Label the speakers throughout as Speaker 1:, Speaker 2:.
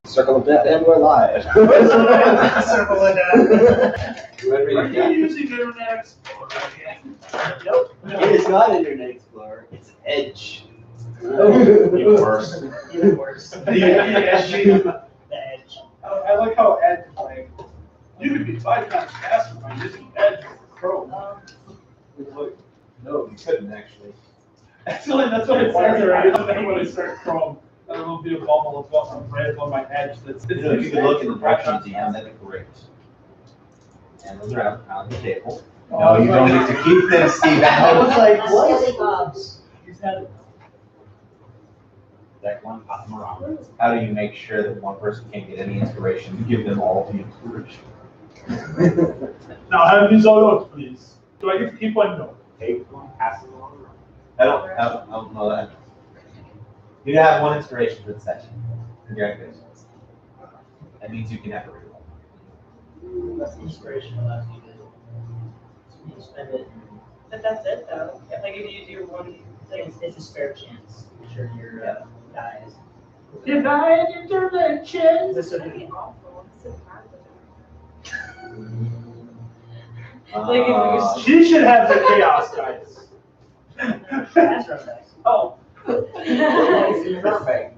Speaker 1: Circle of death, and we're live.
Speaker 2: Circle of death.
Speaker 3: Are you using Internet Explorer again?
Speaker 2: Nope.
Speaker 1: It is not Internet Explorer, it's Edge.
Speaker 3: Even worse.
Speaker 2: Even worse.
Speaker 3: The Edge.
Speaker 2: The Edge.
Speaker 3: I like how Edge is like, you could be 5 times faster by using Edge over Chrome.
Speaker 1: No, you couldn't actually.
Speaker 3: That's what it says right now when I start Chrome. There will be a bubble of what's red on my Edge that's.
Speaker 1: You know, if you could look in the directions you have, that'd be great. And those are out on the table. No, you don't get to keep them, Steve.
Speaker 2: I was like,
Speaker 4: Silly
Speaker 2: what?
Speaker 4: Bobs.
Speaker 1: That one, pop them around. How do you make sure that one person can't get any inspiration? You give them all the inspiration.
Speaker 3: Now have these all notes, please. Do I get to keep one note?
Speaker 1: Take one, pass it along. I don't know that. You have one inspiration for the session. Congratulations. That means you can have a reroll.
Speaker 2: That's inspiration allows you to spend it.
Speaker 4: But that's it though. Like if you do one thing.
Speaker 2: It's a spare chance. I'm sure your die is.
Speaker 3: Divine intervention.
Speaker 2: This would
Speaker 4: That'd
Speaker 2: be
Speaker 4: be awful. It's so hard
Speaker 1: Uh,
Speaker 3: She should have the chaos dice.
Speaker 2: that's right, guys.
Speaker 3: Oh,
Speaker 1: Perfect.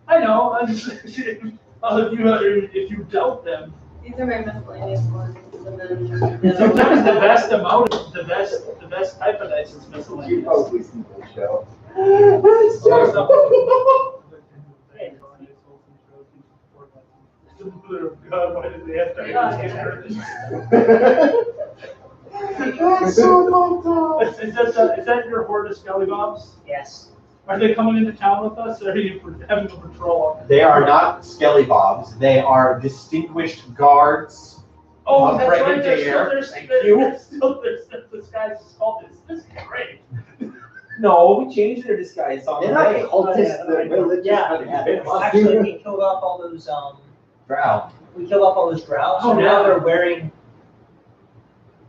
Speaker 3: I know. I'm just, if you dealt them,
Speaker 4: These are my miscellaneous ones. And then
Speaker 3: sometimes the best amount, the best type of dice is
Speaker 1: You
Speaker 3: miscellaneous.
Speaker 1: probably see the show.
Speaker 3: God, why did they have to Is that your horde of Skelly Bobs?
Speaker 2: Yes.
Speaker 3: Are they coming into town with us, or are you having a patrol?
Speaker 1: They are not Skelly Bobs. They are distinguished guards.
Speaker 3: Oh,
Speaker 1: Of
Speaker 3: that's right.
Speaker 1: Brigadier.
Speaker 3: They're still disguised as cultists. This is great.
Speaker 1: No, we changed their disguise on
Speaker 5: They're
Speaker 1: the
Speaker 5: not
Speaker 1: way.
Speaker 5: cultists, they're religious.
Speaker 2: Yeah. Actually, we killed off all those
Speaker 1: Drow.
Speaker 2: drows,
Speaker 3: Oh,
Speaker 2: so now
Speaker 3: yeah.
Speaker 2: they're wearing.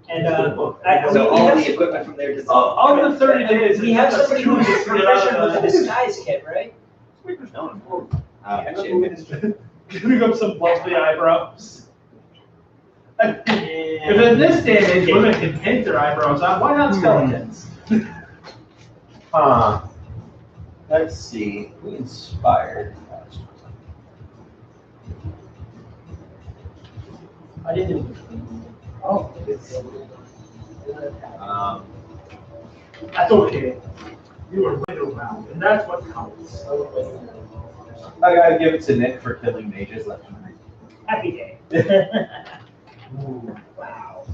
Speaker 2: And
Speaker 5: So
Speaker 2: we
Speaker 5: all
Speaker 2: have,
Speaker 5: the equipment from there just.
Speaker 3: All the 30 days.
Speaker 2: we have
Speaker 3: it's
Speaker 2: somebody who's
Speaker 3: just
Speaker 2: proficient with the disguise kit, right?
Speaker 3: Giving up some lovely eyebrows. If in this day and age women can paint their eyebrows on, why not skeletons?
Speaker 1: Let's see. Who inspired?
Speaker 2: I didn't. Oh.
Speaker 3: That's okay. You were right around, and that's what counts.
Speaker 1: I gotta give it to Nick for killing mages left and right.
Speaker 2: Happy day. Wow.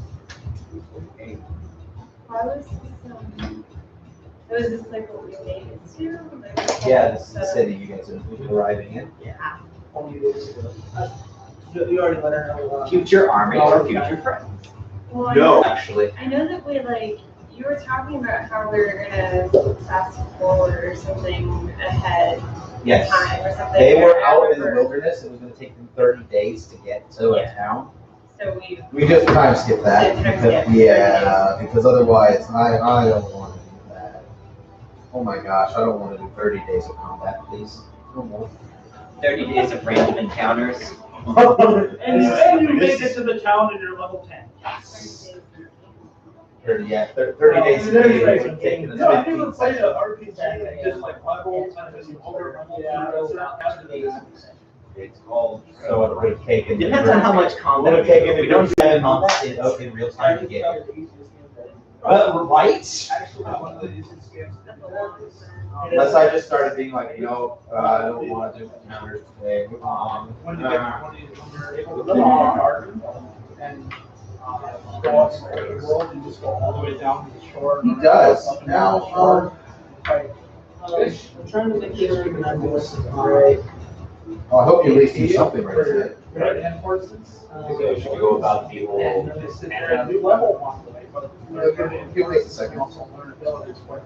Speaker 4: Why was this, it was just like what we made it to? Like,
Speaker 1: Yeah, this is the city you guys are arriving in.
Speaker 2: Yeah. Only days ago. You already let her know.
Speaker 5: Future army or future friends?
Speaker 4: Well,
Speaker 1: No, actually.
Speaker 4: I know that we like, you were talking about how we were gonna fast forward or something ahead
Speaker 1: Yes.
Speaker 4: time or something.
Speaker 1: They were
Speaker 4: I
Speaker 1: out in the
Speaker 4: remember.
Speaker 1: wilderness. It was gonna take them 30 days to get to a
Speaker 4: Yeah.
Speaker 1: town.
Speaker 4: So
Speaker 1: We just time skip that.
Speaker 4: Time skip,
Speaker 1: Because, yeah, because otherwise I don't want to do that. Oh my gosh, I don't want to do 30 days of combat, please. No more.
Speaker 5: 30 days of random encounters.
Speaker 3: And you make it to the town and you're level 10.
Speaker 1: 30 days of
Speaker 3: There's
Speaker 1: game
Speaker 3: like-
Speaker 1: would take us
Speaker 3: No, I've
Speaker 1: 15
Speaker 3: never played an
Speaker 1: seconds.
Speaker 3: RPG, just like level, kind of over,
Speaker 1: It's called, so it would have taken.
Speaker 5: Depends on how much
Speaker 1: It
Speaker 5: combat.
Speaker 1: would have taken
Speaker 5: we
Speaker 1: me
Speaker 5: don't
Speaker 1: 7
Speaker 5: combat.
Speaker 1: months in real time to get here. Right? Unless I just started being like, you know, I don't want to do encounters today.
Speaker 3: When you're able to garden and go out in the world and just go all the way down to the shore.
Speaker 1: He does now.
Speaker 2: I'm trying to make sure you can have this. Right.
Speaker 1: I hope you at least do something right today.
Speaker 3: Right, and horses.
Speaker 1: Should we go about the whole?
Speaker 3: And we level one way, but.
Speaker 1: Give me a second.
Speaker 3: Also learn abilities quicker.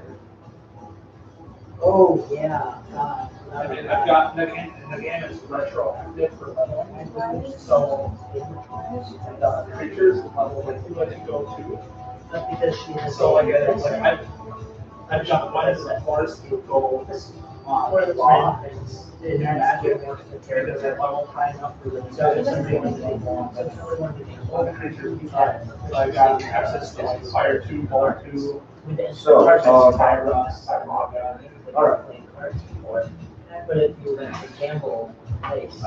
Speaker 2: Oh, yeah.
Speaker 3: I mean, I've got, the game is retroactive for leveling, so the creatures level with you let it go to.
Speaker 2: That's because she has.
Speaker 3: So like I've got one as a force to go
Speaker 2: One of the
Speaker 3: law.
Speaker 2: main things.
Speaker 3: It magic works to carry that level high enough for the. So I got access to like fire 2, ball 2.
Speaker 6: So,
Speaker 3: Fire rust.
Speaker 6: all right.
Speaker 2: But if you were gonna gamble, place.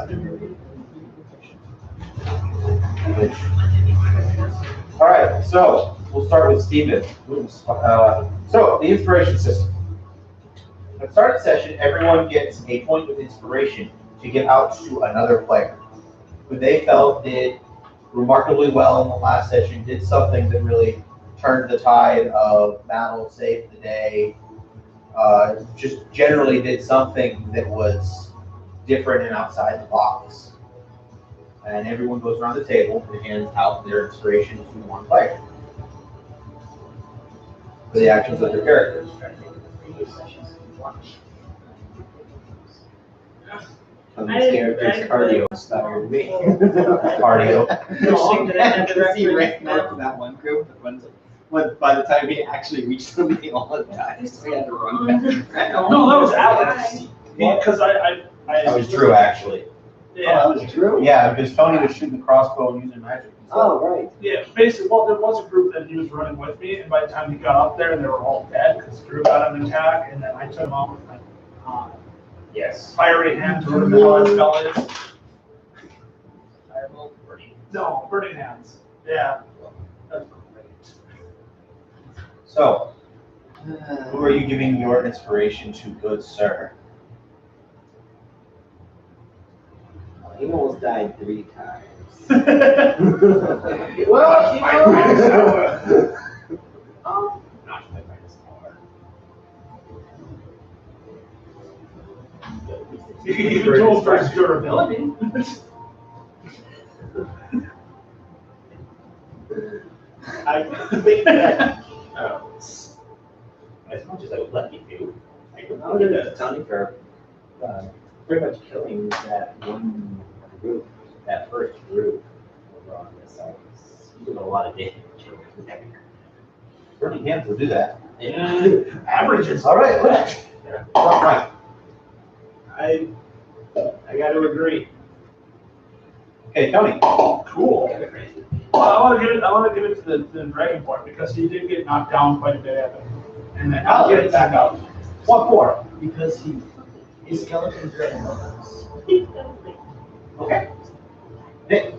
Speaker 1: All right, so we'll start with Steven. So the inspiration system. At the start of the session, everyone gets a point of inspiration to give out to another player who they felt did remarkably well in the last session, did something that really turned the tide of battle, saved the day, just generally did something that was different and outside the box. And everyone goes around the table and hands out their inspiration to one player for the actions of their characters.
Speaker 5: I'm scared there's cardio stuff with me.
Speaker 1: Cardio.
Speaker 5: I can see right now for that one group, but by the time we actually reached the meeting all the time, so we had to run back.
Speaker 3: No, that was Alex. Because I.
Speaker 1: That was Drew, actually.
Speaker 3: Yeah.
Speaker 5: Oh, that was Drew?
Speaker 1: Yeah, because Tony was shooting the crossbow and using magic.
Speaker 5: Oh, right.
Speaker 3: Yeah, basically, well, there was a group that he was running with me, and by the time he got up there, they were all dead because Drew got an attack, and then I took him out with my
Speaker 2: Yes.
Speaker 3: fiery hands, or whatever the hell that spell is.
Speaker 2: Firebolt, burning.
Speaker 3: No, burning hands. Yeah. That's great.
Speaker 1: So, who are you giving your inspiration to, good sir?
Speaker 5: He almost died 3 times.
Speaker 6: Well,
Speaker 1: Not my finest hour.
Speaker 3: You can control for his durability.
Speaker 6: I think that, as much as I would let you do, I
Speaker 5: I'll give it to Tony for pretty much killing that one group, that first group over on this side. He's doing a lot of damage.
Speaker 1: Burning hands will do that.
Speaker 3: Averages.
Speaker 1: All right, let's. All right.
Speaker 6: I gotta agree.
Speaker 1: Okay, Tony.
Speaker 3: Cool. Well, I want to give it to the Dragonborn because he did get knocked down quite a bit of it. And then
Speaker 1: I'll get it back up. What for?
Speaker 2: Because he is skeleton dragon.
Speaker 1: Okay. Nick.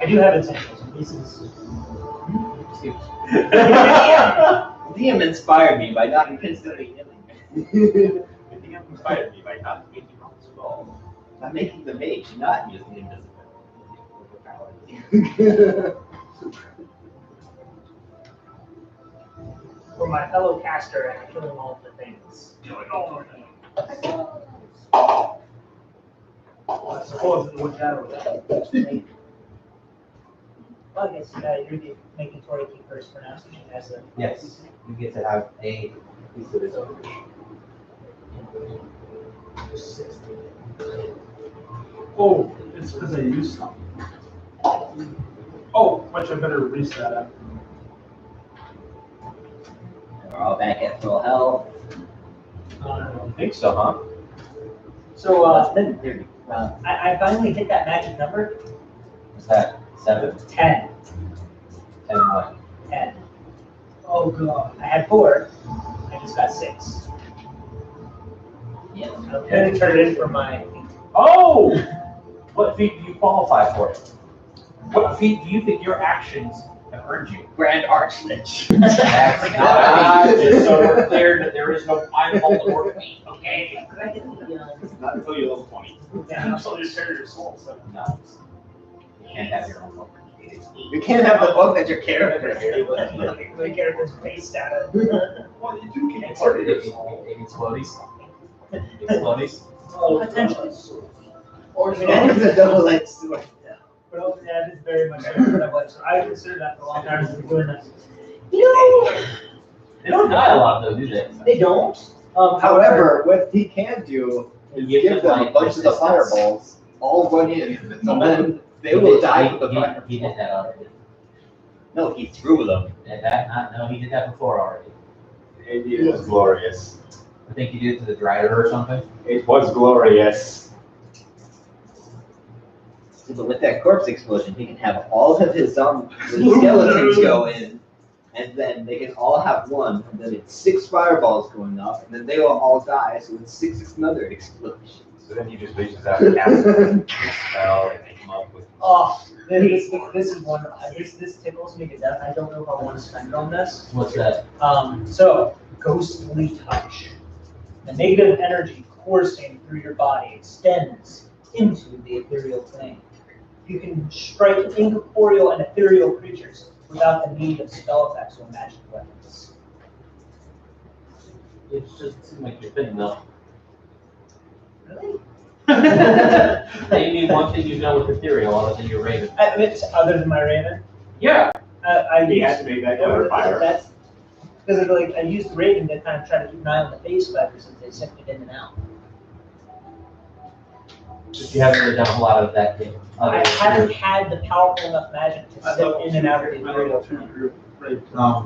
Speaker 2: I do have essentials. This is.
Speaker 5: Liam inspired me by not instantly healing me.
Speaker 6: Liam inspired me by not making on skull.
Speaker 5: By making the mage not use the invisible.
Speaker 2: For my fellow caster, I'm killing all of the things.
Speaker 3: Well, I suppose it would matter.
Speaker 2: Well, I guess you're the making Tori keep first for now, so she has a.
Speaker 1: Yes, you get to have a piece of this.
Speaker 3: Oh, it's because I used some. Oh, which I better reset that.
Speaker 5: We're all back at full health.
Speaker 1: I think so, huh?
Speaker 2: So,
Speaker 5: It's been 30 rounds.
Speaker 2: I finally hit that magic number,
Speaker 1: What's that? 7?
Speaker 2: 10.
Speaker 1: 10 what?
Speaker 2: 10. Oh, God. I had 4. I just got 6.
Speaker 5: Yeah.
Speaker 2: I'm going to turn it in for my.
Speaker 1: Oh! What feat do you qualify for? What feat do you think your actions have earned you?
Speaker 5: Grand Archlich.
Speaker 1: That's
Speaker 5: right.
Speaker 1: Just so we're clear that there is no final or feat, okay?
Speaker 6: Not until you level 20.
Speaker 3: So you share your soul. So.
Speaker 1: No. You can't have your own book.
Speaker 5: You can't have the book that your character is.
Speaker 2: My character's based out of.
Speaker 3: Well, you do get part of your soul.
Speaker 1: Explodies. Explodies.
Speaker 2: Oh, potentially. Or
Speaker 5: That is a double-edged sword.
Speaker 2: But also, that is very much what I was. I considered that for a long time as we're doing this. You know,
Speaker 1: They don't die a lot though, do they?
Speaker 2: they don't.
Speaker 5: However, what he can do is
Speaker 1: You
Speaker 5: give them a bunch of the
Speaker 1: resistance.
Speaker 5: fireballs
Speaker 7: all run in, and then they will die with the fire.
Speaker 5: He did that already.
Speaker 7: No, he threw them.
Speaker 5: No, he did that before already.
Speaker 6: It was glorious.
Speaker 1: I think you did it to the driver or something.
Speaker 6: It was glorious.
Speaker 7: But with that corpse explosion, he can have all of his skeletons go in, and then they can all have one, and then it's 6 fireballs going off, and then they will all die, so it's 6 another explosions.
Speaker 6: So then he just reaches out and casts a spell and they come up with.
Speaker 2: Oh, this is one. This tickles me to death. I don't know if I want to spend on this.
Speaker 5: What's that?
Speaker 2: So ghostly touch. The negative energy coursing through your body extends into the ethereal plane. You can strike incorporeal and ethereal creatures without the need of spell effects or magic weapons.
Speaker 5: It just seems like your thing, though.
Speaker 2: Really?
Speaker 5: You need one thing you know with ethereal other than your raven.
Speaker 2: Other than my raven?
Speaker 6: Yeah.
Speaker 2: I
Speaker 6: He
Speaker 2: used-
Speaker 6: had to make that clarifier.
Speaker 2: That's because I used the raven to kind of try to keep an eye on the face vectors as they sifted in and out.
Speaker 1: Just you haven't really done a lot of that thing.
Speaker 2: I haven't had the powerful enough magic to step in and out of the ethereal plane.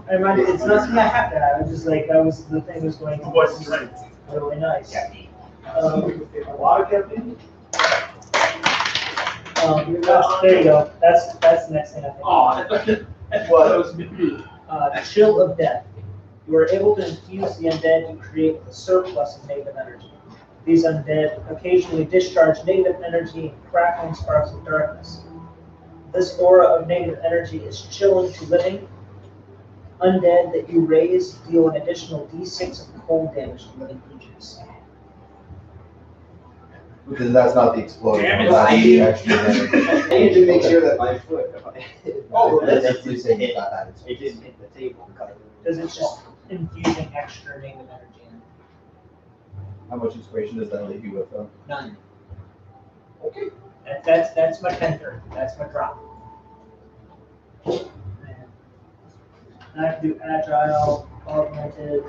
Speaker 2: I remind you, it's not something I have to have. It's just like that was the thing was going to
Speaker 3: What's right?
Speaker 2: really nice.
Speaker 3: A lot of caffeine?
Speaker 2: There you go. That's the next thing I think.
Speaker 3: What? That was me.
Speaker 2: Chill of death. You are able to infuse the undead to create a surplus of negative energy. These undead occasionally discharge negative energy in crackling sparks of darkness. This aura of negative energy is chilling to living. Undead that you raise deal an additional d6 of cold damage to living creatures.
Speaker 8: Because that's not the explosion.
Speaker 3: Damn it,
Speaker 8: That's the
Speaker 3: Steve.
Speaker 8: extra damage.
Speaker 7: I need to make sure that my foot,
Speaker 8: Oh,
Speaker 7: that's
Speaker 8: that's
Speaker 7: just
Speaker 8: saying
Speaker 7: hit.
Speaker 8: about that.
Speaker 7: It didn't hit the table.
Speaker 2: Because it's just infusing extra negative energy in.
Speaker 8: How much inspiration does that leave you with, though?
Speaker 2: 9. Okay. That's my tender. That's my drop. And I can do agile, augmented.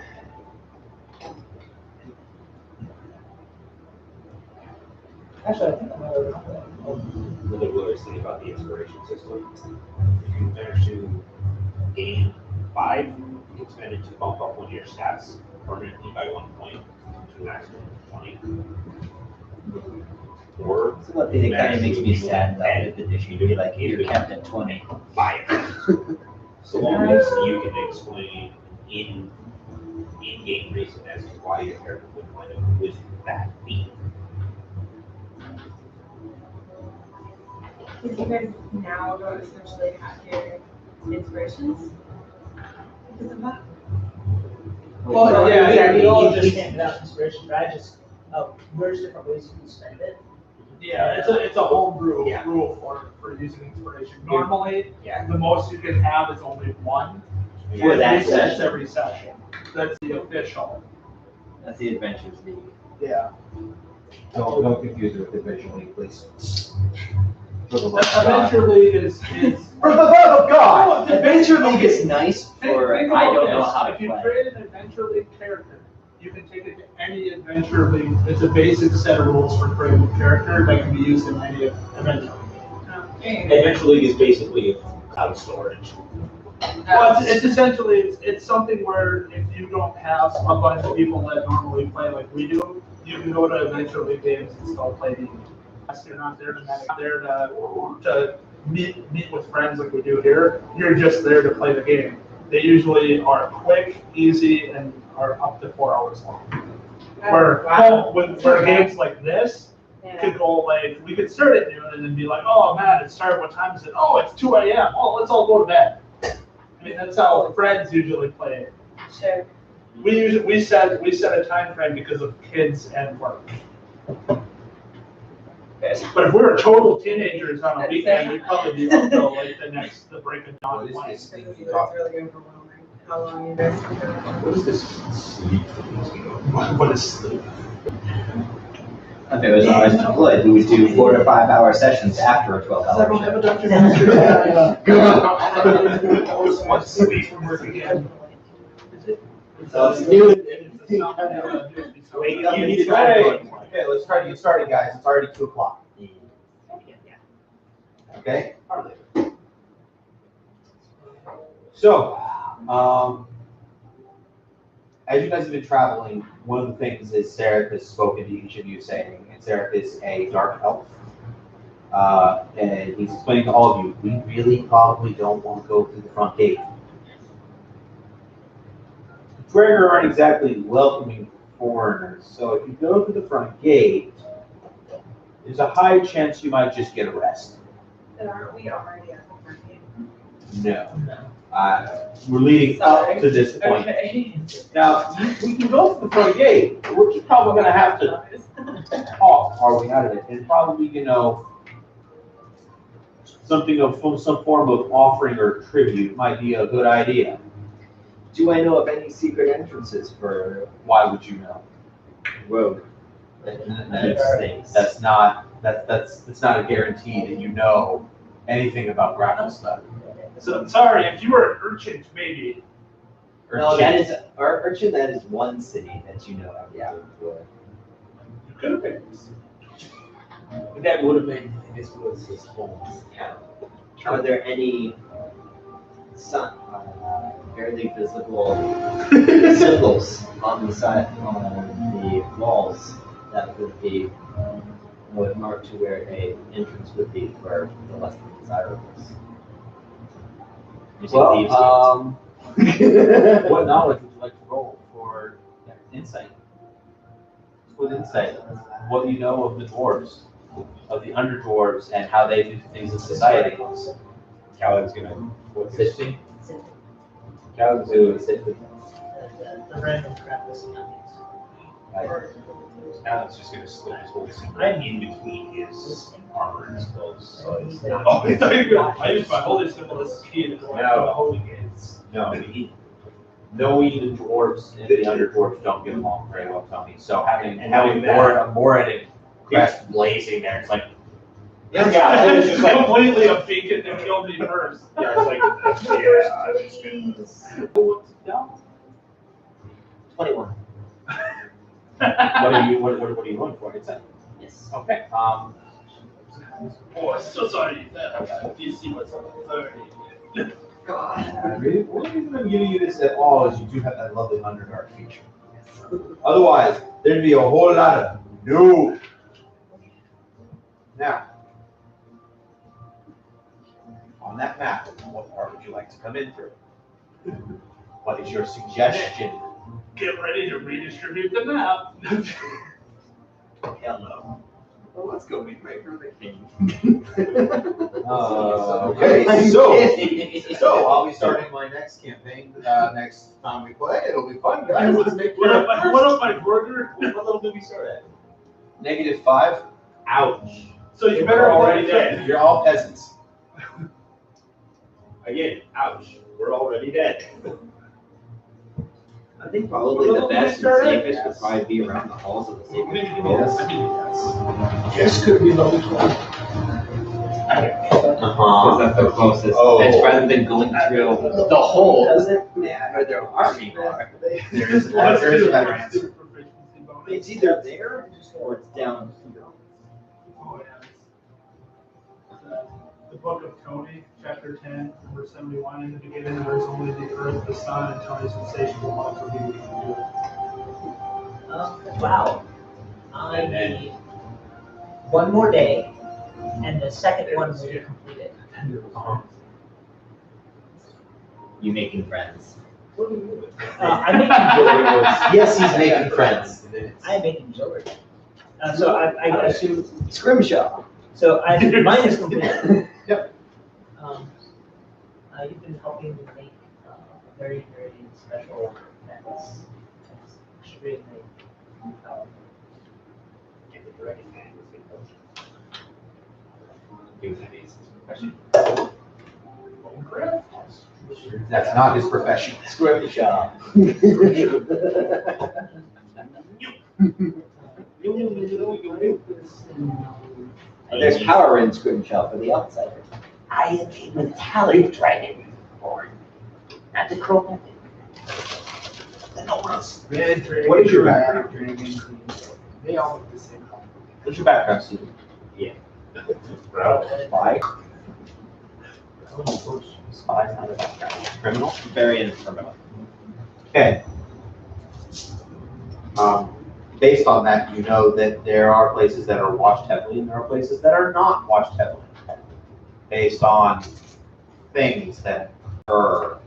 Speaker 2: Actually, I think I'm gonna drop that.
Speaker 6: Another glorious thing about the inspiration system, if you manage to gain 5, you can spend it to bump up one of your stats permanently by 1 point to a maximum of 20. Or
Speaker 7: That's one thing that kind of makes me sad about the edition. You'd be like, you're capped at 20.
Speaker 6: 5. So long as you can explain in-game reason as to why your character would wind up with that feat.
Speaker 4: Because you guys now don't essentially have your inspirations because of that.
Speaker 2: Well,
Speaker 3: yeah, yeah,
Speaker 2: we all
Speaker 7: he-
Speaker 2: just can't without inspiration, but I just, there's different ways you can spend it.
Speaker 3: Yeah, it's a homebrew
Speaker 6: Yeah.
Speaker 3: rule for using inspiration. Normally,
Speaker 6: Yeah.
Speaker 3: the most you can have is only 1.
Speaker 7: For
Speaker 3: And
Speaker 7: that
Speaker 3: it resets
Speaker 7: session.
Speaker 3: every session. That's the official.
Speaker 7: That's the Adventures League.
Speaker 3: Yeah.
Speaker 8: Don't confuse it with Adventure League, please.
Speaker 3: Adventure League is.
Speaker 7: For the love of God! Adventure League is nice for
Speaker 3: Think
Speaker 7: I
Speaker 3: about
Speaker 7: don't know
Speaker 3: this.
Speaker 7: how to
Speaker 3: If you
Speaker 7: play.
Speaker 3: create an Adventure League character, you can take it to any Adventure League. It's a basic set of rules for creating a character that can be used in any Adventure League.
Speaker 6: Adventure League is basically cloud storage.
Speaker 3: Well, it's essentially, it's something where if you don't have a bunch of people that normally play like we do, you can go to Adventure League games and still play the game. You're not there to meet with friends like we do here. You're just there to play the game. They usually are quick, easy, and are up to 4 hours long. Where games like this could go like, we could start at noon and then be like, oh man, it started, what time is it? Oh, it's 2 a.m. Oh, let's all go to bed. I mean, that's how friends usually play it.
Speaker 4: Sure.
Speaker 3: We set a time frame because of kids and work. But if we were total teenagers on a weekend, we'd probably be up till like the break of dawn.
Speaker 8: What is
Speaker 3: Like,
Speaker 8: this?
Speaker 4: It's really overwhelming. How long you guys been doing it?
Speaker 6: What is this sleep?
Speaker 3: what is sleep?
Speaker 7: If it was always deployed, we would do 4 to 5 hour sessions after a 12-hour shift.
Speaker 3: What sleep from work again?
Speaker 7: So it's new.
Speaker 3: Wake up
Speaker 6: You
Speaker 3: and
Speaker 6: need to
Speaker 3: try.
Speaker 6: try.
Speaker 1: Okay, let's try to get started, guys. It's already 2 o'clock. Okay? So, as you guys have been traveling, one of the things is Seraph has spoken to each of you saying, and Seraph is a dark elf. And he's explaining to all of you, we really probably don't want to go through the front gate. The Dwarven aren't exactly welcoming foreigners, so if you go through the front gate, there's a high chance you might just get arrested.
Speaker 4: But aren't we already at the front gate?
Speaker 1: No. We're leading up to this point.
Speaker 4: Okay.
Speaker 1: Now, we can go to the front gate, but we're just probably going to have to talk our way out of it, and probably, something of some form of offering or tribute might be a good idea.
Speaker 7: Do I know of any secret entrances for
Speaker 1: Why would you know?
Speaker 7: rogue?
Speaker 1: That's not a guarantee that you know anything about grapple stuff.
Speaker 3: So, sorry, if you were an urchin, maybe.
Speaker 7: No, that is Urchin. That is one city that you know of. Yeah.
Speaker 3: You could have been.
Speaker 5: But that would have been, this was his home town.
Speaker 7: Are there any barely visible symbols on the side on the walls that would mark to where a entrance would be for the less than desirables?
Speaker 1: Well, what knowledge would you like to roll for insight? With insight, what you know of the dwarves, of the underdwarves, and how they do things in society.
Speaker 6: Callan's gonna.
Speaker 1: Sifting?
Speaker 6: Callan's doing.
Speaker 2: The random crap is
Speaker 6: Callan's just gonna slip his whole symbol
Speaker 2: I
Speaker 6: in between his armor and his clothes. So it's not.
Speaker 3: Oh, I thought you were going to I used my holy symbol as a kid.
Speaker 6: No.
Speaker 3: Holy kids.
Speaker 6: No,
Speaker 1: Knowing the dwarves and the underdwarves don't get along very well, Tony. So having
Speaker 6: that-
Speaker 1: more at it,
Speaker 6: Crest blazing there. It's like,
Speaker 3: Yeah,
Speaker 6: it was just like,
Speaker 3: completely a beacon that killed me first.
Speaker 6: yeah, it's like, yeah, I'm just gonna.
Speaker 7: 21.
Speaker 1: what are you looking for? Insight.
Speaker 7: Yes.
Speaker 1: Okay.
Speaker 3: Oh, I'm so sorry. DC was 30.
Speaker 1: The reason I'm giving you this at all is you do have that lovely Underdark feature. Otherwise, there'd be a whole lot of no. Now, on that map, what part would you like to come in through? What is your suggestion?
Speaker 3: Get ready to redistribute the map.
Speaker 7: Hell no. Well, let's go meet right for the king.
Speaker 8: Okay, so I'll be starting my next campaign next time we play. It'll be fun, guys. Let's make
Speaker 3: What up, my burger?
Speaker 8: What level do we start at?
Speaker 1: -5.
Speaker 6: Ouch.
Speaker 3: So you better
Speaker 1: You're
Speaker 3: already
Speaker 1: already
Speaker 3: dead.
Speaker 1: dead. You're all peasants.
Speaker 6: Again, ouch. We're already dead.
Speaker 7: I think probably the best and safest would probably be around the halls of the city.
Speaker 8: This could be level 12.
Speaker 7: Because that's the closest.
Speaker 8: Oh.
Speaker 7: It's rather than going through the whole. Where there are people.
Speaker 1: There is a better answer.
Speaker 7: It's either there or it's down here.
Speaker 3: Oh, yeah. The book of Tony, chapter 10, number 71. In the beginning, there is only the earth, the sun, and Tony's insatiable love for beauty.
Speaker 2: Wow. I need one more day, and the second one will be completed.
Speaker 7: You making friends.
Speaker 2: I'm making jewelry.
Speaker 1: Yes, he's making friends.
Speaker 2: I'm making jewelry. So I assume.
Speaker 7: Scrimshaw.
Speaker 2: So mine is completed.
Speaker 1: Yep.
Speaker 2: You've been helping me make a very, very special necklace. It's extremely powerful.
Speaker 1: That's not his profession.
Speaker 7: Scrimshaw. There's power in Scrimshaw for the outsider.
Speaker 5: I am a metallic dragon born, not the chromatic.
Speaker 1: What is your background?
Speaker 3: They all look the same.
Speaker 1: What's your background, Stephen?
Speaker 7: Why?
Speaker 1: Spy's not a criminal.
Speaker 7: Very incriminable.
Speaker 1: Okay. Based on that, you know that there are places that are watched heavily and there are places that are not watched heavily. Based on things that occur.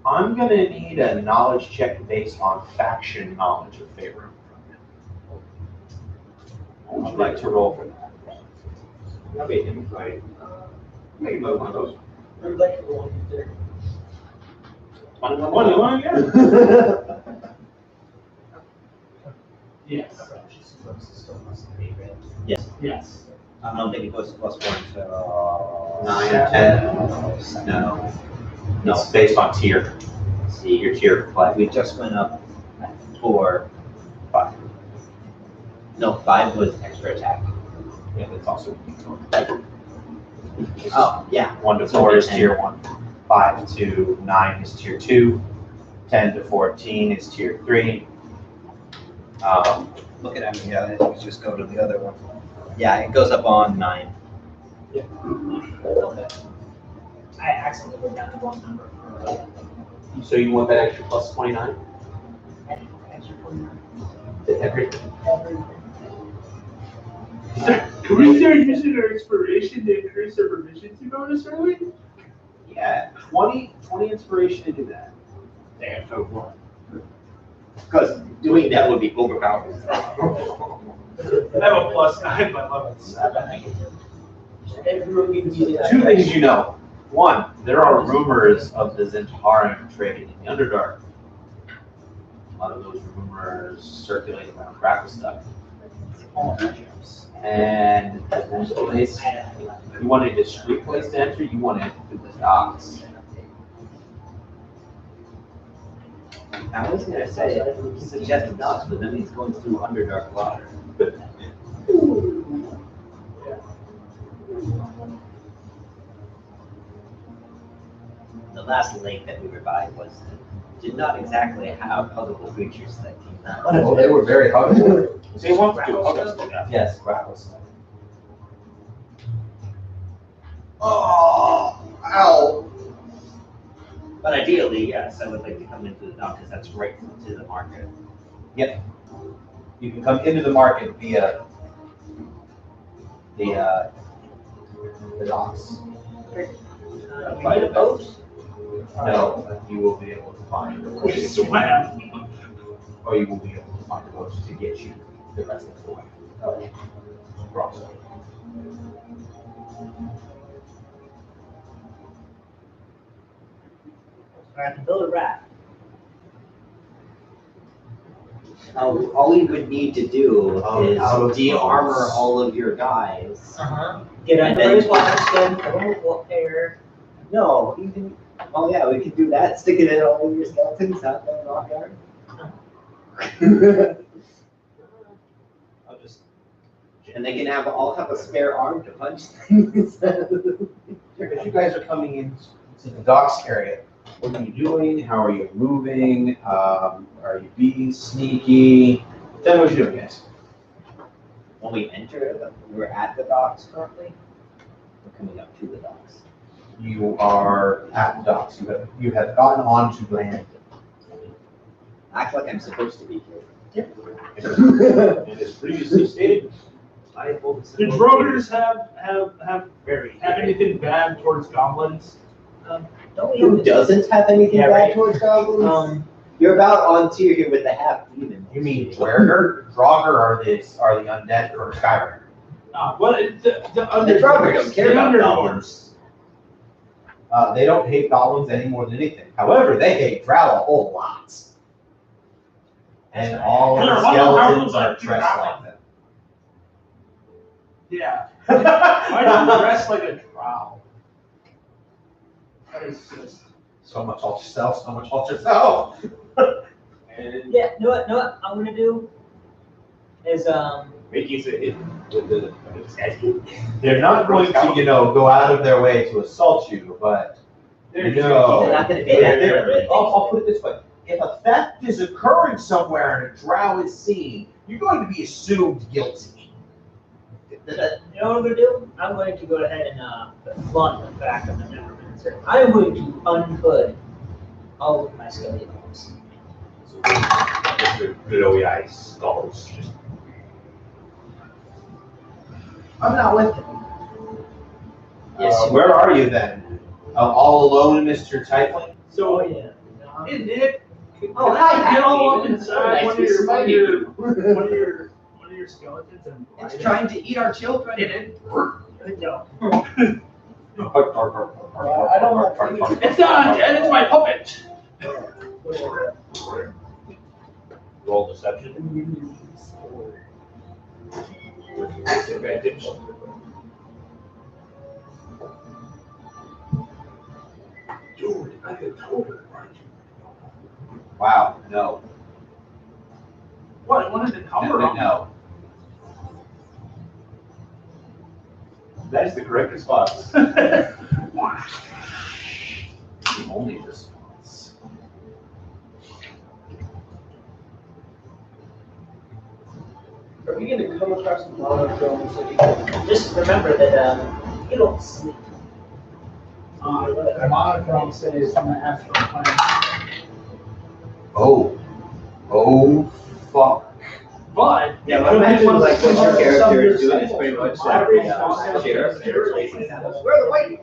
Speaker 1: I'm gonna need a knowledge check based on faction knowledge of favor. I'd like to roll for that.
Speaker 6: That'd be insight. Maybe one of those.
Speaker 2: I would like to roll there.
Speaker 3: 21, yeah. Yes.
Speaker 7: Yes.
Speaker 3: Yes.
Speaker 7: I don't think it goes to +1 until
Speaker 1: 9 and 10. No. It's based on tier. See your tier play.
Speaker 7: We just went up 4, 5. No, 5 was extra attack.
Speaker 1: Yeah, that's also.
Speaker 7: Oh, yeah.
Speaker 1: 1 to 4 is tier 1. 5 to 9 is tier 2. 10 to 14 is tier 3.
Speaker 7: Look at me, yeah, let's just go to the other one. Yeah, it goes up on 9.
Speaker 1: Yeah.
Speaker 7: Okay.
Speaker 2: I accidentally wrote down the wrong number.
Speaker 1: So you want that extra plus 29
Speaker 2: Extra 29.
Speaker 1: to everything?
Speaker 3: Can we start using our inspiration to increase our proficiency bonus early?
Speaker 1: Yeah, 20 inspiration to do that.
Speaker 6: Damn, so what?
Speaker 7: Because doing that would be overpowering.
Speaker 3: I have a +9 by level 7.
Speaker 1: Two things you know. One, there are rumors of the Zentaran trade in the Underdark. A lot of those rumors circulate around Crackle stuff. And there's a place, you want a discreet place to enter, you want to enter through the docks.
Speaker 7: I was gonna say, suggest docks, but then he's going through Underdark water. The last lake that we revived did not exactly have huggable creatures that came out.
Speaker 1: Oh, they were very huggable.
Speaker 6: They want to do it.
Speaker 1: Yes, Crackle stuff.
Speaker 7: Oh, ow. But ideally, yes, I would like to come into the dock because that's right to the market.
Speaker 1: Yep. You can come into the market via the docks.
Speaker 7: By the boat?
Speaker 1: No, but you will be able to find a way.
Speaker 3: Swam.
Speaker 1: Or you will be able to find a boat to get you the rest of the way. Across.
Speaker 2: I can build a raft.
Speaker 7: All we would need to do is
Speaker 1: out of
Speaker 7: de-armor
Speaker 1: boats.
Speaker 7: all of your guys.
Speaker 2: Get
Speaker 7: And
Speaker 2: under
Speaker 7: then-
Speaker 2: his water skin, put him with air.
Speaker 7: No, you can. Oh yeah, we could do that. Stick it in all of your skeletons out there in rock yard.
Speaker 1: I'll just.
Speaker 7: And they can all have a spare arm to punch things.
Speaker 8: Because you guys are coming into the docks area. What are you doing? How are you moving? Are you being sneaky? Tell me what you're doing, guys.
Speaker 7: When we enter, we're at the docks currently. We're coming up to the docks.
Speaker 8: You are at the docks. You have gotten onto land.
Speaker 7: Act like I'm supposed to be here.
Speaker 6: And as previously stated, I hold the.
Speaker 3: Do Drogers have anything bad towards goblins?
Speaker 2: Don't we
Speaker 7: Who
Speaker 2: have
Speaker 7: doesn't have anything
Speaker 2: Yeah,
Speaker 7: bad
Speaker 2: right.
Speaker 7: towards goblins? You're about on tier here with the half demon.
Speaker 8: You mean Dwerger? Draugr are the undead or Skyrim?
Speaker 3: The
Speaker 7: Draugr don't care about
Speaker 3: Underlords.
Speaker 7: goblins.
Speaker 8: They don't hate goblins any more than anything. However, they hate Drow a whole lot. And all
Speaker 3: There
Speaker 8: the
Speaker 3: are a lot of
Speaker 8: skeletons
Speaker 3: goblins
Speaker 8: are
Speaker 3: that do
Speaker 8: dressed
Speaker 3: Drow.
Speaker 8: like them.
Speaker 3: Yeah. Why do you dress like a drow? That is just.
Speaker 8: So much alt yourself, so much alt yourself.
Speaker 6: And
Speaker 2: Yeah, know what I'm gonna do is
Speaker 6: making it with the statue.
Speaker 1: They're not going to, go out of their way to assault you, but
Speaker 7: They're not going to be that friendly.
Speaker 1: I'll put it this way. If a theft is occurring somewhere and a drow is seen, you're going to be assumed guilty.
Speaker 2: You know what I'm going to do? I'm going to go ahead and flaunt the fact of the necromancer. I'm going to unhood all of my skeletons.
Speaker 6: So the glowy eyes, skulls, just
Speaker 2: I'm not with him.
Speaker 7: Yes,
Speaker 8: Where are you then? All alone, Mr. Typhling?
Speaker 3: So,
Speaker 2: yeah.
Speaker 3: hey, Nick.
Speaker 2: Oh, hi,
Speaker 3: Get all up
Speaker 2: David.
Speaker 3: inside
Speaker 7: Nice
Speaker 3: one
Speaker 7: to
Speaker 3: of
Speaker 7: see
Speaker 3: your
Speaker 7: you.
Speaker 3: one of your skeletons and
Speaker 7: It's trying to eat our children.
Speaker 2: No.
Speaker 8: I
Speaker 2: don't want
Speaker 3: It's not undead, it's my puppet.
Speaker 6: roll deception. With advantage. Dude, I could totally find you.
Speaker 8: Wow, no.
Speaker 3: What? I wanted to cover him.
Speaker 8: No. That is the correct response. The only response.
Speaker 2: Are we going to come across some monochrome so we can just remember that you don't sleep.
Speaker 3: Monochrome says I'm gonna have to find.
Speaker 8: Oh. Oh, fuck.
Speaker 3: But
Speaker 7: Yeah, but imagine like what your character is doing is pretty much like sheriff.
Speaker 2: Where the white?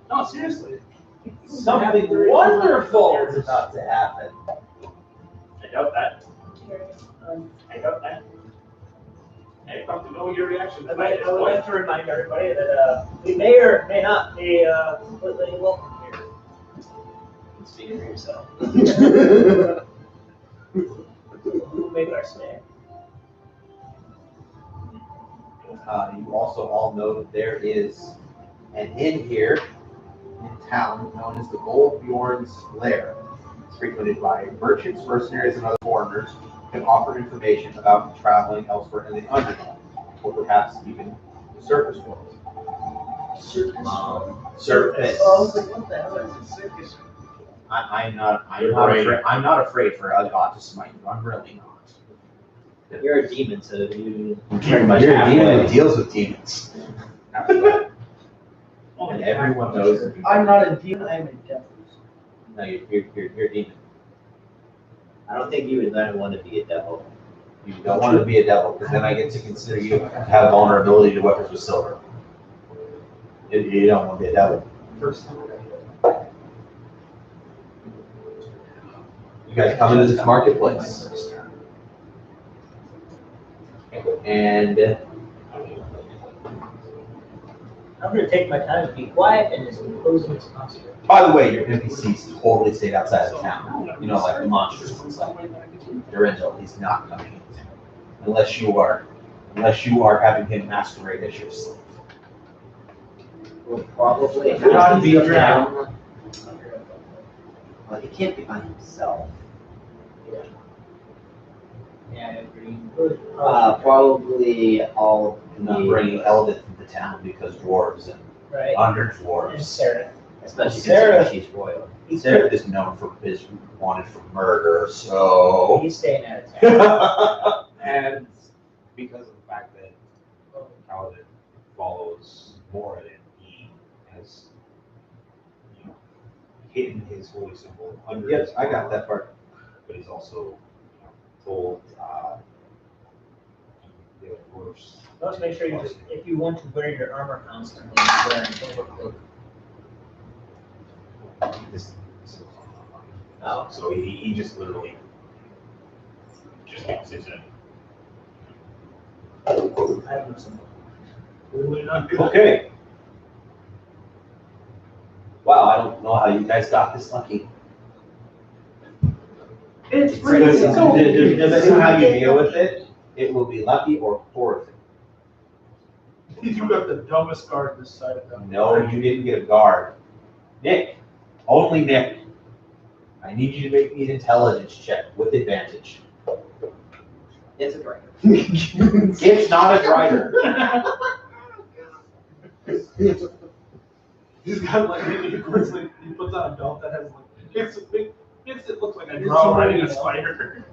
Speaker 3: No, seriously.
Speaker 1: Something wonderful is about to happen.
Speaker 3: I doubt that. I doubt that. I have to know your reaction.
Speaker 2: I would like to remind everybody that we may or may not be completely welcome here. Speak for yourself. We'll make our stay.
Speaker 8: You also all know that there is an inn here in town known as the Goldbjorn's Lair. It's frequented by merchants, mercenaries, and other foreigners who can offer information about traveling elsewhere in the underworld, or perhaps even the surface world. Surface.
Speaker 2: Oh, what the hell is a circus?
Speaker 8: I'm not afraid for a god to smite you. I'm really not.
Speaker 7: You're a demon, so you
Speaker 8: You're a demon that deals with demons. And everyone knows.
Speaker 2: I'm not a demon, I'm a devil.
Speaker 7: No, you're a demon. I don't think you would then want to be a devil.
Speaker 8: You don't want to be a devil, because then I get to consider you have vulnerability to weapons with silver. You don't want to be a devil. You guys come into this marketplace. And
Speaker 2: I'm going to take my time to be quiet and as composing as possible.
Speaker 8: by the way, your NPCs totally stayed outside of town. You know, like the monsters and stuff. Durandal, he's not coming in town. Unless you are having him masquerade as your slave.
Speaker 7: Will probably have
Speaker 8: Not
Speaker 7: to
Speaker 8: be
Speaker 7: come
Speaker 8: drowned.
Speaker 7: down. Well, he can't be by himself.
Speaker 2: Yeah, I agree.
Speaker 7: Probably all
Speaker 8: Not
Speaker 7: the,
Speaker 8: bringing Eldith into town because dwarves and
Speaker 2: Right.
Speaker 8: under
Speaker 2: And
Speaker 8: dwarves.
Speaker 2: Sarah.
Speaker 7: especially
Speaker 2: Sarah-
Speaker 7: considering she's royal.
Speaker 8: Sarah is known for his wanted for murder, so.
Speaker 2: He's staying out of town.
Speaker 6: And because of the fact that Paladin follows Moradin, he has, hidden his holy symbol under
Speaker 8: Yes,
Speaker 6: his
Speaker 8: I got
Speaker 6: armor,
Speaker 8: that part.
Speaker 6: But he's also told, of course,
Speaker 2: Let's make sure if you want to wear your armor constantly, you wear an overcloak.
Speaker 6: this.
Speaker 2: Oh.
Speaker 6: So he just literally just makes his in.
Speaker 2: I have no symbol.
Speaker 8: Okay. Wow, I don't know how you guys got this lucky.
Speaker 3: It's
Speaker 8: Depending on how you deal with it, it will be lucky or poor.
Speaker 3: You got the dumbest guard this side of them.
Speaker 8: No, you didn't get a guard. Nick, only Nick. I need you to make me an intelligence check with advantage.
Speaker 7: It's a dragon.
Speaker 8: It's not a drider.
Speaker 3: He's got like he puts on a belt that has like makes it look like a draw riding a spider.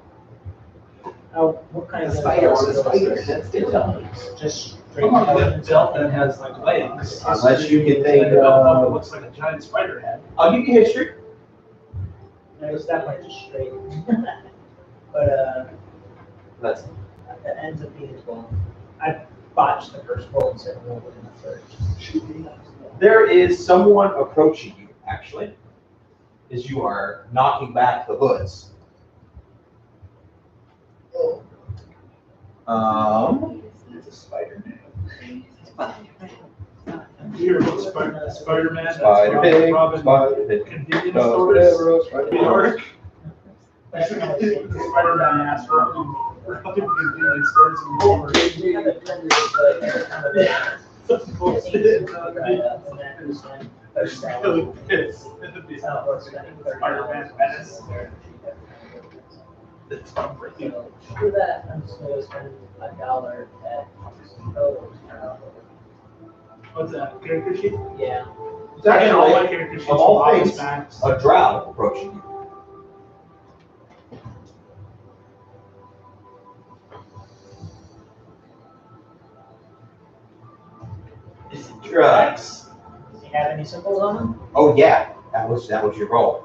Speaker 2: What kind
Speaker 8: A
Speaker 2: of
Speaker 8: spider on a
Speaker 2: intelligence?
Speaker 8: spider, that's intelligence.
Speaker 2: Just straight
Speaker 3: Come on, that
Speaker 2: intelligence.
Speaker 3: belt that has like legs.
Speaker 8: Unless you can think,
Speaker 3: It looks like a giant spider head.
Speaker 8: I'll give you history.
Speaker 2: No, it's definitely just straight. But
Speaker 8: That's
Speaker 2: that ends up being 12. I botched the first roll and said roll it in the third.
Speaker 8: There is someone approaching you, actually, as you are knocking back the hoods.
Speaker 3: It's a Spider-Man. Here, Spider-Man. that's
Speaker 8: Spider-Pig,
Speaker 3: Robin
Speaker 8: Spider-Pig,
Speaker 3: convenience
Speaker 8: no,
Speaker 3: stores.
Speaker 8: whatever,
Speaker 3: New
Speaker 8: Spider-Pig.
Speaker 3: York. Spider-Man asked for convenience stores in New York. Some bullshit. There's really pissed. It'd be Spider-Man menace. That's unbreaking.
Speaker 2: For that, I'm just going to spend $1 at
Speaker 3: What's that? Character sheet?
Speaker 2: yeah.
Speaker 3: It's actually all my
Speaker 8: Actually,
Speaker 3: character sheets.
Speaker 8: of all
Speaker 3: are
Speaker 8: things,
Speaker 3: Max.
Speaker 8: A drow approaching you. Is it drugs?
Speaker 2: Does he have any symbols on him?
Speaker 8: Oh yeah, that was your role.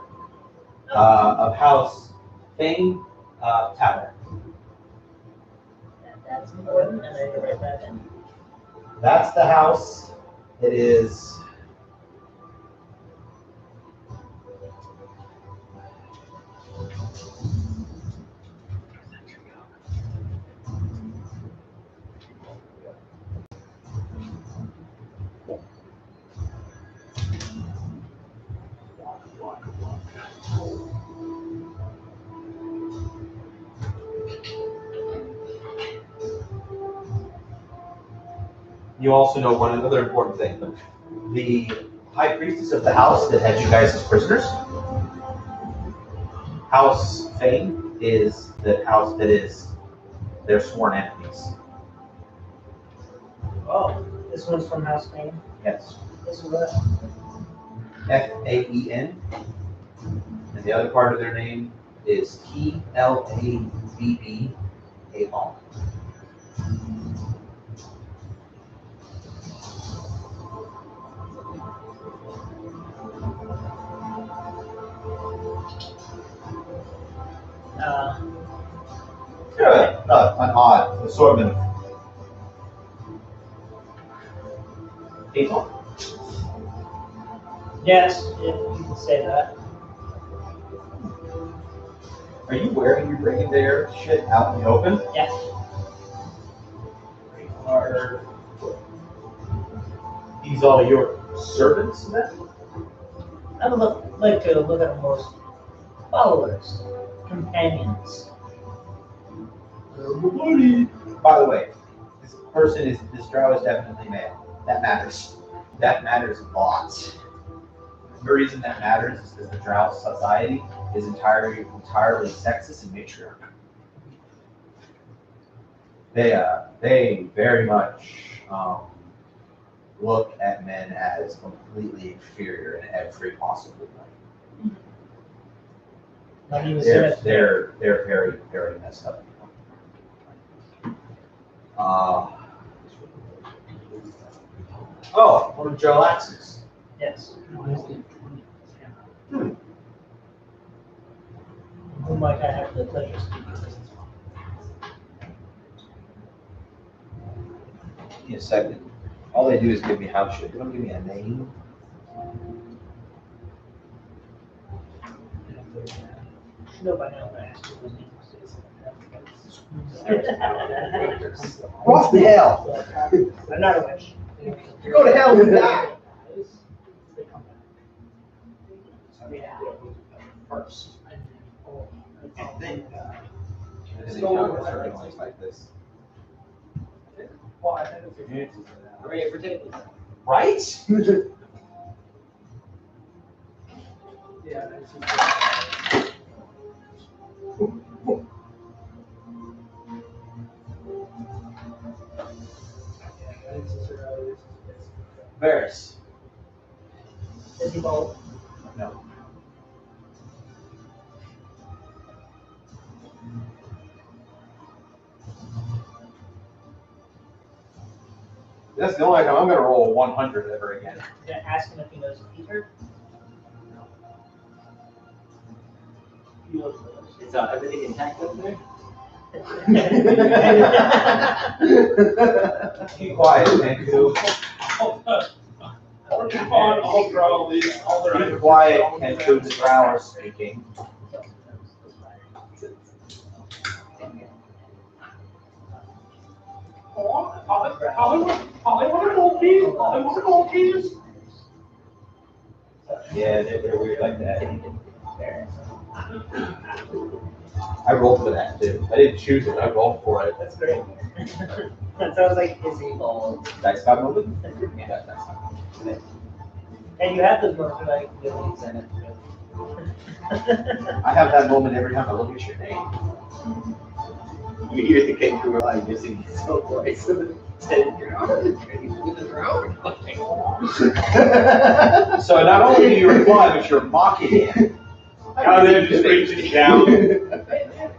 Speaker 8: Of House Fame Tower.
Speaker 2: That's important, and I need to write that in.
Speaker 8: That's the house. It is. You also know one other important thing. The high priestess of the house that had you guys as prisoners, House Fame, is the house that is their sworn enemies.
Speaker 2: Oh, this one's from House Fame.
Speaker 8: Yes.
Speaker 2: This is what?
Speaker 8: Faen. And the other part of their name is Tlabba. Good. An odd assortment of people.
Speaker 2: Yes, if you can say that.
Speaker 8: Are you wearing your bringing their shit out in the open?
Speaker 2: Yes.
Speaker 8: Are these all your servants then?
Speaker 2: I would like to look at them more as followers, companions.
Speaker 8: By the way, this drow is definitely male. That matters. That matters lots. The reason that matters is because the drow society is entirely sexist and matriarchal. They very much look at men as completely inferior in every possible way. They're very, very messed up. One of Joe Axe's.
Speaker 2: Yes. Who might I have the pleasure of speaking with?
Speaker 8: Give me a second. All they do is give me house shit. They don't give me a name.
Speaker 2: No, by now, I asked you his name.
Speaker 8: What the hell?
Speaker 2: I'm not a witch.
Speaker 8: You go to hell and die.
Speaker 2: First.
Speaker 8: And then die. Like this.
Speaker 3: Well, I think it's
Speaker 5: Hooray for tables.
Speaker 8: Right?
Speaker 3: yeah, that's
Speaker 8: Varys.
Speaker 2: Is he bold?
Speaker 8: No. That's the only time I'm gonna roll a 100 ever again.
Speaker 2: Gonna ask him if he knows Peter. You look
Speaker 7: Is everything intact up there?
Speaker 8: Keep quiet, Kenku.
Speaker 3: I'll draw these. All the
Speaker 8: Keep quiet, Kenku. The drow are speaking.
Speaker 3: I want to go keys. I want to go keys.
Speaker 5: Yeah, they're weird like that.
Speaker 8: I rolled for that too. I didn't choose it. I rolled for it.
Speaker 2: That's great. That sounds like his evil.
Speaker 8: Dice God moment. Yeah, that's dice God.
Speaker 2: And you have those moments where like abilities in it.
Speaker 8: I have that moment every time I look at your name.
Speaker 7: You hear the kangaroo like missing his own voice. And you're out of the train with the road.
Speaker 8: So not only do you reply, but you're mocking him.
Speaker 6: Now then, just reaches down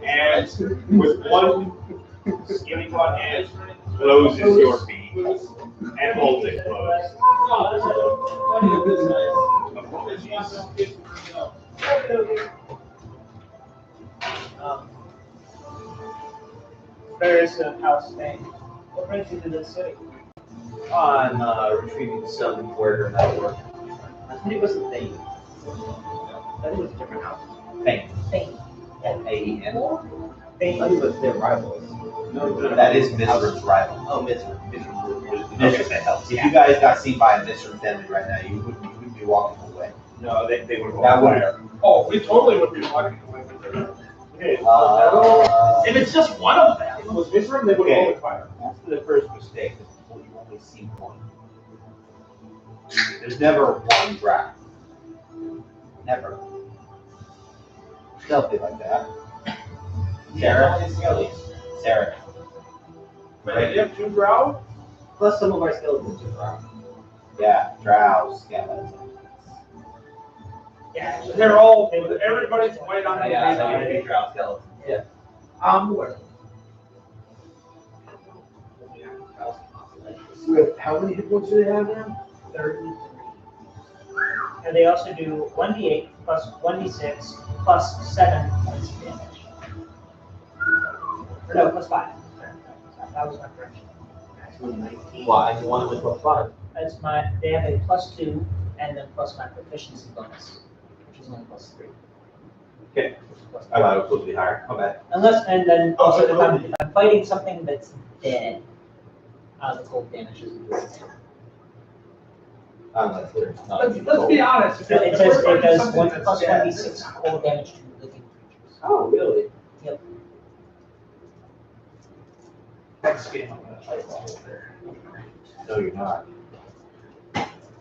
Speaker 6: and with one skinny one hand closes your feet and holds it closed.
Speaker 2: Various house thing. What brings you to this city?
Speaker 5: I'm retrieving some word or network. I thought it was a thing. I thought it was a different house. Fame.
Speaker 2: Thing.
Speaker 5: F-A-E-N. I thought
Speaker 2: Thing.
Speaker 5: it was their rivals.
Speaker 8: No, that is Mizra's rival.
Speaker 5: Oh, Mizra.
Speaker 8: Okay,
Speaker 5: that helps.
Speaker 8: If you guys got seen by a Mizra family right now, you wouldn't be walking away.
Speaker 6: No, they would go
Speaker 8: That would-
Speaker 6: fire.
Speaker 3: Oh, we totally would be walking away with her. If it's just one of them, if it was Mizram, they would
Speaker 8: Okay.
Speaker 3: open fire.
Speaker 8: That's the first mistake. Well, you only see one. There's never one draft. Never. Stealthy like that.
Speaker 5: Sarah. Sarah.
Speaker 3: But you have two drow?
Speaker 5: Plus some of our skeletons are wrong.
Speaker 8: Yeah, drow, skeletons.
Speaker 2: Yeah.
Speaker 3: They're all, everybody's white on the
Speaker 5: Yeah,
Speaker 3: table.
Speaker 5: they're drow skeletons. Yeah.
Speaker 2: Where?
Speaker 8: So how many hit points do they have now?
Speaker 2: 33. And they also do 1d8 plus 1d6 plus 7 points of damage. Or no, plus 5. That was my correction.
Speaker 5: Why? You want to plus 5.
Speaker 2: That's my, they have a plus 2 and then plus my proficiency bonus, which is only plus 3.
Speaker 8: Okay. I thought it was supposed to be higher. My bad.
Speaker 2: Unless, and then also if I'm fighting something that's dead, the cold damage is increased.
Speaker 8: Unless there's not.
Speaker 3: Let's be honest.
Speaker 2: So it says it does 1 plus 1d6 cold damage to living creatures.
Speaker 5: Oh, really?
Speaker 3: Next game, I'm gonna fight all there.
Speaker 8: No, you're not.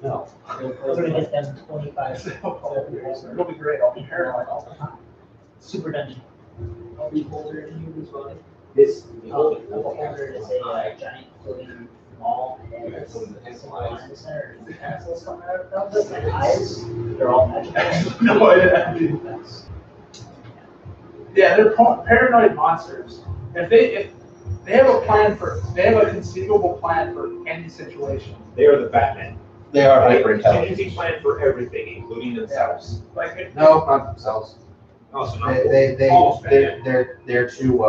Speaker 8: No.
Speaker 2: We're gonna get them 25.
Speaker 3: It'll be great, I'll be paranoid all the time.
Speaker 2: Super dungeon.
Speaker 5: I'll be older than you as well.
Speaker 8: This.
Speaker 2: Beholder is a giant floating mall head. It's in the center of the castle somewhere. And eyes, they're all magical.
Speaker 3: No, yeah, they're paranoid monsters. If they have a plan they have a conceivable plan for any situation.
Speaker 6: They are the Batman.
Speaker 8: They are
Speaker 6: They have
Speaker 8: hyper
Speaker 6: a
Speaker 8: intelligent.
Speaker 6: contingency plan for everything, including themselves.
Speaker 3: Like,
Speaker 8: No, not themselves.
Speaker 6: Also not
Speaker 3: Almost
Speaker 8: They're too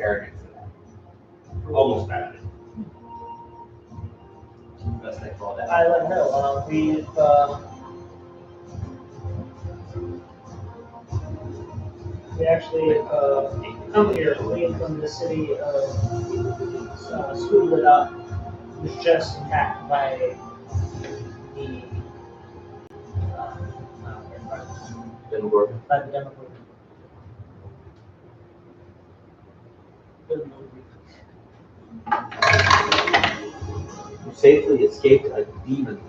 Speaker 8: arrogant for that.
Speaker 6: almost Batman.
Speaker 5: Best thing for all that.
Speaker 2: I let her know. We've we actually come here fleeing from the city of Scoodled Up, was just attacked by the
Speaker 5: Demogorgon.
Speaker 2: by the Demogorgon.
Speaker 8: You safely escaped a demon.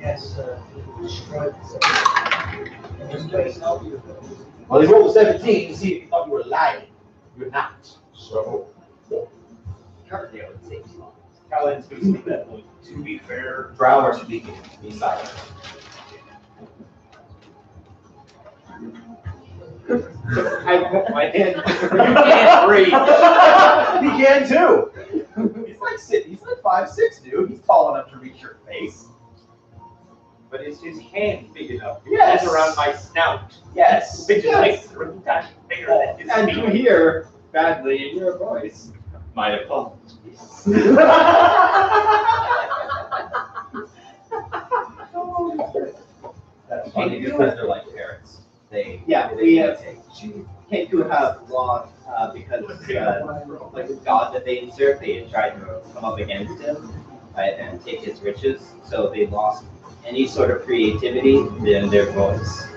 Speaker 2: Yes, he destroyed the city. And this place,
Speaker 8: Well, he rolled a 17 to see if you thought you were lying. You're not. So.
Speaker 5: Currently, I would say small.
Speaker 6: Paladin's going to speak that point. To be fair,
Speaker 8: Drow are speaking. Be silent.
Speaker 6: I put my hand.
Speaker 8: You can't breathe. He can too. He's like 5'6", dude. He's tall enough to reach your face.
Speaker 6: But is his hand big enough?
Speaker 8: Yes.
Speaker 6: It's around my snout.
Speaker 8: Yes.
Speaker 6: Which is
Speaker 8: Yes.
Speaker 6: like 3 times bigger than his
Speaker 7: And you
Speaker 6: feet.
Speaker 7: hear badly in your voice. My apologies.
Speaker 8: That's funny because they're like parrots. They
Speaker 7: We
Speaker 8: imitate.
Speaker 7: came to have lost because like the god that they insert, they tried to come up against him and take his riches. So they lost any sort of creativity in their voice,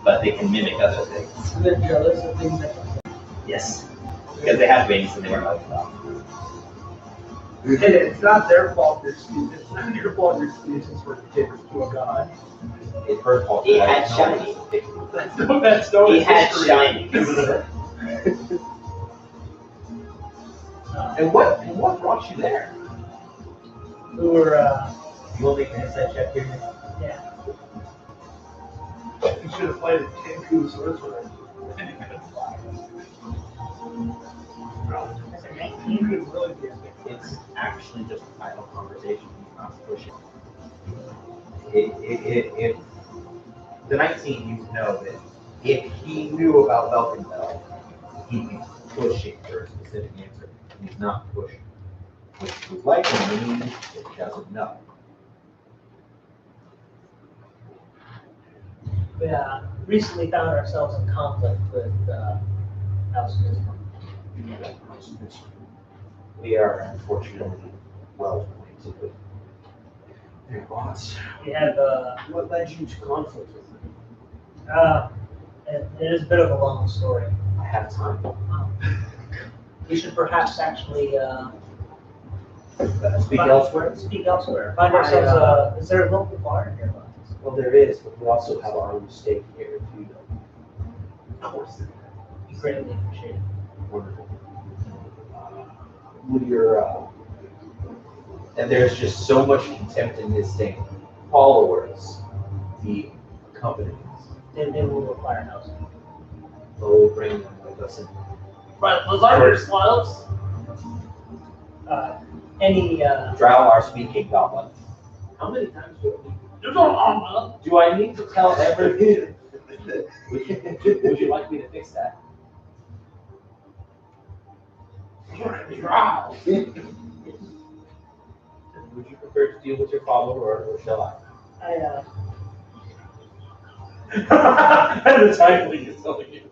Speaker 7: but they can mimic other things.
Speaker 2: They're jealous of things that.
Speaker 7: Yes, because they have wings and they weren't like that.
Speaker 3: Hey, it's not their fault they're stupid. It's not your fault you're stupid since we're kids to a god.
Speaker 8: It's her fault.
Speaker 7: He had shiny.
Speaker 3: That's no
Speaker 7: He had
Speaker 3: history.
Speaker 7: shiny.
Speaker 8: And what brought you there?
Speaker 2: Who were,
Speaker 8: You will make an insight check here.
Speaker 2: yeah.
Speaker 3: You should have played a Kenku sorcerer. You could really be a big.
Speaker 8: It's actually just a idle conversation. He's not pushing. The 19 you know that if he knew about Velkenfell, he'd be pushing for a specific answer. And he's not pushing. Which would likely mean that he doesn't know.
Speaker 2: We recently found ourselves in conflict with House Wisdom.
Speaker 8: We are unfortunately well acquainted with their boss.
Speaker 2: We have,
Speaker 3: What led you to conflict with them?
Speaker 2: it is a bit of a long story.
Speaker 8: I have time.
Speaker 2: We should perhaps actually
Speaker 8: Speak elsewhere.
Speaker 2: speak elsewhere. Find ourselves, is there a local bar nearby?
Speaker 8: Well, there is, but we also have our own stake here in Fudo.
Speaker 3: Of course.
Speaker 2: Greatly appreciated.
Speaker 8: Wonderful. With your, and there's just so much contempt in this thing. Followers, the companies,
Speaker 2: They will require housing.
Speaker 8: will bring them with us. And
Speaker 3: Right, those are your slopes.
Speaker 2: Any,
Speaker 8: Drow are speaking goblin. How many times
Speaker 3: You're going on,
Speaker 8: do I need to tell everything? Would you like me to fix that?
Speaker 3: Wow.
Speaker 8: Would you prefer to deal with your follower or shall I?
Speaker 3: And the title is telling you.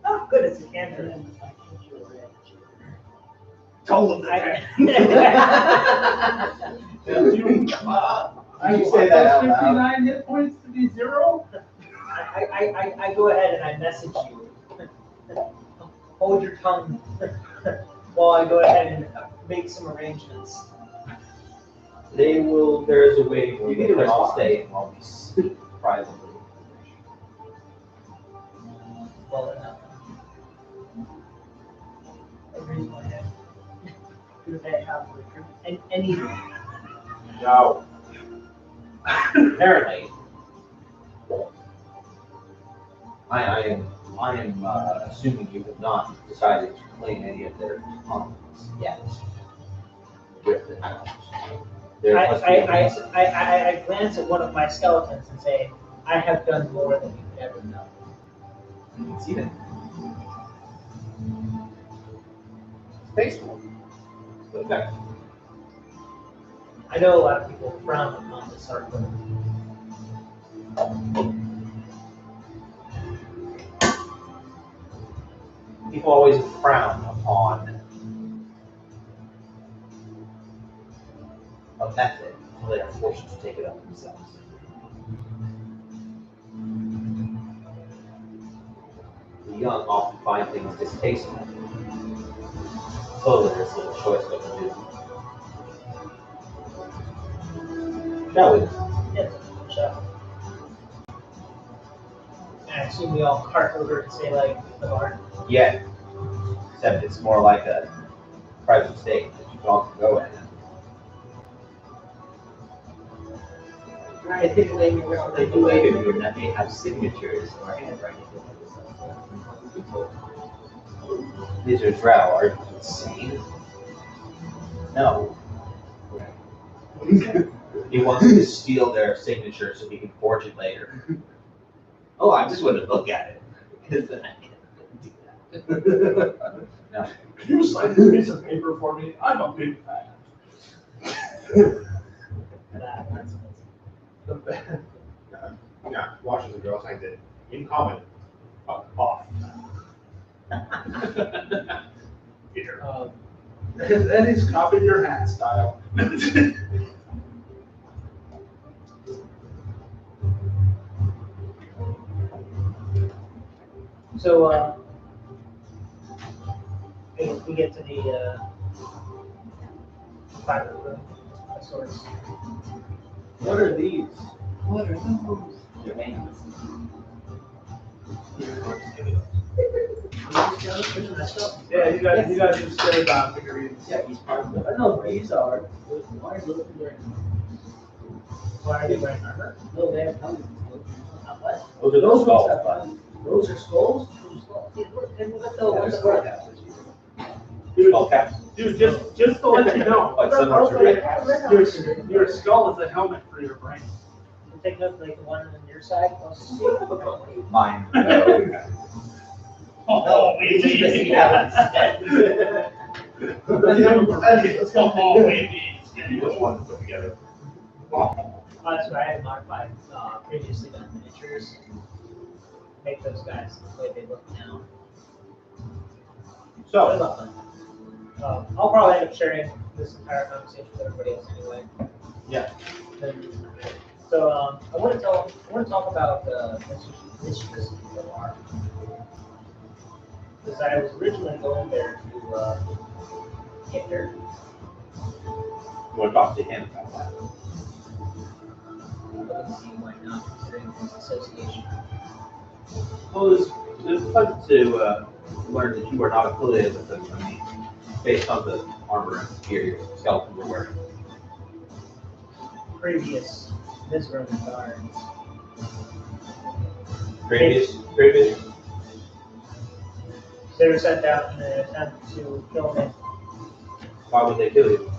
Speaker 2: oh, good, it's a canter.
Speaker 3: Told them
Speaker 2: I
Speaker 8: You say that out loud.
Speaker 3: 59 hit points to be 0?
Speaker 2: I go ahead and I message you. Hold your tongue while I go ahead and make some arrangements.
Speaker 8: There is a way for
Speaker 7: You
Speaker 8: you
Speaker 7: need to
Speaker 8: to all
Speaker 7: respond.
Speaker 8: stay and while we speak privately.
Speaker 2: Well enough. I raise my hand. Do they have any?
Speaker 8: No. Apparently, I am assuming you have not decided to claim any of their conflicts yet with the house. There must be a reason.
Speaker 2: I glance at one of my skeletons and say, I have done more than you could ever know.
Speaker 8: You can see that. Tasteful. Okay.
Speaker 2: I know a lot of people frown upon this art, but
Speaker 8: People always frown upon a method until they are forced to take it up themselves. The young often find things distasteful until there's little choice what to do. Shall we?
Speaker 2: yes, so. And I assume we all cart over and say like the barn.
Speaker 8: Yeah. Except it's more like a private state that you don't go in.
Speaker 2: I think maybe we're
Speaker 7: They believe in you that they have signatures or handwriting.
Speaker 8: These are Drow. Are you insane? No. He wants to steal their signature so he can forge it later.
Speaker 7: Oh, I just wanted to look at it. Because then I can do that.
Speaker 8: No.
Speaker 3: Can you sign this piece of paper for me? I'm a big fan.
Speaker 6: Yeah, watches the girl signs it in common. Off. Here.
Speaker 3: And he's copying your hat style.
Speaker 2: So, we get to the private room of sorts.
Speaker 5: What are these?
Speaker 7: What are those? Your hands.
Speaker 3: Yeah, you guys just say about figurines.
Speaker 5: Yeah, he's part of it. I know what these are. Why are those wearing?
Speaker 2: Why are they wearing armor?
Speaker 5: No, they have helmets. Not what?
Speaker 6: Those are
Speaker 5: Those
Speaker 6: those
Speaker 5: ones
Speaker 6: skulls.
Speaker 5: have buttons. Those are skulls? True skulls. And what the courthouse is here?
Speaker 3: Dude,
Speaker 6: Okay.
Speaker 3: dude, just to let you know,
Speaker 8: Like similar to
Speaker 3: your skull is a helmet for your brain.
Speaker 2: You take up like the one on your side, closest to you.
Speaker 8: Mine.
Speaker 3: Oh,
Speaker 7: we need to see that instead.
Speaker 6: Which one to put together?
Speaker 2: That's what I had modified previously done miniatures. Make those guys the way they look now. What
Speaker 6: So,
Speaker 2: about them? I'll probably end up sharing this entire conversation with everybody else anyway.
Speaker 6: Yeah.
Speaker 2: So I want to talk about mysteries of art. Because I was originally going there to get dirt.
Speaker 6: you want to talk to him about that?
Speaker 2: But let's see why not, considering his association.
Speaker 8: Well, it's fun to learn that you are not affiliated with them. I mean, based on the armor and gear your skeleton were wearing.
Speaker 2: Previous Mizraim guards.
Speaker 8: Previous.
Speaker 2: They were sent out in an attempt to kill me.
Speaker 8: Why would they kill you?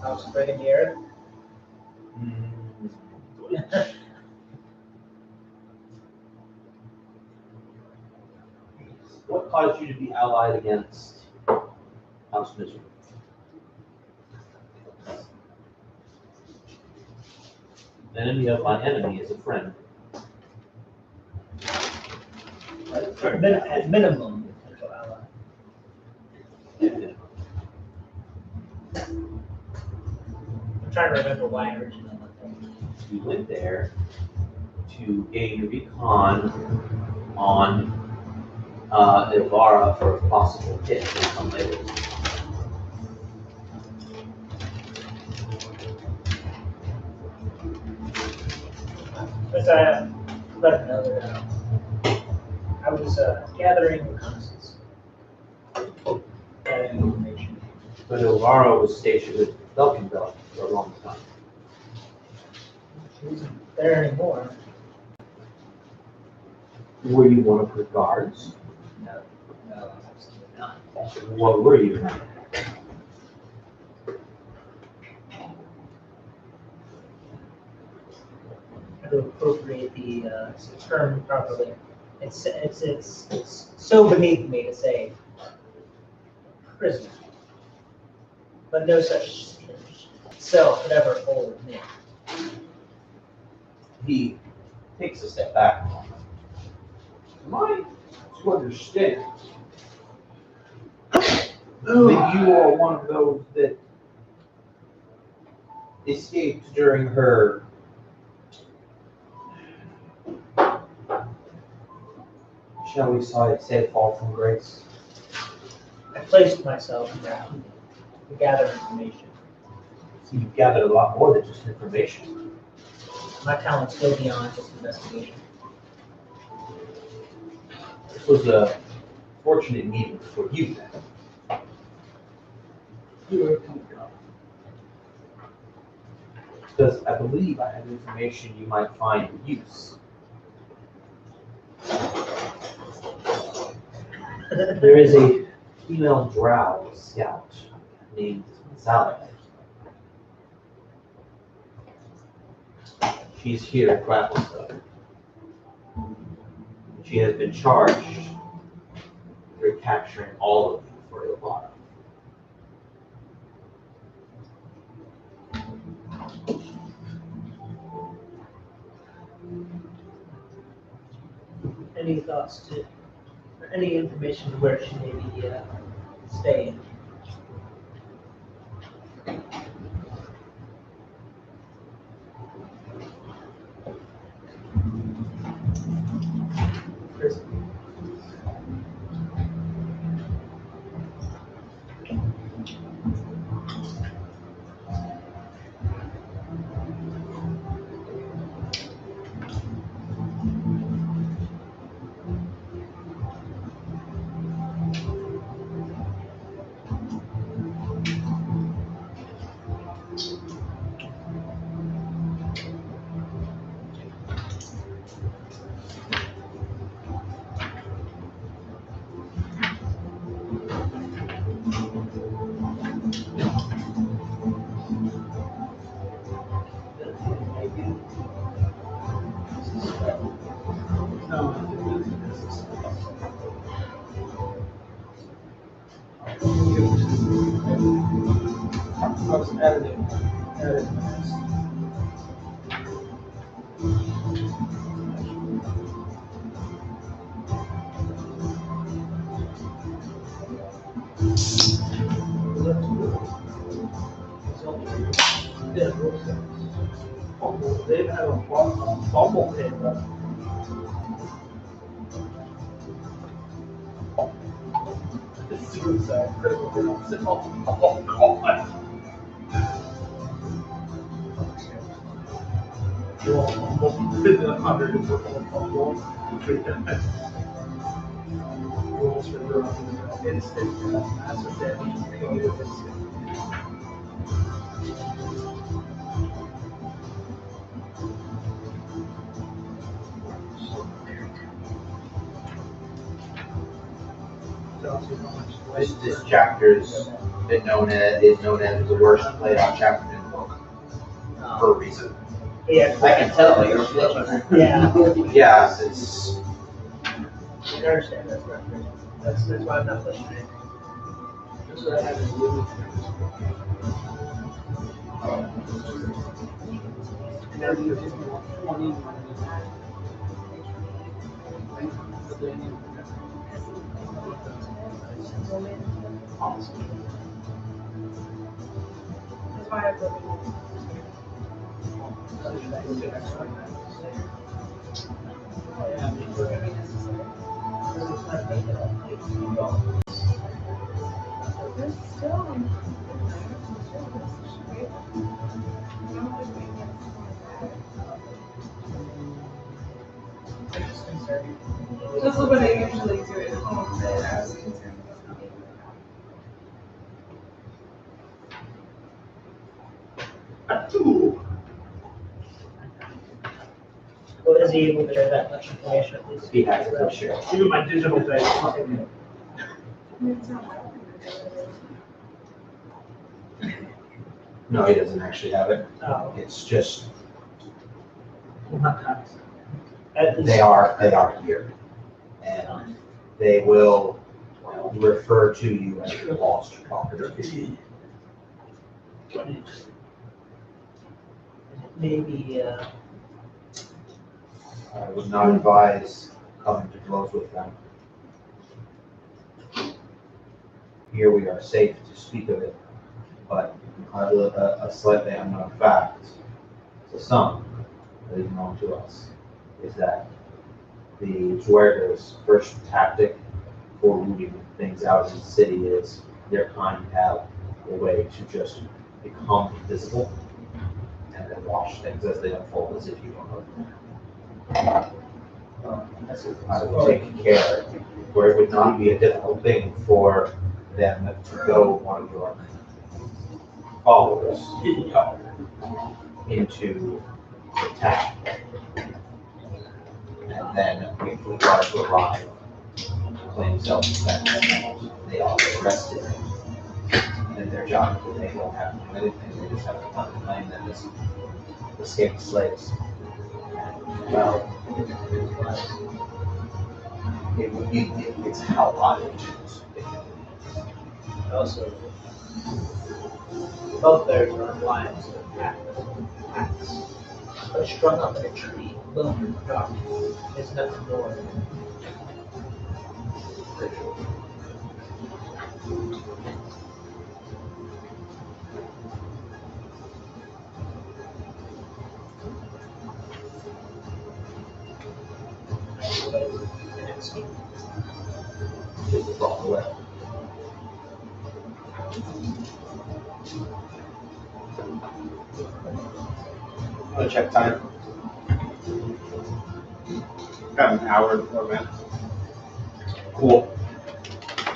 Speaker 2: I was spreading the earth.
Speaker 8: What caused you to be allied against House Misery? Enemy of my enemy is a friend.
Speaker 2: At minimum, potential ally. I'm trying to remember why I originally went there.
Speaker 8: You went there to gain recon on Ilvara for a possible hit to come later.
Speaker 2: As I let him know that I was gathering reconnaissance. Gathering information.
Speaker 8: But Ilvara was stationed at Belkinville for a long time.
Speaker 2: She isn't there anymore.
Speaker 8: Were you one of her guards?
Speaker 2: No, absolutely not.
Speaker 8: What were you?
Speaker 2: To appropriate the term properly. It's so beneath me to say prisoner, but no such self could ever hold me.
Speaker 8: He takes a step back.
Speaker 3: Am I to understand
Speaker 8: Ugh.
Speaker 3: that you are one of those that
Speaker 8: Escaped during her shall we say fall from grace?
Speaker 2: I placed myself in there to gather information.
Speaker 8: So you've gathered a lot more than just information.
Speaker 2: My talents go beyond just investigation.
Speaker 8: This was a fortunate meeting for you then.
Speaker 3: you are coming up.
Speaker 8: Because I believe I have information you might find of use.
Speaker 1: There is a female drow scout named Sally. She's here at Grapplestone. She has been charged with capturing all of you for Ilvara.
Speaker 2: Any thoughts to, or any information to where she may be staying?
Speaker 3: I was editing. They've had a bubble table. Suicide, critical hits. Oh, God. Rules for drone. Instant massive damage.
Speaker 8: This chapter is known as the worst played out chapter in the book for a reason.
Speaker 2: Yeah.
Speaker 7: I can tell you're flipping.
Speaker 2: Yeah.
Speaker 8: Yeah, it's
Speaker 2: I understand that's right. That's why I'm not pushing it.
Speaker 3: That's what I had to do. And then you just want 20
Speaker 4: That's why I put There's still. This is what I usually do at home, but I was concerned about not making
Speaker 2: Well, is he able to share that much information at least?
Speaker 1: He has it for sure.
Speaker 3: Even my digital day. Fucking
Speaker 1: No, he doesn't actually have it.
Speaker 2: Oh,
Speaker 1: It's just,
Speaker 2: not nice. At least.
Speaker 1: they are here. And they will refer to you as your lost property.
Speaker 2: Maybe,
Speaker 1: I would not advise coming to blows with them. Here we are safe to speak of it, but a slightly unknown fact to some that is known to us is that the Dwergers' first tactic for rooting things out in the city is their kind have a way to just become invisible and then watch things as they unfold as if you don't know them. I would take care where it would not be a difficult thing for them to go one of your followers into the town. And then if we are to arrive,
Speaker 8: claim self-defense. They all get arrested. And their job is they don't have to do anything, they just have to come and claim that this escaped slaves. Well, it's how logic choose.
Speaker 2: Also, bugbears are lions of packs, but strung up in a tree, alone in the dark, is nothing more than ritual.
Speaker 8: Just the wrong way. I'm gonna check time.
Speaker 3: Got an hour before man.
Speaker 8: Cool.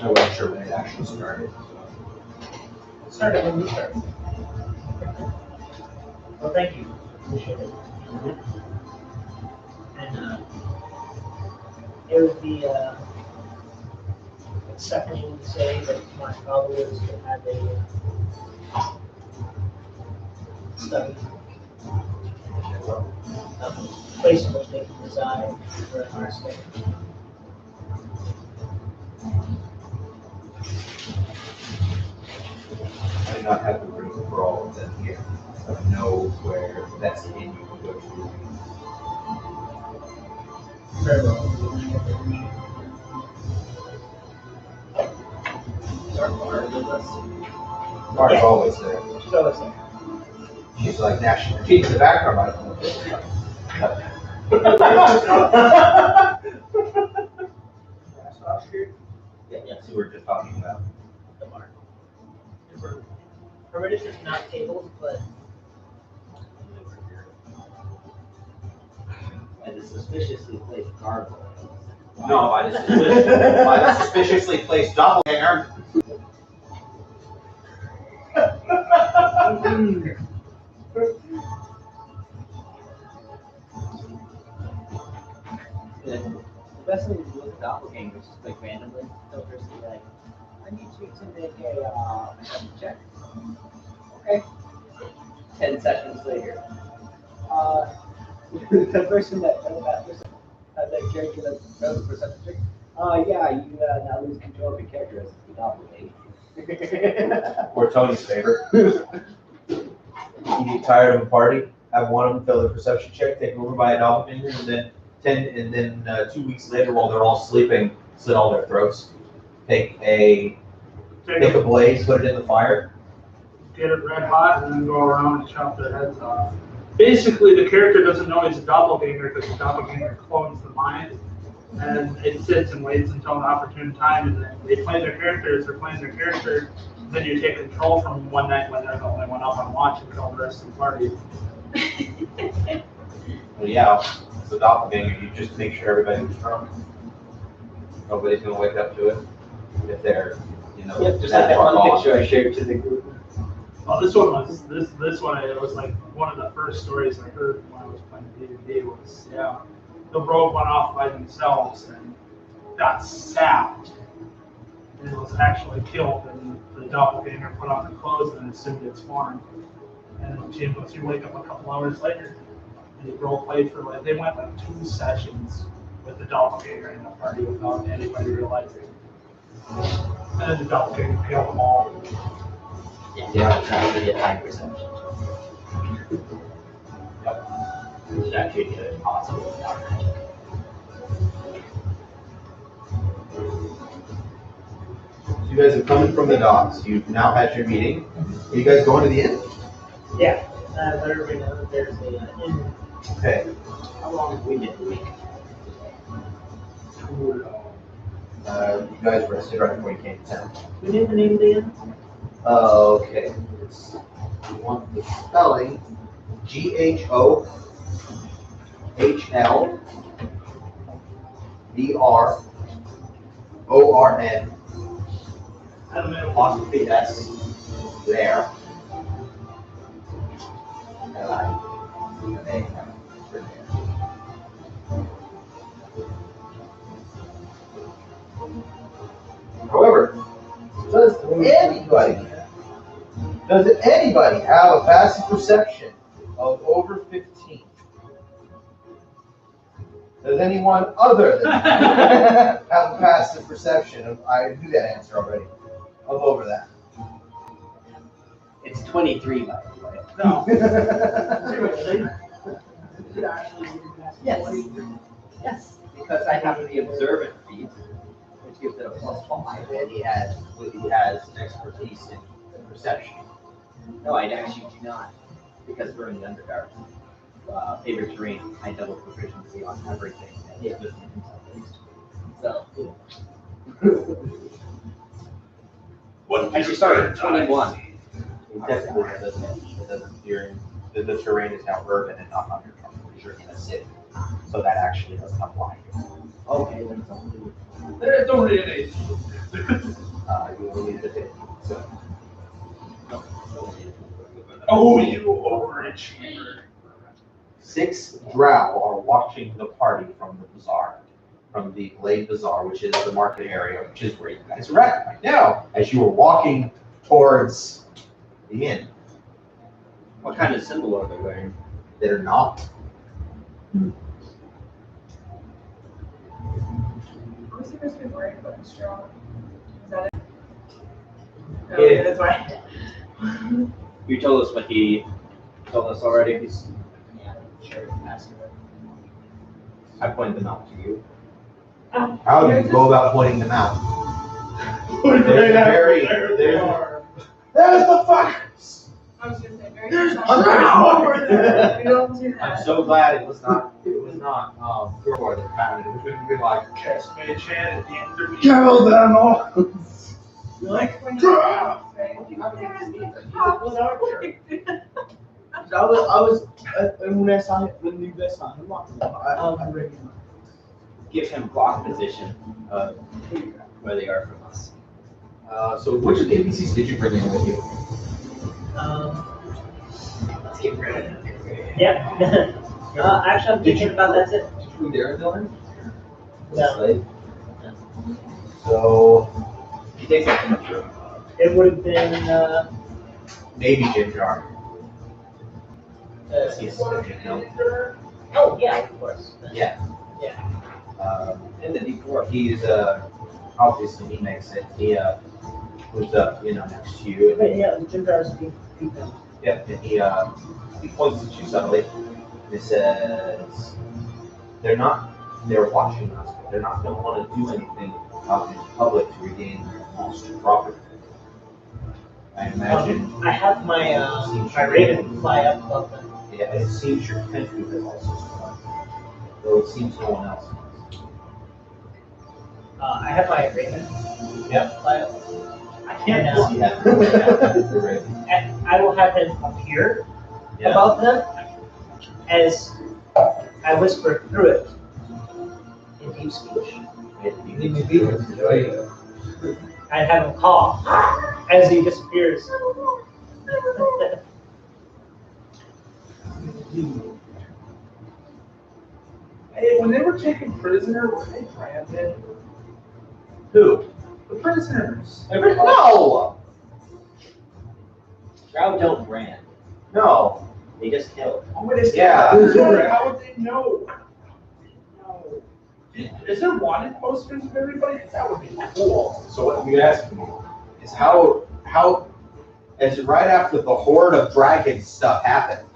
Speaker 8: I wasn't sure when it actually started.
Speaker 2: Started when you started. Well, thank you. Appreciate it. And it would be acceptable to say that my followers could have a study, place in which they can reside for a stay.
Speaker 8: I do not have the room for all of them here. I know where that's the inn you can go to.
Speaker 2: Very well. Is our bar with us?
Speaker 8: Bar's
Speaker 2: Yeah.
Speaker 8: always there.
Speaker 2: She's always there.
Speaker 8: She's like national. She's in the background. I don't know. Yeah, so we're just talking about.
Speaker 2: The bar. Hermitage is not tables, but
Speaker 7: And the suspiciously placed gargoyle.
Speaker 8: No, by the suspiciously placed doppelganger.
Speaker 7: The best thing to do with doppelgangers is like randomly filter see like, I need you to make a perception check. Okay. 10 seconds later. The person that character that does the perception check. Yeah, you now lose control of your character as the doppelganger.
Speaker 8: Or Tony's favorite. You get tired of a party, have one of them fill the perception check, take over by a doppelganger, and then 2 weeks later, while they're all sleeping, slit all their throats. Take a blaze, put it in the fire.
Speaker 3: Get it red hot and then go around and chop their heads off. Basically, the character doesn't know he's a doppelganger because the doppelganger clones the mind, and it sits and waits until an opportune time, and then they play their characters, they're playing their character, then you take control from one night when they're the only one up on watch and kill the rest of the party.
Speaker 8: Well, yeah, it's a doppelganger, you just make sure everybody's drunk. Nobody's gonna wake up to it if they're,
Speaker 7: Yep, just like that
Speaker 8: far
Speaker 7: one
Speaker 8: gone.
Speaker 7: picture I shared to the group.
Speaker 3: Oh, this one it was like one of the first stories I heard when I was playing D&D was, yeah, the rogue went off by themselves and got sapped and was actually killed, and the doppelganger put on the clothes and assumed its form. And Jim goes, you wake up a couple hours later, and he role played for they went like 2 sessions with the doppelganger in the party without anybody realizing. And then the doppelganger killed them all.
Speaker 7: Yeah, trying to get high perception.
Speaker 8: Yep.
Speaker 7: It's actually good, possible without magic.
Speaker 8: So you guys have come from the docks, you've now had your meeting. Are you guys going to the inn?
Speaker 2: yeah, let everybody know that there's a inn.
Speaker 8: Okay.
Speaker 7: How long have we been a week?
Speaker 8: You guys rested right before you came to town.
Speaker 2: We need the name of the inn.
Speaker 8: Okay. You want the spelling GHOHLBRORN apostrophe S there. anybody have a passive perception of over 15? Does anyone other than have a passive perception of, I knew that answer already, of over that?
Speaker 7: It's 23, by the way.
Speaker 3: No.
Speaker 7: Yes. Yes, because I have the observant feat, which gives it a +5.
Speaker 8: And he has expertise in perception.
Speaker 7: No, I actually do not, because we're in the Underdark. Favorite terrain, I double proficiency on everything. And it was so,
Speaker 6: What
Speaker 7: I should start at 21.
Speaker 8: Technically, that doesn't appear, the terrain is now urban and not underground, because you're in a city. So that actually doesn't apply.
Speaker 7: Okay, then it's only.
Speaker 3: There's only an 8.
Speaker 8: You only need the 50, so.
Speaker 3: Oh, you overachiever.
Speaker 8: 6 drow are watching the party from the bazaar, from the Glade Bazaar, which is the market area, which is where you guys are at right now, as you are walking towards the inn.
Speaker 7: What kind of symbol are they wearing?
Speaker 8: They're not.
Speaker 4: We're supposed to be worried about the straw. Is that it? No,
Speaker 8: Yeah.
Speaker 4: that's why.
Speaker 7: You told us what he told us already.
Speaker 2: Yeah, sure. Ask him.
Speaker 7: I pointed them out to you.
Speaker 8: How do you go about pointing them out? There's the fuckers!
Speaker 4: I was gonna say, very
Speaker 8: There's
Speaker 4: good.
Speaker 8: hundreds over there!
Speaker 4: We don't do
Speaker 8: I'm
Speaker 4: that.
Speaker 8: so glad it was not Gurgor that found it. It would have been like,
Speaker 3: Cast me a chant at the end of the
Speaker 8: kill them all!
Speaker 4: Like when
Speaker 8: "Grah!"
Speaker 2: When I saw him, when you guys saw him walking, I recognized.
Speaker 7: Give him block position where they are from us.
Speaker 8: So which of the NPCs did you bring in with you?
Speaker 7: Let's get rid of them.
Speaker 2: Yeah. Actually, I'm thinking about that's it.
Speaker 8: Did you bring Darren Dillon?
Speaker 2: No.
Speaker 8: So
Speaker 7: He takes up too much room.
Speaker 2: It would have been,
Speaker 8: maybe Jim Jar. He's no.
Speaker 2: oh, yeah, of course.
Speaker 8: Yeah.
Speaker 2: Yeah.
Speaker 8: And the D4, he's obviously he makes it. He moves up, next to you.
Speaker 2: But yeah, the gym guards being people.
Speaker 8: Yep, and he points at you suddenly. He says, they're watching us, but they don't want to do anything out in public to regain their lost property. I imagine.
Speaker 2: I have my raven fly up above them.
Speaker 8: Yeah, and it seems your Kenku has also survived. Though it seems no one else has.
Speaker 2: I have my raven.
Speaker 8: Yep.
Speaker 2: Fly up.
Speaker 8: I can't
Speaker 2: now.
Speaker 8: see that. The raven.
Speaker 2: And I will have him appear
Speaker 8: Yeah.
Speaker 2: above them as I whisper through it in deep speech. I have him call as he disappears.
Speaker 3: Hey, when they were taken prisoner, were they branded?
Speaker 8: Who?
Speaker 3: The prisoners.
Speaker 8: No!
Speaker 7: Drow don't brand.
Speaker 8: No.
Speaker 7: They just kill.
Speaker 3: Oh, but it's
Speaker 8: Yeah.
Speaker 3: How would they know? No. Is there wanted posters of everybody? 'Cause that would be cool.
Speaker 8: So what you're asking me is how as right after the horde of dragon stuff happened,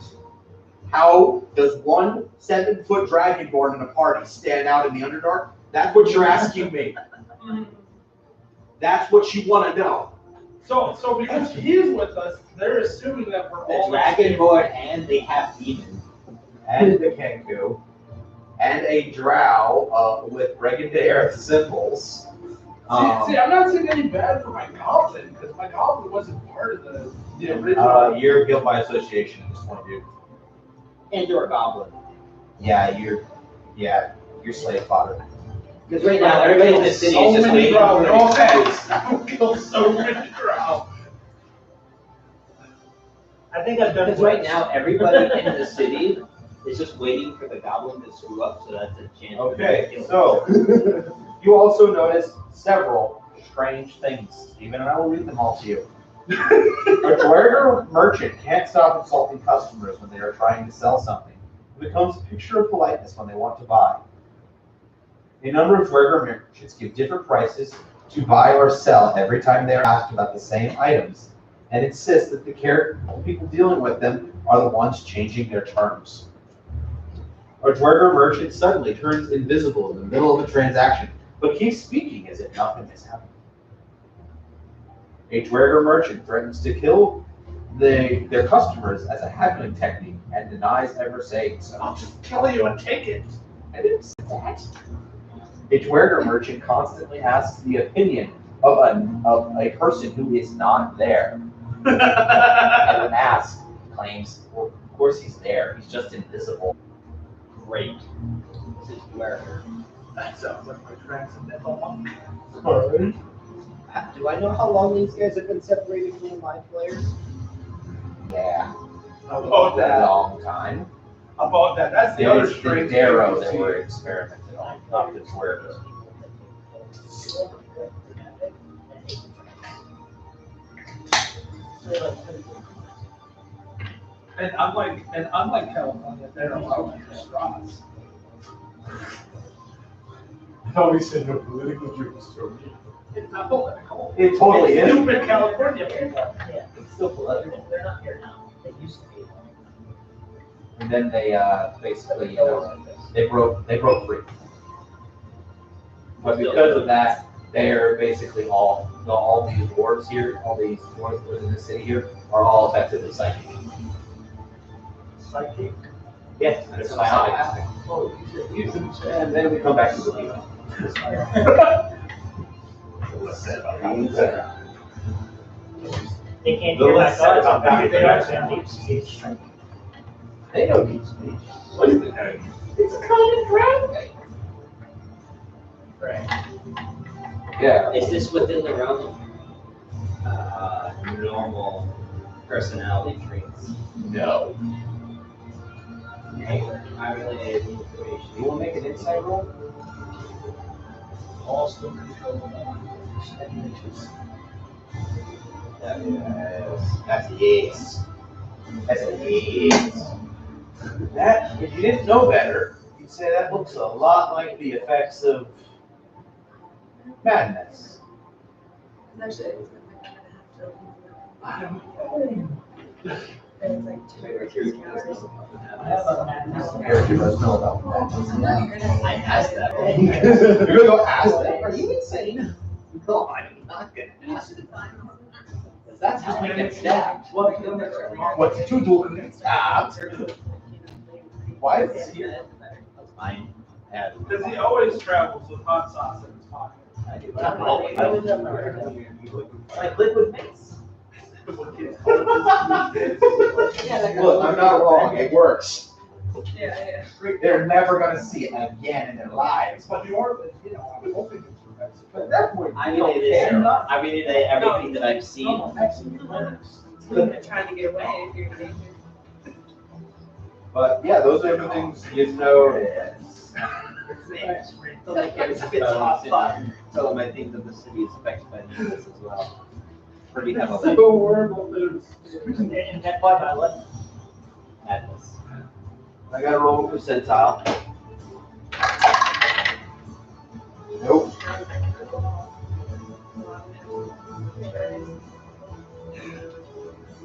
Speaker 8: how does one 7-foot dragonborn in a party stand out in the Underdark? That's what you're asking me. That's what you want to know.
Speaker 3: So because he's with us, they're assuming that we're
Speaker 7: The
Speaker 3: all
Speaker 7: Dragonborn and they have demons.
Speaker 8: And the Kenku, and a drow with Regendair symbols.
Speaker 3: See, I'm not saying any bad for my goblin, because my goblin wasn't part of the original.
Speaker 8: You're guilt by association at this point of view.
Speaker 7: And or goblin.
Speaker 8: Yeah, you're slave fodder.
Speaker 7: Because right now, everybody in the city is just waiting for
Speaker 3: No
Speaker 7: it.
Speaker 3: offense. I would kill so many drow.
Speaker 2: I think I've done
Speaker 7: Because right now, everybody in the city is just waiting for the goblin to screw up, so that's a chance. for them to
Speaker 8: Okay,
Speaker 7: kill
Speaker 8: so you also notice several strange things, Stephen, and I will read them all to you. A Dwerger merchant can't stop insulting customers when they are trying to sell something. It becomes a picture of politeness when they want to buy. A number of Dwerger merchants give different prices to buy or sell every time they are asked about the same items, and insist that the careful people dealing with them are the ones changing their terms. A Dwerger merchant suddenly turns invisible in the middle of a transaction, but keeps speaking as if nothing has happened. A Dwerger merchant threatens to kill their customers as a haggling technique and denies ever saying so.
Speaker 3: I'll just kill you and take it.
Speaker 8: I didn't say that. A Dwerger merchant constantly asks the opinion of a person who is not there. And when asked, claims, well, of course he's there, he's just invisible.
Speaker 7: Great. This is Dwerger.
Speaker 3: That sounds like my transcendental monk.
Speaker 7: Do I know how long these guys have been separated from the mind players?
Speaker 8: Yeah,
Speaker 3: About
Speaker 8: a
Speaker 3: that.
Speaker 8: long time.
Speaker 3: About that. That's the
Speaker 8: It
Speaker 3: other
Speaker 8: is the
Speaker 3: strange
Speaker 8: Darrow
Speaker 3: thing
Speaker 8: that
Speaker 3: to
Speaker 8: were experimented on, not the Dwerger.
Speaker 3: And unlike California, they're allowed to use straws. I always said no political juice to me. It's not political.
Speaker 8: It totally
Speaker 3: It's
Speaker 8: is.
Speaker 3: stupid California people.
Speaker 2: Yeah,
Speaker 8: It's still political.
Speaker 2: they're not here now. They used to be.
Speaker 8: And then they basically, they broke free. But because of that, they're basically all these dwarves here, all these dwarves that live in the city here, are all effectively psychic.
Speaker 3: Psychic.
Speaker 8: Yes, it's psionic. And then we come back to the people.
Speaker 2: They can't
Speaker 8: The
Speaker 2: hear my
Speaker 8: less said
Speaker 2: thoughts.
Speaker 8: about that,
Speaker 2: They
Speaker 8: the
Speaker 2: actually
Speaker 8: better.
Speaker 2: have deep speech.
Speaker 8: They know deep speech. What is it?
Speaker 2: It's a common ground. Right.
Speaker 8: Yeah.
Speaker 7: Is this within the realm of normal personality traits?
Speaker 8: No.
Speaker 7: I really need information.
Speaker 8: You want to make an insight roll?
Speaker 2: All still controlled.
Speaker 8: That's yes. That's a yes. That, if you didn't know better, you'd say that looks a lot like the effects of madness.
Speaker 4: Actually, it's
Speaker 3: I don't
Speaker 4: like two hours.
Speaker 2: I have a madness.
Speaker 8: Character does know about madness.
Speaker 7: I asked that.
Speaker 8: You're gonna go ask them? Are you insane?
Speaker 7: No, I'm not gonna ask it. That's how I get stabbed.
Speaker 8: What's two doing? Why is this here?
Speaker 7: Mine had.
Speaker 3: Because he always travels with hot sauce in his pocket.
Speaker 7: Not always.
Speaker 2: I was up there.
Speaker 8: Like liquid mace.
Speaker 4: Yeah,
Speaker 8: Look, I'm not wrong. It works.
Speaker 4: Yeah.
Speaker 8: They're never gonna see it again in their lives.
Speaker 3: But the order, I'm hoping it's
Speaker 8: But at that point,
Speaker 7: I
Speaker 8: you don't care.
Speaker 7: mean, everything that I've seen.
Speaker 4: You're trying to get away if you're in danger.
Speaker 8: But yeah, those are the things you know.
Speaker 7: Tell them I think that the city is affected by this as well. Pretty heavily.
Speaker 3: so horrible news.
Speaker 2: And that by what?
Speaker 7: Madness.
Speaker 8: I gotta roll a percentile. Nope.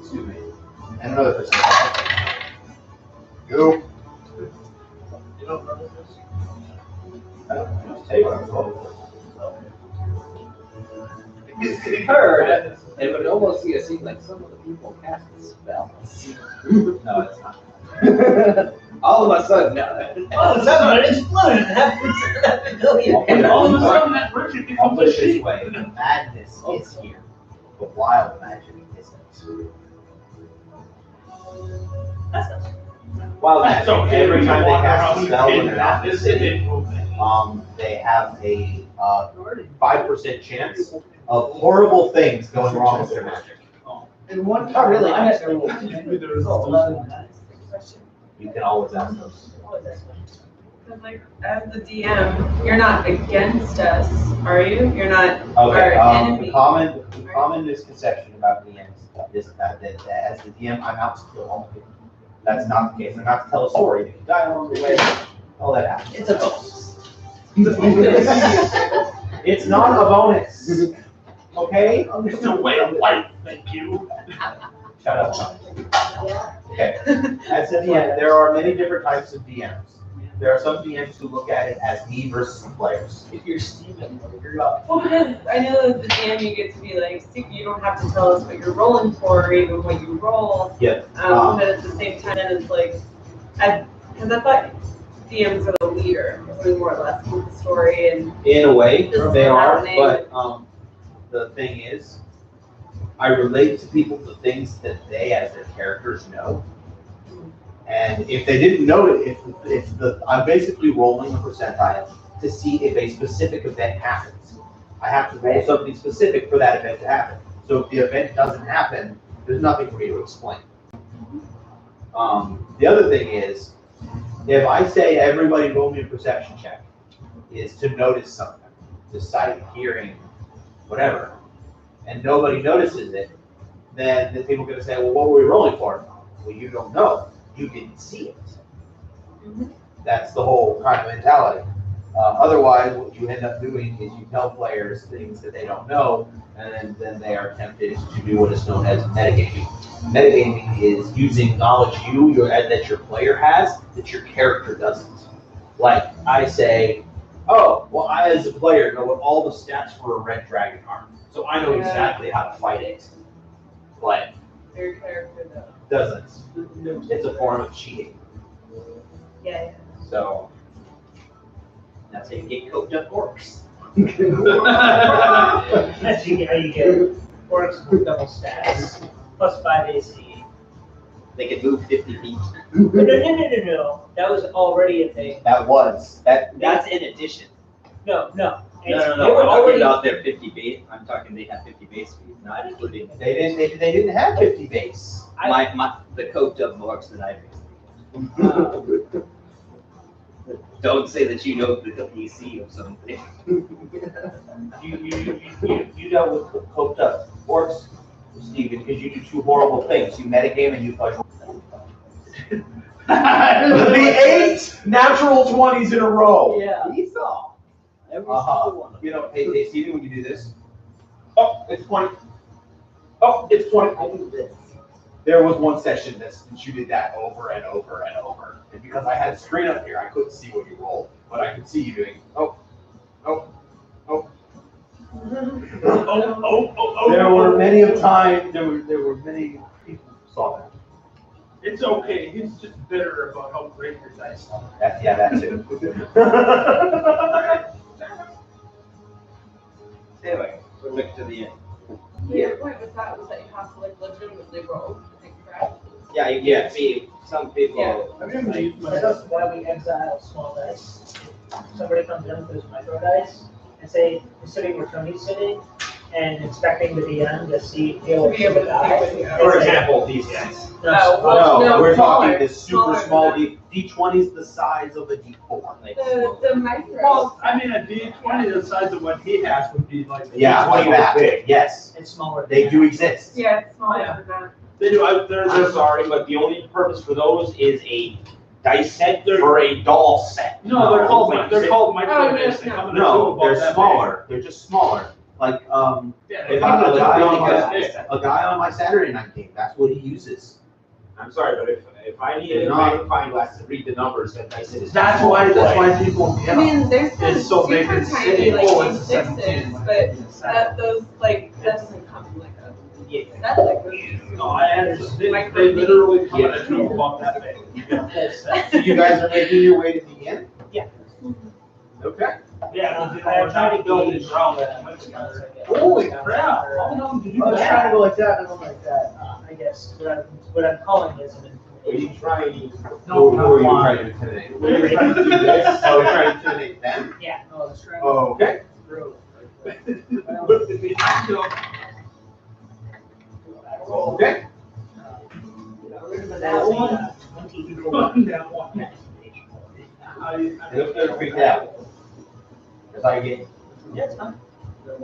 Speaker 8: Excuse me. And another percentile. Go.
Speaker 3: You don't know this?
Speaker 8: I don't know. Tell you what I'm rolling.
Speaker 7: Heard, it would almost seem like some of the people cast the spell.
Speaker 8: No, it's not.
Speaker 7: All of a sudden, now
Speaker 2: All of a sudden, it exploded.
Speaker 3: And all of a sudden, that merchant becomes a
Speaker 8: Accomplish this
Speaker 3: sheep.
Speaker 8: way. The madness is here. The wild magic isn't. Wild
Speaker 3: That's
Speaker 8: magic.
Speaker 3: okay.
Speaker 8: Every time they
Speaker 3: Wander
Speaker 8: cast
Speaker 3: around
Speaker 8: a
Speaker 3: the
Speaker 8: spell when
Speaker 3: city,
Speaker 8: they're not in the
Speaker 3: this
Speaker 8: city,
Speaker 3: isn't moving.
Speaker 8: they have a 5% chance of horrible things going wrong with their magic.
Speaker 2: And one
Speaker 8: Not really.
Speaker 2: I have
Speaker 3: Maybe there is
Speaker 2: Oh, 11.
Speaker 8: You can always ask those.
Speaker 4: Because like as the DM, you're not against us, are you? You're not
Speaker 8: Okay,
Speaker 4: our
Speaker 8: the
Speaker 4: enemy.
Speaker 8: common misconception about DMs is that as the DM, I'm out to kill all people. That's not the case. I'm out to tell a story. If you die along the way, all that happens.
Speaker 7: It's a bonus.
Speaker 8: It's not a bonus. Okay?
Speaker 3: It's a way of life, thank you.
Speaker 8: Shut up. Okay. As a DM, there are many different types of DMs. There are some DMs who look at it as me versus the players.
Speaker 2: If you're Steven, you're up.
Speaker 4: Well, because I know that the DM you get to be like, you don't have to tell us what you're rolling for or even what you roll.
Speaker 8: Yeah.
Speaker 4: But at the same time, it's like, because I thought DMs are the leader, who more or less with the story and.
Speaker 8: In a way,
Speaker 4: This is
Speaker 8: they are,
Speaker 4: happening.
Speaker 8: but the thing is, I relate to people the things that they, as their characters, know. And if they didn't know it, I'm basically rolling a percentile to see if a specific event happens. I have to roll something specific for that event to happen. So if the event doesn't happen, there's nothing for me to explain. The other thing is, if I say everybody roll me a perception check, is to notice something, to sight, hearing, whatever, and nobody notices it, then the people are going to say, well, what were we rolling for? Well, you don't know. You didn't see it. That's the whole kind of mentality. Otherwise, what you end up doing is you tell players things that they don't know, and then they are tempted to do what is known as metagaming. Metagaming is using knowledge that your player has that your character doesn't. Like, I say, oh, well, I as a player know what all the stats for a red dragon are, so I know exactly how to fight it. But
Speaker 4: Your character though.
Speaker 8: doesn't. It's a form of cheating.
Speaker 4: Yeah.
Speaker 7: So that's how you get coked up orcs.
Speaker 2: That's how you get orcs with double stats, plus 5 AC.
Speaker 7: They can move 50 feet.
Speaker 2: No. That was already a thing.
Speaker 7: That's in addition.
Speaker 2: No.
Speaker 7: No.
Speaker 2: They
Speaker 7: I'm
Speaker 2: were
Speaker 7: talking
Speaker 2: already.
Speaker 7: about their 50 base. I'm talking they have 50 base speed, not including
Speaker 8: They didn't have 50 base.
Speaker 7: the coked up orcs that I raised. Don't say that you know the DC of something.
Speaker 8: You dealt with coked up orcs, Stephen, because you do two horrible things. You metagame and you fudge. The 8 natural 20s in a row.
Speaker 2: Yeah.
Speaker 7: Esau. Every single one.
Speaker 8: You know, hey, Stephen, when you do this, oh, it's 20. Oh, it's 20.
Speaker 7: I do this.
Speaker 8: There was one session that you did that over and over and over. And because I had a screen up here, I couldn't see what you rolled, but I could see you doing, oh. There were many times, there were many people who saw that.
Speaker 3: It's okay, he's just bitter about how great your dice are.
Speaker 8: That too.
Speaker 7: Anyway, we're back to the end.
Speaker 4: Your point with that was that you have to like legitimately roll to think correct.
Speaker 7: Yeah, you get me. Some people.
Speaker 4: Yeah.
Speaker 2: So that's why we exile small dice. If somebody comes in with those micro dice and say, considering where Tony's sitting and expecting the DM to see
Speaker 4: To be able to see what you
Speaker 8: For example, these guys.
Speaker 4: No,
Speaker 8: We're
Speaker 4: smaller,
Speaker 8: talking this super
Speaker 4: smaller
Speaker 8: small
Speaker 4: than
Speaker 8: D20's the size of a D4.
Speaker 4: The micro.
Speaker 3: Well, I mean, a D20 the size of what he has would be like.
Speaker 8: Yeah,
Speaker 3: like
Speaker 8: that
Speaker 3: big.
Speaker 8: big. Yes,
Speaker 2: and smaller.
Speaker 8: they do exist.
Speaker 4: Yeah, it's smaller than that.
Speaker 3: They do,
Speaker 5: I'm sorry, but the only purpose for those is a dice set for a doll set.
Speaker 3: No, they're called
Speaker 5: like
Speaker 3: micro
Speaker 4: Oh,
Speaker 3: dice. They
Speaker 4: no.
Speaker 3: come in a
Speaker 8: No,
Speaker 3: tube about
Speaker 8: they're
Speaker 3: that big.
Speaker 8: smaller. They're just smaller. Like
Speaker 3: Yeah,
Speaker 8: If
Speaker 3: they
Speaker 8: I
Speaker 3: come in
Speaker 8: was
Speaker 3: a
Speaker 8: a
Speaker 3: tube
Speaker 8: guy
Speaker 3: about
Speaker 8: like
Speaker 3: that big.
Speaker 8: a guy on my Saturday night game, that's what he uses.
Speaker 5: I'm sorry, but if I needed a magnifying glass to read the numbers, that dice set is.
Speaker 3: That's why people,
Speaker 4: I mean, there's some
Speaker 3: It's so big
Speaker 4: super
Speaker 3: it's
Speaker 4: tiny
Speaker 3: sitting.
Speaker 4: like
Speaker 3: Oh, it's a
Speaker 4: D6s,
Speaker 3: 17.
Speaker 4: but those like that doesn't come in like a. That's like really.
Speaker 3: No, I understand, they literally come in a tube about that big. You get a full set.
Speaker 8: So you guys are making your way to the end?
Speaker 2: Yeah.
Speaker 8: Okay.
Speaker 3: Yeah,
Speaker 2: I'm trying to
Speaker 3: build
Speaker 2: go
Speaker 3: it around that.
Speaker 2: Holy
Speaker 3: crap, how long did you
Speaker 2: I was
Speaker 3: do
Speaker 2: trying to
Speaker 3: that?
Speaker 2: go like that, and I'm like that. I guess what I'm calling is an
Speaker 5: Are you trying?
Speaker 3: No,
Speaker 8: Who are you
Speaker 3: not
Speaker 8: trying to intimidate?
Speaker 3: Were you trying to do this?
Speaker 8: Oh, you're trying to intimidate them?
Speaker 2: Yeah. Oh, that's right.
Speaker 8: Oh, okay. Okay.
Speaker 2: That one.
Speaker 8: They look a little freaked out. That's how you get.
Speaker 2: Yeah, it's fine.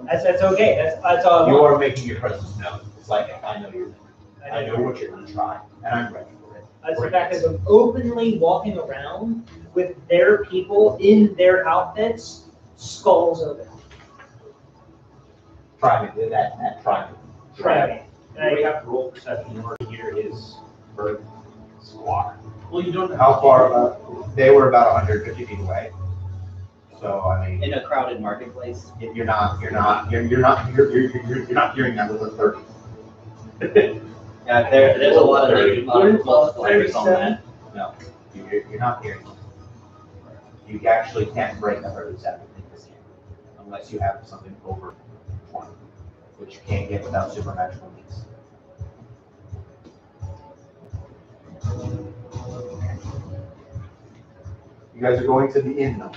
Speaker 2: That's okay. That's all I
Speaker 8: You
Speaker 2: want.
Speaker 8: are making your presence known. It's like, I know you're there. I know what you're gonna try, and I'm ready for it.
Speaker 2: That's the fact that I'm openly walking around with their people in their outfits, skulls open.
Speaker 8: Try me, that try me.
Speaker 2: Try me.
Speaker 6: We have to roll perception in order to hear his bird squawk.
Speaker 3: Well, you don't.
Speaker 8: How far, they were about 150 feet away. So, I mean,
Speaker 7: In a crowded marketplace.
Speaker 8: you're not hearing that with a 30.
Speaker 7: Yeah, there's a lot of negative multipliers on that.
Speaker 8: No, you're not hearing them. You actually can't break a 37 in this game unless you have something over 20, which you can't get without supernatural means. You guys are going to the inn now.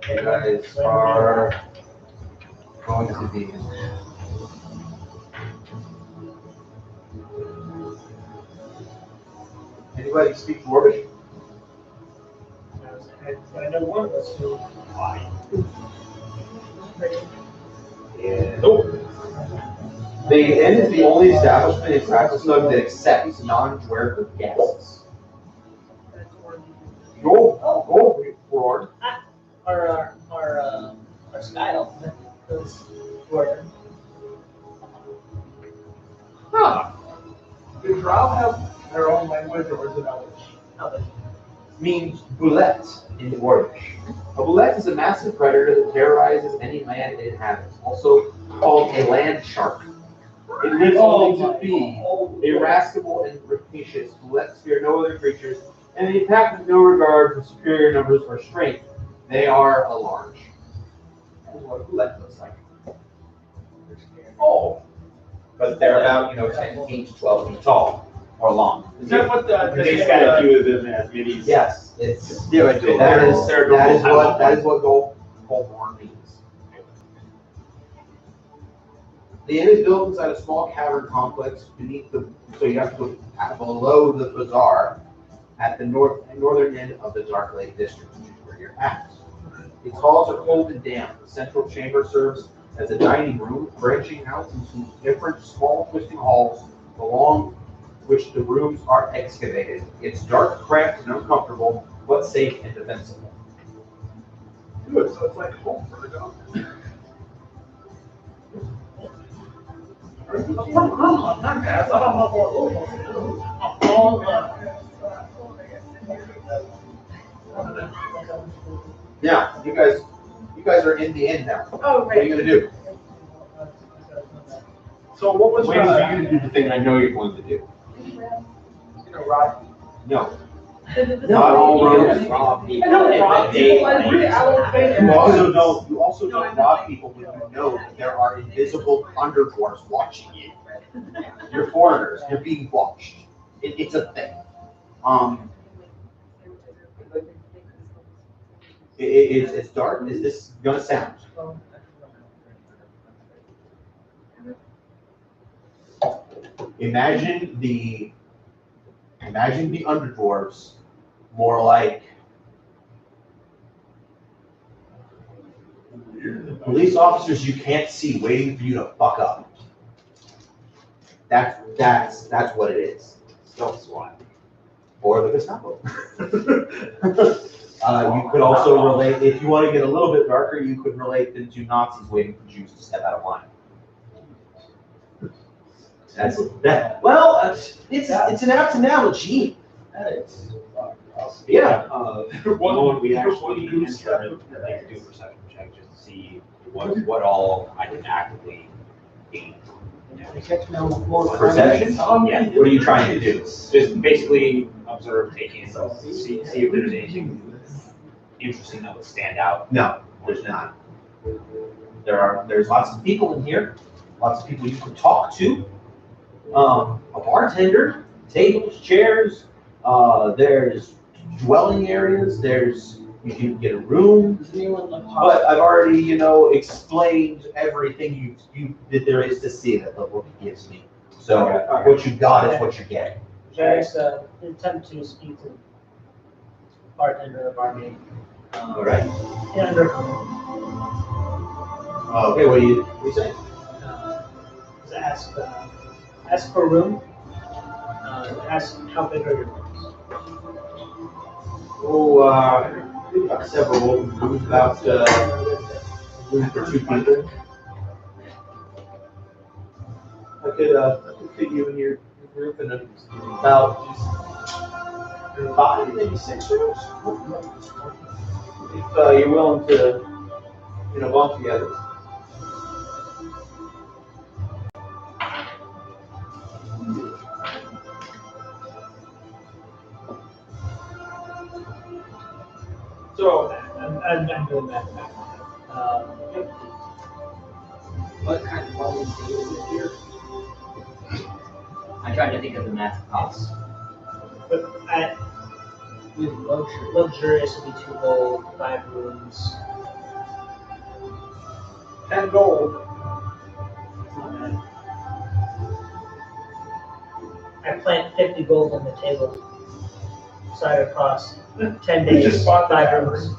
Speaker 8: You guys are going to the inn. Anybody speak Dwarvish?
Speaker 2: I know one of us who.
Speaker 8: Yeah. Nope. The inn is the only establishment in Krakow that accepts non-Dwarven guests. Go, Lord.
Speaker 2: Our style is Gordon.
Speaker 8: Huh.
Speaker 3: Do Drow have their own language or is it Elvish?
Speaker 8: Means boulette in Dwarvish. A boulette is a massive predator that terrorizes any land it inhabits, also called a land shark. It lives only to feed, irascible and rapacious. Boulettes fear no other creatures, and they attack with no regard for superior numbers or strength. They are a large. That is what a boulette looks like. Oh. But they're about, 10 feet to 12 feet tall or long.
Speaker 3: Is that what the?
Speaker 6: They just got a few of them as minis.
Speaker 8: Yes, it's
Speaker 7: Yeah, but
Speaker 8: that is what Goldborn means. The inn is built inside a small cavern complex beneath so you have to go below the bazaar at the northern end of the Dark Lake district, which is where you're at. Its halls are cold and damp. The central chamber serves as a dining room, branching out into different small twisting halls along which the rooms are excavated. It's dark, cramped, and uncomfortable, but safe and defensible.
Speaker 3: Good, so it's like home for the dog.
Speaker 8: Now, you guys are in the inn now.
Speaker 4: Oh,
Speaker 8: What are you gonna do?
Speaker 3: So what was
Speaker 8: Wait, you're gonna do the thing I know you're going to do.
Speaker 3: rob?
Speaker 8: No.
Speaker 7: Not all roads
Speaker 8: roads
Speaker 7: rob people.
Speaker 3: I don't rob people, I reallocate.
Speaker 8: You also don't rob people when you know that there are invisible underdwarfs watching you. You're foreigners, you're being watched. It's a thing. It's dark. Is this gonna sound? Imagine the underdwarfs more like police officers you can't see waiting for you to fuck up. That's what it is.
Speaker 6: Stealth SWAT.
Speaker 8: Or the Gestapo. You could also relate, if you want to get a little bit darker, you could relate them to Nazis waiting for Jews to step out of line. That's that. Well, it's an apt analogy. Yeah.
Speaker 6: One, we actually enter and like do a perception check just to see what all I can actively gain.
Speaker 8: Perception? Yeah. What are you trying to do?
Speaker 6: Just basically observe, take in, see if there's anything interesting that would stand out.
Speaker 8: No, there's not. There's lots of people in here, lots of people you can talk to. A bartender, tables, chairs, there's dwelling areas, you can get a room. But I've already, explained everything that there is to see that the book gives me. So what you got is what you're getting.
Speaker 2: Jairus, attempt to speak to the bartender or barmaid.
Speaker 8: All right.
Speaker 2: In undercover.
Speaker 8: Okay, what do you saying?
Speaker 2: Ask for a room. Ask how big are your rooms.
Speaker 8: Oh, we've got several open rooms, about room for 2 people. I could fit you in your group in about 5, maybe 6 rooms. If you're willing to, bunk together.
Speaker 2: So I'm doing that back.
Speaker 7: What kind of quality stay is it here? I tried to think of the math costs.
Speaker 2: But with luxurious would be 2 gold, 5 rooms.
Speaker 3: 10 gold.
Speaker 2: It's not bad. I plant 50 gold on the table. Side across. 10
Speaker 3: We
Speaker 2: days,
Speaker 3: just bought
Speaker 2: 5
Speaker 3: that.
Speaker 2: rooms.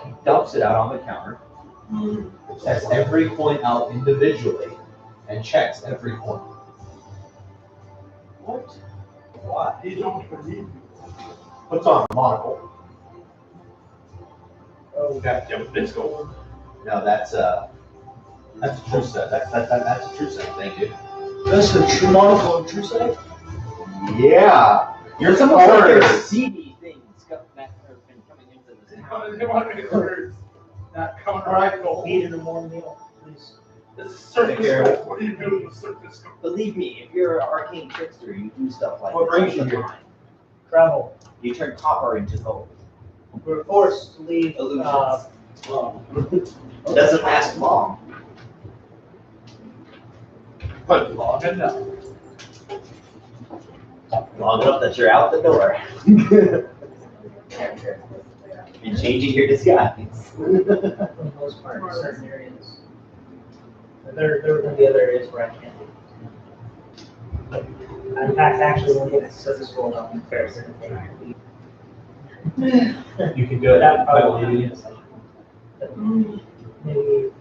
Speaker 7: He dumps it out on the counter.
Speaker 8: Tests every coin out individually and checks every coin.
Speaker 3: What? Why? He don't believe you.
Speaker 8: Puts on a monocle.
Speaker 2: Oh,
Speaker 3: Yeah, let's go.
Speaker 8: No, that's a true set. That's a true set. Thank you.
Speaker 2: that's the true monocle of true sight?
Speaker 8: Yeah. You're
Speaker 7: It's almost like
Speaker 8: smarter.
Speaker 7: there's seedy things that have been coming into this house.
Speaker 3: They want to words. Not
Speaker 8: All right,
Speaker 3: counteract gold.
Speaker 2: Feed in a warm meal, please.
Speaker 3: This is surface
Speaker 8: Take care.
Speaker 3: gold. What do you do with surface gold?
Speaker 7: Believe me, if you're an arcane trickster, you do stuff like
Speaker 8: What
Speaker 7: this
Speaker 8: brings
Speaker 7: all
Speaker 8: you
Speaker 7: the
Speaker 8: here?
Speaker 7: time.
Speaker 2: Travel.
Speaker 7: You turn copper into gold.
Speaker 2: We were forced to leave.
Speaker 7: Illusions. It doesn't last long.
Speaker 3: But long enough.
Speaker 7: Long enough that you're out the door. And changing your disguise.
Speaker 2: For the most part, in certain areas. There are going to be other areas where I can't do. In fact, actually, when it says this roll up in comparison,
Speaker 8: You can do it
Speaker 2: That
Speaker 8: by
Speaker 2: probably
Speaker 8: leaving.
Speaker 2: maybe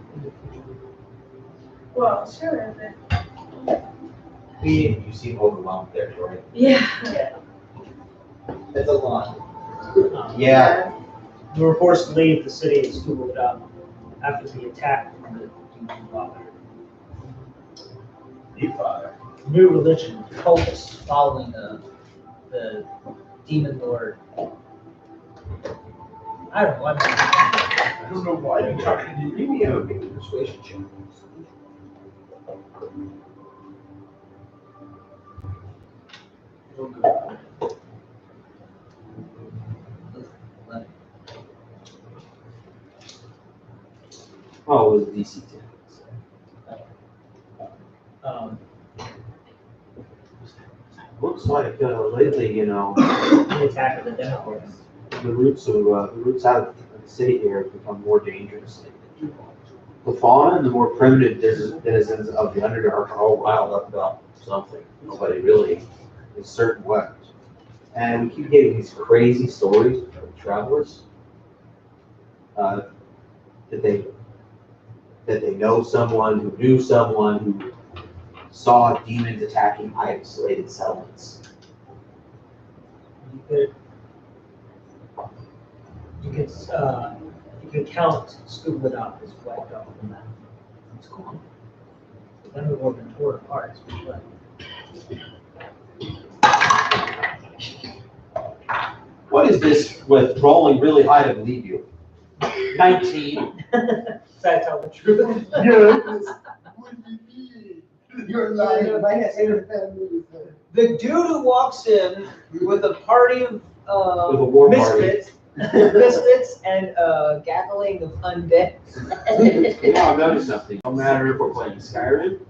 Speaker 4: Well, sure, but
Speaker 8: You seem overwhelmed there, Tori.
Speaker 4: yeah.
Speaker 7: It's a lot.
Speaker 8: Yeah.
Speaker 2: we were forced to leave the city of Stuhlgart after the attack from the Demon Father. New religion, cultists following the demon lord. I don't know.
Speaker 3: I don't know why you're talking to you.
Speaker 8: Maybe have a big persuasion check. Oh, it was DC 10. Looks like lately,
Speaker 2: The attack of the Demogorgon.
Speaker 8: the roots out of the city here have become more dangerous. The fauna and the more primitive denizens of the Underdark are all riled up about something. Nobody really is certain what. And we keep getting these crazy stories of travelers that they know someone who knew someone who saw demons attacking isolated settlements.
Speaker 2: You could count Stuhlgart as wiped off the map. It's gone. The Demogorgon tore it apart. But
Speaker 8: What is this with rolling really high to believe you? 19.
Speaker 2: Did I tell the truth?
Speaker 7: You're lying.
Speaker 2: The dude who walks in with a party of
Speaker 8: With a war party.
Speaker 2: misfits and a gathering of undead.
Speaker 8: You know, I've noticed something. No matter if we're playing Skyrim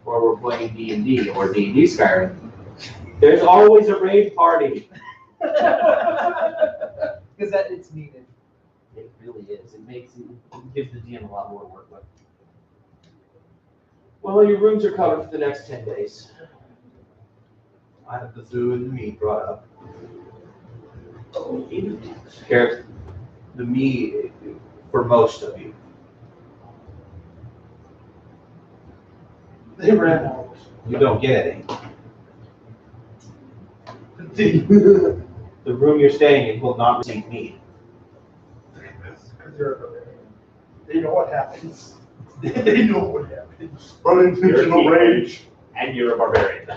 Speaker 8: or we're playing D&D or D&D Skyrim, there's always a raid party.
Speaker 2: Because it's needed.
Speaker 8: It really is. It gives the DM a lot more to work with. Well, your rooms are covered for the next 10 days.
Speaker 1: I have the food and the meat brought up.
Speaker 2: Oh, you
Speaker 1: Care the meat for most of you.
Speaker 3: They ran out.
Speaker 1: You don't get any.
Speaker 3: Because
Speaker 1: The room you're staying in will not receive meat.
Speaker 3: they're a barbarian. They know what happens. They know what happens. Unintentional rage.
Speaker 6: And you're a barbarian.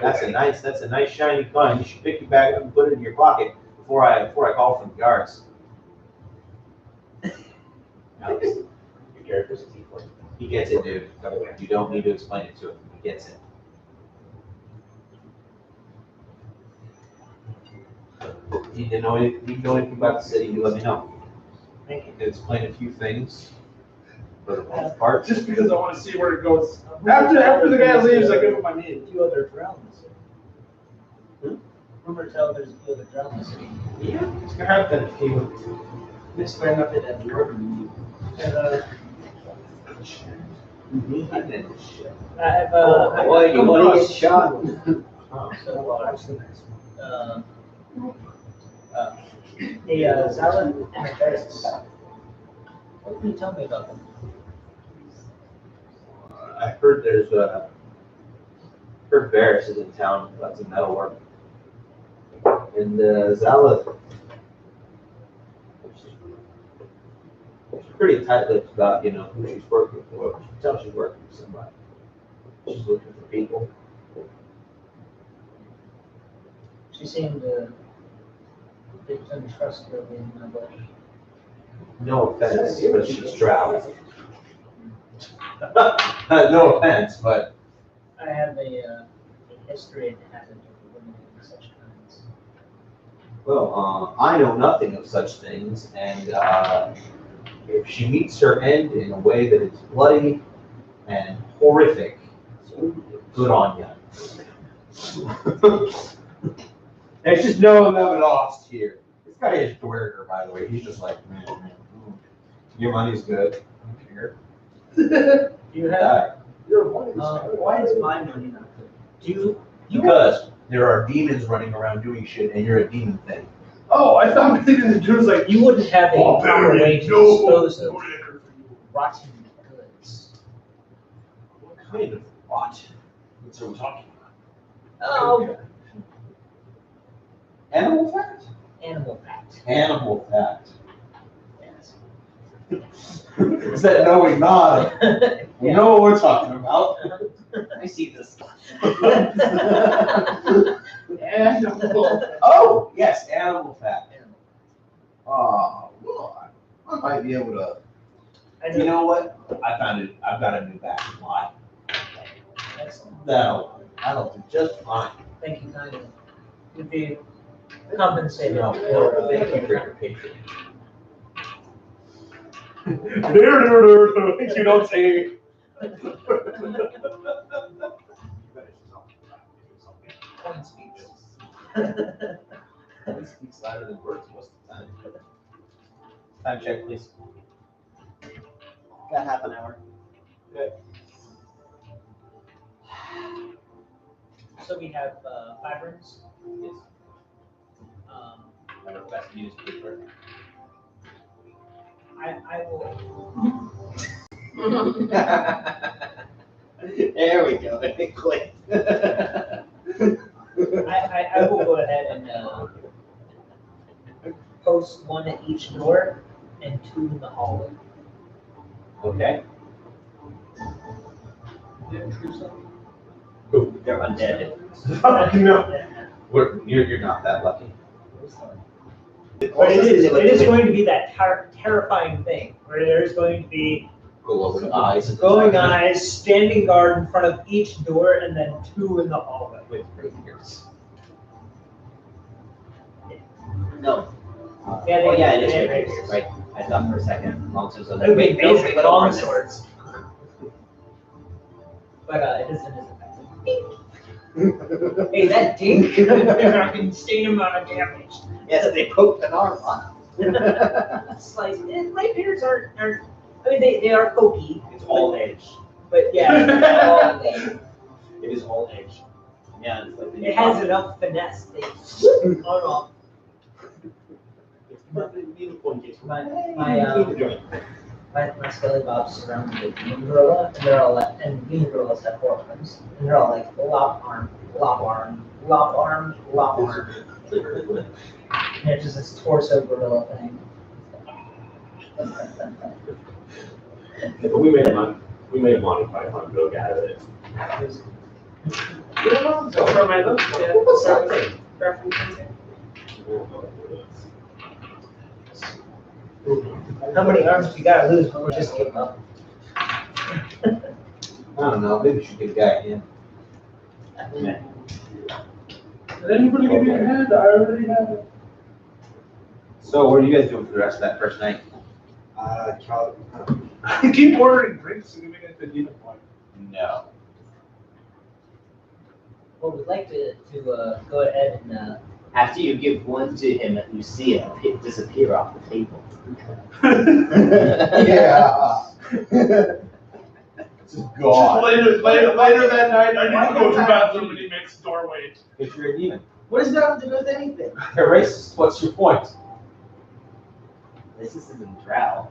Speaker 1: That's a nice shiny coin. You should pick it back up and put it in your pocket before I call for the guards.
Speaker 6: Alex, your character's a T4.
Speaker 1: He gets it, dude. You don't need to explain it to him. He gets it. If you didn't know anything about the city, you let me know. I can explain a few things. For the most part.
Speaker 3: Just because I want to see where it goes. After the guy leaves, I give him my
Speaker 2: A
Speaker 3: name.
Speaker 2: few other drowned in the city. Rumor tell there's a few other drowned in the city.
Speaker 1: Yeah, it's gonna happen a few.
Speaker 2: Let's find up in that river. I have
Speaker 7: Oh, boy, you want to get shot?
Speaker 2: Zalan and a Versus. What can you tell me about them?
Speaker 1: I heard there's heard Varys is in town about some metal work. And Zala, she's pretty tight-lipped about, who she's working for. She can tell she's working for somebody. She's looking for people.
Speaker 2: She seemed untrustworthy in my book.
Speaker 1: No offense, but she's drowned. No offense, but
Speaker 2: I have a history and habit of eliminating such kinds.
Speaker 1: well, I know nothing of such things, and if she meets her end in a way that is bloody and horrific, good on you. There's just no love lost here. This guy is Dwerger, by the way. He's just like, your money's good. I don't care.
Speaker 2: You have,
Speaker 1: Die.
Speaker 2: why is my money not good? Do you?
Speaker 1: Because there are demons running around doing shit, and you're a demon thing.
Speaker 3: Oh, I thought the dude was like,
Speaker 2: You wouldn't have a proper way to dispose of rotten goods.
Speaker 1: What kind of rot? What's we talking about?
Speaker 2: Oh,
Speaker 1: Animal fat?
Speaker 2: animal fat.
Speaker 1: Animal fat.
Speaker 2: Yes.
Speaker 1: Is that knowing nod? We know what we're talking about.
Speaker 7: I see this.
Speaker 1: Oh, yes, animal fat. Well, I might be able to. You know what? I found it. I've got a new back supply.
Speaker 2: Excellent.
Speaker 1: That'll do just fine.
Speaker 2: Thank you kindly. You'd be compensated
Speaker 1: No,
Speaker 2: for
Speaker 1: thank you for your patronage.
Speaker 3: You don't say.
Speaker 2: coin speech.
Speaker 1: It speaks louder than words most of the time. Time check, please.
Speaker 7: Got half an hour.
Speaker 2: So we have 5 rooms.
Speaker 1: Yes. I request you use paper.
Speaker 2: I will.
Speaker 7: There we go. It clicked.
Speaker 2: I will go ahead and post 1 at each door and 2 in the hallway.
Speaker 1: Okay.
Speaker 7: They're undead.
Speaker 1: You're not that lucky.
Speaker 2: But it is going to be that terrifying thing where there's going to be
Speaker 1: Glowing eyes.
Speaker 2: glowing eyes, standing guard in front of each door, and then 2 in the hallway.
Speaker 1: With rapiers.
Speaker 7: No.
Speaker 2: Yeah,
Speaker 7: Oh yeah, it is
Speaker 2: they-
Speaker 7: rapiers, right? I thought for a second. Monsters are
Speaker 2: It would be
Speaker 7: wait, no,
Speaker 2: amazing
Speaker 7: but
Speaker 2: long
Speaker 7: on
Speaker 2: swords. But it isn't as effective. Hey, that dink can insane amount of damage.
Speaker 7: Yes, they poked an arm on.
Speaker 2: Slice. Rapiers aren't. I mean, they are pokey.
Speaker 1: It's all edge.
Speaker 2: But yeah,
Speaker 5: It is all edge.
Speaker 7: Yeah, it's like
Speaker 2: it has enough finesse. They swoop on off. My Skelly Bob's surrounded with Bean Gorilla, and they're all like, and Bean Gorillas have 4 arms, and they're all like lop arm, lop arm, lop arm, lop arm. And it's just this torso gorilla thing.
Speaker 6: But we made a modified one go out of it.
Speaker 4: So for my book, yeah, references.
Speaker 2: How many arms you gotta lose before just give up?
Speaker 8: I don't know, maybe we should get a guy in.
Speaker 3: Did anybody give me a hand? I already have it.
Speaker 8: So what are you guys doing for the rest of that first night?
Speaker 3: I keep ordering drinks and giving it to Dina Boy.
Speaker 8: No.
Speaker 2: Well, we'd like to go ahead and,
Speaker 7: after you give one to him at Lucia, it disappear off the table.
Speaker 8: Yeah. Just gone.
Speaker 3: Later that night, I need to go to the bathroom and he makes doorway.
Speaker 8: Because you're a demon.
Speaker 2: what does that have to do with anything?
Speaker 8: You're racist. What's your point?
Speaker 7: This isn't drow.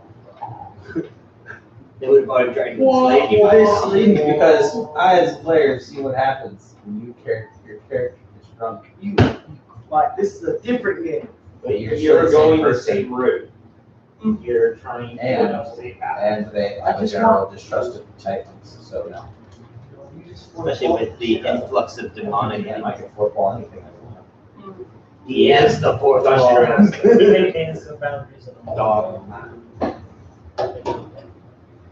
Speaker 7: They would have already tried to enslave you by now.
Speaker 8: Because I, as a player, see what happens when your character is drunk.
Speaker 2: Like, this is a different game.
Speaker 8: But you're
Speaker 6: You're
Speaker 8: still
Speaker 6: going the
Speaker 8: person.
Speaker 6: same route. You're trying to
Speaker 8: And-
Speaker 6: go the same path.
Speaker 8: And they have a general distrust of Titans, so no.
Speaker 7: Especially with the influx of demonic
Speaker 8: I
Speaker 7: enemies.
Speaker 8: can football anything I want.
Speaker 7: He is the fourth
Speaker 6: Thought you were gonna
Speaker 7: wall.
Speaker 6: say
Speaker 2: He maintains the boundaries of the
Speaker 6: dog.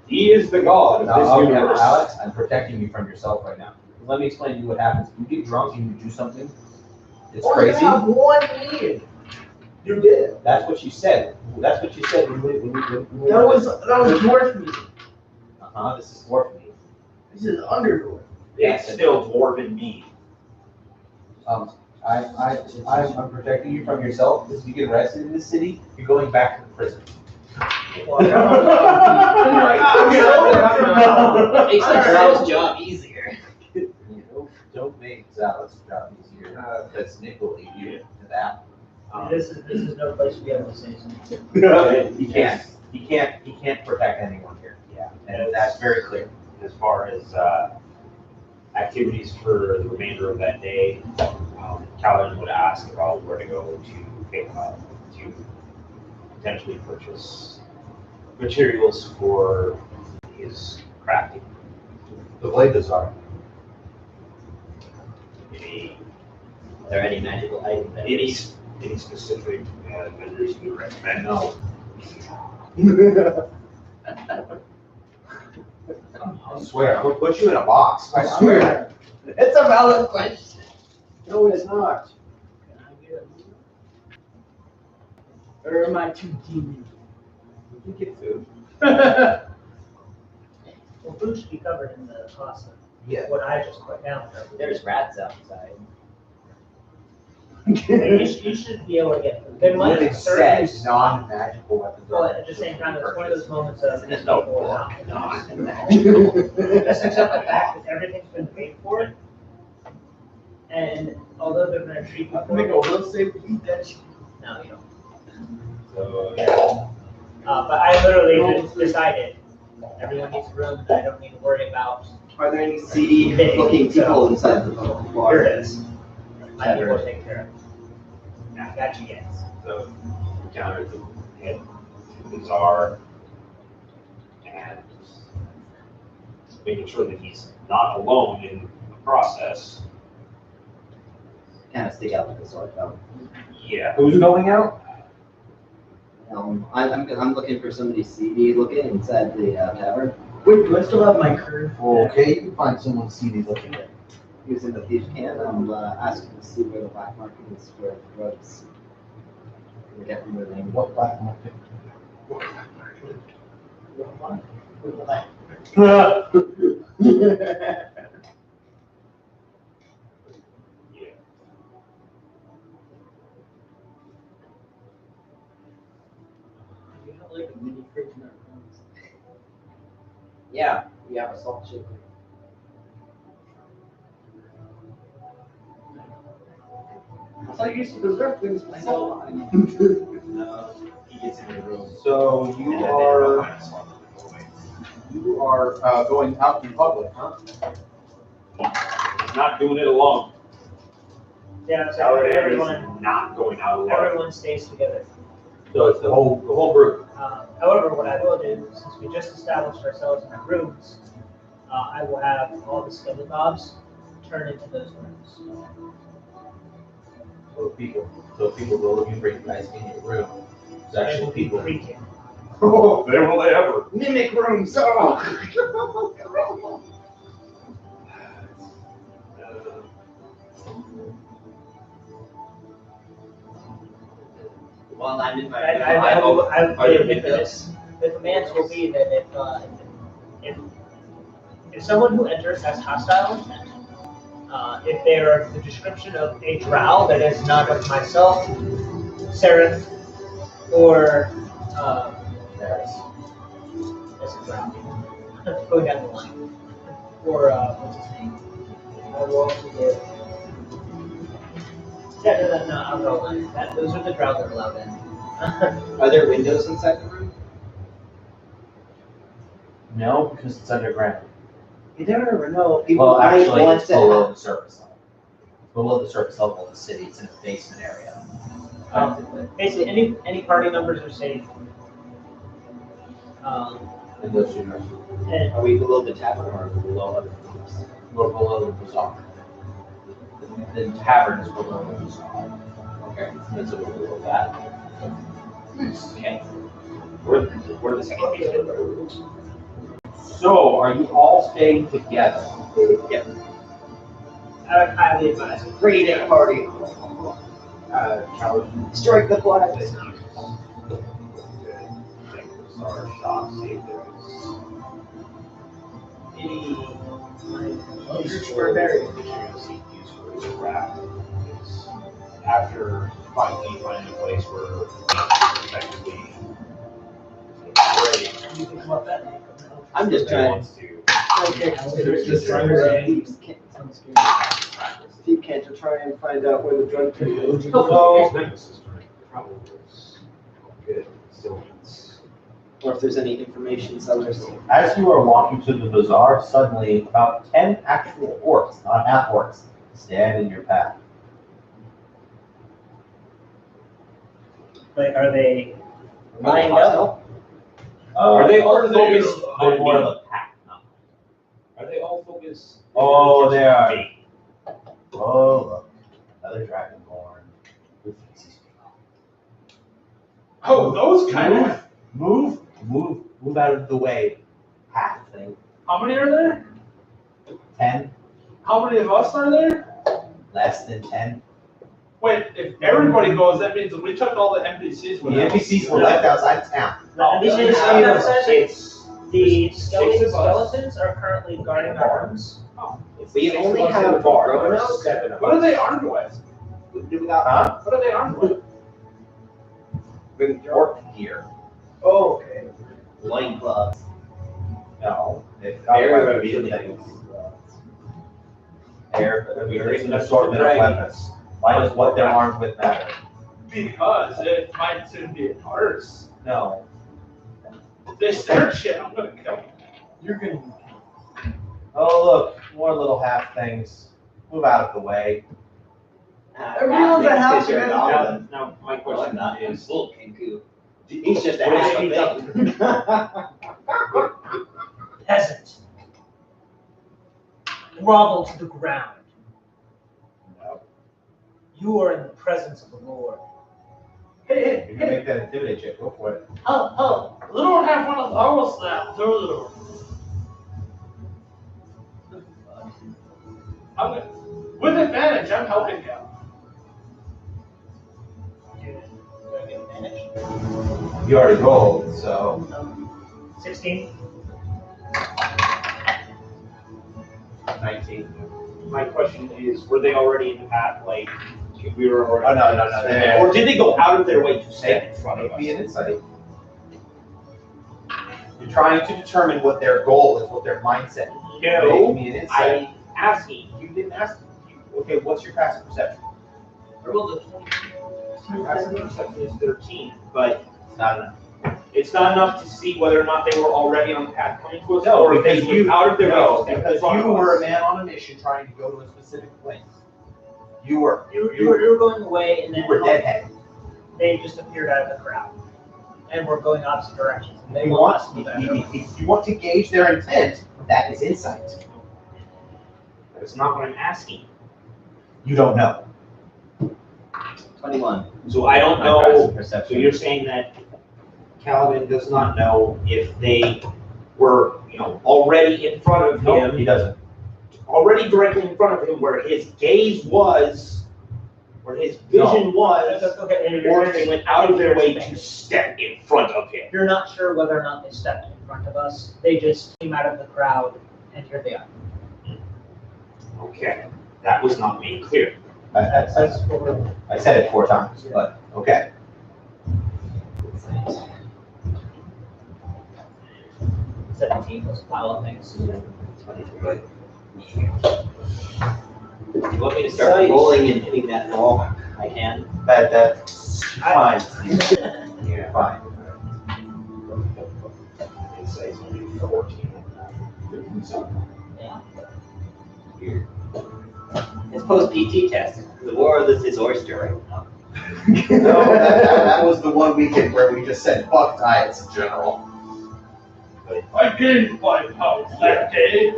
Speaker 6: He is the god
Speaker 8: Now,
Speaker 6: of this universe.
Speaker 8: Alex, I'm protecting you from yourself right now. Let me explain to you what happens. You get drunk and you do something. It's crazy.
Speaker 2: one need. You did.
Speaker 8: That's what you said. That's what you said when we
Speaker 2: That was dwarf music.
Speaker 8: This is dwarf me.
Speaker 2: This is underdwarf.
Speaker 6: It's still dwarven me.
Speaker 8: I'm protecting you from yourself. Because if you get arrested in this city, you're going back to the prison.
Speaker 7: Makes the drow's job easier.
Speaker 8: Don't make Zal's job easier. Because Nick will lead you to that.
Speaker 2: This is no place to be able to say something.
Speaker 8: He can't protect anyone here.
Speaker 6: Yeah.
Speaker 8: And that's very clear.
Speaker 6: As far as activities for the remainder of that day, Calvin would ask about where to go to potentially purchase materials for his crafting.
Speaker 8: The blade bazaar.
Speaker 6: Any
Speaker 7: Are there any magical items that
Speaker 6: any specific vendors you would recommend?
Speaker 8: No. I swear, we'll put you in a box. I swear.
Speaker 7: It's a valid question.
Speaker 8: No, it's not.
Speaker 2: Or am I too demon?
Speaker 8: You can get food.
Speaker 2: Well, food should be covered in the cost of
Speaker 8: Yeah.
Speaker 2: what I just put down.
Speaker 7: There's rats outside.
Speaker 2: You should be able to get food. There might be
Speaker 8: It
Speaker 2: certain,
Speaker 8: says non-magical weapons.
Speaker 2: but at the same time, it's one of those moments of
Speaker 7: There's no
Speaker 2: people
Speaker 7: block.
Speaker 2: not just accept the fact that everything's been paid for. And although they're gonna treat you
Speaker 3: Let's say we eat that shit.
Speaker 2: no, you don't.
Speaker 6: So,
Speaker 2: But I literally just decided, everyone needs a room that I don't need to worry about.
Speaker 7: Are there any seedy looking people inside the bar?
Speaker 2: Here it is. I need to take care of it. I got you guys.
Speaker 6: so we countered the head to the bazaar and making sure that he's not alone in the process.
Speaker 7: Kind of stick out like a sore thumb.
Speaker 6: Yeah.
Speaker 8: Who's going out?
Speaker 7: I'm looking for somebody seedy looking inside the tavern.
Speaker 2: Wait, do I still have my curve?
Speaker 8: Okay, you can find someone seedy looking at.
Speaker 7: Using the thief can, I'm asking to see where the black market is for drugs. We get from where they.
Speaker 8: What black market?
Speaker 6: Yeah.
Speaker 2: You have like a mini fridge in our rooms.
Speaker 7: Yeah,
Speaker 5: We have a salt shaker. I thought you used to preserve things by salt.
Speaker 7: No, he gets in the room.
Speaker 8: So
Speaker 6: And
Speaker 8: you
Speaker 6: then they
Speaker 8: are,
Speaker 6: don't find us on the hallway.
Speaker 8: going out in public, huh?
Speaker 6: He's not doing it alone.
Speaker 2: Yeah, so
Speaker 6: Our
Speaker 2: everyone,
Speaker 6: is not going out alone.
Speaker 2: everyone stays together.
Speaker 8: So it's the whole group.
Speaker 2: However, what I will do, since we just established ourselves in our rooms, I will have all the skeletons turn into those rooms.
Speaker 8: So people go looking for you guys in your room. It's
Speaker 2: They will
Speaker 8: actually
Speaker 2: be
Speaker 8: people.
Speaker 2: creaking.
Speaker 6: Oh, where will they ever?
Speaker 7: Mimic rooms. Oh. While I'm in my
Speaker 2: The commands will be that if someone who enters has hostile intent, if they are the description of a drow that is not of myself, Seraph, or
Speaker 8: Yes.
Speaker 2: as a drow, going down the line, or what's his name? I will also give. No, I'll go line. Those are the drow that are allowed in.
Speaker 7: Are there windows inside the room?
Speaker 1: No, because it's underground.
Speaker 7: You never know. People
Speaker 1: Well,
Speaker 7: might
Speaker 1: actually,
Speaker 7: want
Speaker 1: it's
Speaker 7: to
Speaker 1: below
Speaker 7: have-
Speaker 1: the surface level. Below the surface level of the city, it's in a basement area.
Speaker 2: Basically, any party members are safe.
Speaker 8: And those two are
Speaker 2: And
Speaker 7: Are we below the tavern or are we below other rooms?
Speaker 8: we're below the bazaar.
Speaker 1: The tavern is below the bazaar.
Speaker 8: Okay.
Speaker 1: It's a little below that.
Speaker 7: Okay.
Speaker 6: We're the second piece of the room.
Speaker 8: So are you all staying together?
Speaker 7: Yep.
Speaker 2: I would highly advise it.
Speaker 7: Great party.
Speaker 8: Charlie?
Speaker 7: Strike the flag.
Speaker 6: Our shock saved after 5 feet finding a place where effectively
Speaker 2: You can come up that way.
Speaker 7: I'm just trying.
Speaker 6: wants to
Speaker 7: Steve can't to try and find out where the drug is.
Speaker 6: good still.
Speaker 7: Or if there's any information sellers.
Speaker 1: As you are walking to the bazaar, suddenly about 10 actual orcs, not half orcs, stand in your path.
Speaker 2: Like, are they lined up?
Speaker 6: Are they all
Speaker 1: Or
Speaker 6: focused
Speaker 1: they're
Speaker 6: on
Speaker 1: more
Speaker 6: me?
Speaker 1: of a pack, no.
Speaker 6: Are they all focused?
Speaker 1: Oh, they are.
Speaker 6: Me?
Speaker 1: Oh, look, another dragonborn. with faces.
Speaker 3: Oh, those kind of.
Speaker 1: Move out of the way, half thing.
Speaker 3: How many are there?
Speaker 1: 10,
Speaker 3: How many of us are there?
Speaker 1: less than 10.
Speaker 3: Wait, if everybody goes, that means we took all the NPCs
Speaker 1: The
Speaker 3: with us.
Speaker 1: NPCs were left outside town.
Speaker 2: The skeletons are currently guarding our rooms.
Speaker 7: We only have Romanos.
Speaker 3: What are they armed with?
Speaker 1: Huh?
Speaker 3: What are they armed with?
Speaker 1: With orc gear.
Speaker 2: Oh, okay.
Speaker 7: Loin gloves.
Speaker 1: No, they've got
Speaker 7: Very
Speaker 1: weapons
Speaker 7: revealing.
Speaker 1: and things. There's an assortment of weapons. Why does what they're armed with matter?
Speaker 3: Because it might soon be ours.
Speaker 1: No.
Speaker 3: If they search it, I'm gonna kill them.
Speaker 1: You're gonna. Oh, look, more little half things. Move out of the way.
Speaker 7: Everyone's a house
Speaker 6: Now, my
Speaker 7: Well,
Speaker 6: question
Speaker 7: not
Speaker 6: is,
Speaker 7: full Kenku. He's just a
Speaker 6: What
Speaker 7: half
Speaker 6: is
Speaker 7: a thing.
Speaker 2: Peasant. Grovel to the ground.
Speaker 1: No.
Speaker 2: You are in the presence of the Lord.
Speaker 3: Hey,
Speaker 1: You can make that intimidate check. Go for it.
Speaker 3: oh, little one have one of those now. Throw little. I'm gonna, with advantage, I'm helping him.
Speaker 2: Do I get advantage?
Speaker 1: You already rolled, so.
Speaker 2: 16.
Speaker 1: 19.
Speaker 6: my question is, were they already in the path, like, we were already?
Speaker 1: Oh, no.
Speaker 6: Or did they go out of their way to stand in front of
Speaker 1: Make me an
Speaker 6: us?
Speaker 1: insight.
Speaker 8: You're trying to determine what their goal is, what their mindset is.
Speaker 6: No,
Speaker 8: Give me an insight.
Speaker 6: I'm asking. You didn't ask.
Speaker 8: Okay, what's your passive perception?
Speaker 6: I rolled a 20. My passive perception is 13, but
Speaker 8: It's not enough.
Speaker 6: it's not enough to see whether or not they were already on the path coming to us,
Speaker 8: No,
Speaker 6: or if they
Speaker 8: because
Speaker 6: were out of their way.
Speaker 8: No,
Speaker 6: to step in
Speaker 8: because
Speaker 6: front
Speaker 8: you
Speaker 6: of
Speaker 8: were a
Speaker 6: us.
Speaker 8: man on a mission trying to go to a specific place. You were.
Speaker 2: You were going away, and then
Speaker 8: You were deadhead.
Speaker 2: they just appeared out of the crowd, and we're going opposite directions. And they
Speaker 8: You
Speaker 2: want
Speaker 8: want,
Speaker 2: us to be better.
Speaker 8: if you want to gauge their intent, that is insight.
Speaker 6: That's not what I'm asking.
Speaker 8: You don't know.
Speaker 7: 21.
Speaker 6: So I don't
Speaker 7: My
Speaker 6: know.
Speaker 7: passive
Speaker 6: So
Speaker 7: perception.
Speaker 6: you're saying that Kaladin does not know if they were, already in front of
Speaker 8: No,
Speaker 6: him,
Speaker 8: he doesn't.
Speaker 6: already directly in front of him, where his gaze was, where his vision was,
Speaker 2: Okay, and
Speaker 6: or if they went out of their way to step in front of him.
Speaker 2: You're not sure whether or not they stepped in front of us. They just came out of the crowd, and here they are.
Speaker 6: Okay, that was not made clear.
Speaker 2: That's what we're.
Speaker 8: I said it 4 times, but okay.
Speaker 2: 17 was a pile of things.
Speaker 7: 23. If you want me to start rolling and hitting that ball, I can.
Speaker 8: That's fine. Yeah, fine.
Speaker 6: It's only 14.
Speaker 7: It's post-PT test. The world is his oyster right now.
Speaker 8: No, that was the one weekend where we just said fuck diets in general.
Speaker 3: I gained 5 pounds that day.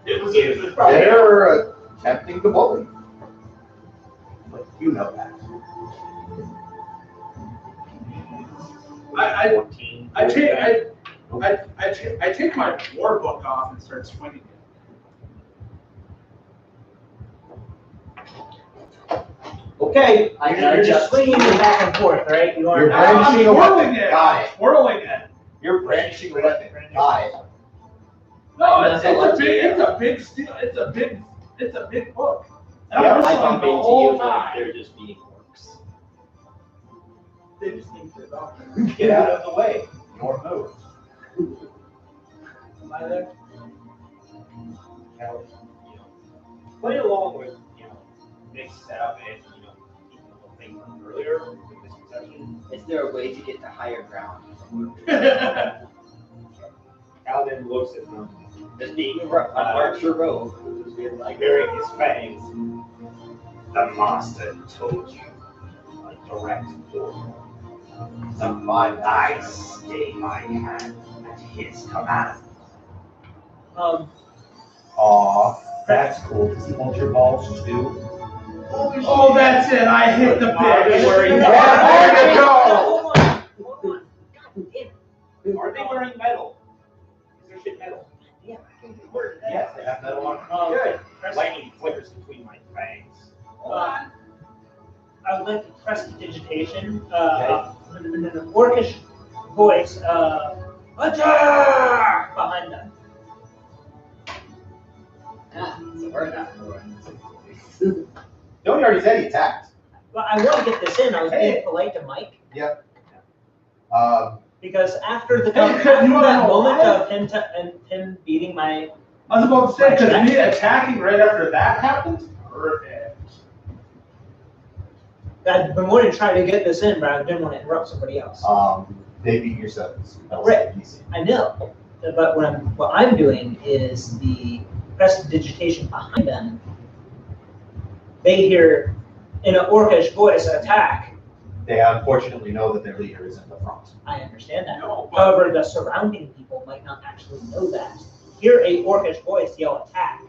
Speaker 3: It was
Speaker 8: They're attempting to bully. But you know that.
Speaker 3: I take my war book off and start swinging it.
Speaker 8: Okay.
Speaker 2: You're just swinging it back and forth, right? You
Speaker 8: You're
Speaker 2: are
Speaker 8: brandishing a
Speaker 3: twirling
Speaker 8: weapon.
Speaker 3: it.
Speaker 8: Got
Speaker 3: I'm
Speaker 8: it.
Speaker 3: twirling it.
Speaker 8: You're brandishing a weapon. Got it.
Speaker 3: No, it's a big steel. It's a big book. And I'm
Speaker 7: I
Speaker 3: whistling
Speaker 7: bump
Speaker 3: the
Speaker 7: into
Speaker 3: whole
Speaker 7: you like
Speaker 3: time.
Speaker 7: they're just being orcs.
Speaker 3: They just need to go.
Speaker 8: Get out of the way. Your move.
Speaker 2: Am I there?
Speaker 6: Play along with, Nick's setup and, keeping the whole thing from earlier, with this conception.
Speaker 7: Is there a way to get to higher ground?
Speaker 6: Kaladin looks at them,
Speaker 7: Just being an archer rogue who's been like
Speaker 6: baring his fangs. The master told you a direct order. I stay my hand at his command.
Speaker 8: Aw, that's cool. Does he hold your balls too?
Speaker 3: Oh, that's it. I hit the
Speaker 6: Are they
Speaker 3: big.
Speaker 6: wearing
Speaker 8: There you go.
Speaker 2: Hold on. God damn it.
Speaker 6: Are they wearing metal? Is their shit metal?
Speaker 2: Yeah.
Speaker 8: Yes, they have metal on.
Speaker 6: Good. Lightning flickers between my fangs.
Speaker 2: I would like to press digitation. In an orcish voice. Attack! Behind them.
Speaker 7: so we're not
Speaker 8: Tony already said he attacked.
Speaker 2: Well, I want to get this in. I was being polite to Mike.
Speaker 8: Yep.
Speaker 2: Because after the
Speaker 3: Hey,
Speaker 2: after
Speaker 3: you wanna
Speaker 2: that
Speaker 3: know
Speaker 2: moment
Speaker 3: why?
Speaker 2: of him beating my,
Speaker 3: I was about to say, because me attacking right after that happened, perfect.
Speaker 2: I've been wanting to try to get this in, but I didn't want to interrupt somebody else.
Speaker 8: They beat your sevens.
Speaker 2: Right. I know, but what I'm doing is the press digitation behind them. They hear in an orcish voice attack.
Speaker 8: They unfortunately know that their leader is in the front.
Speaker 2: I understand that.
Speaker 3: No, but
Speaker 2: However, the surrounding people might not actually know that. Hear a orcish voice yell attack.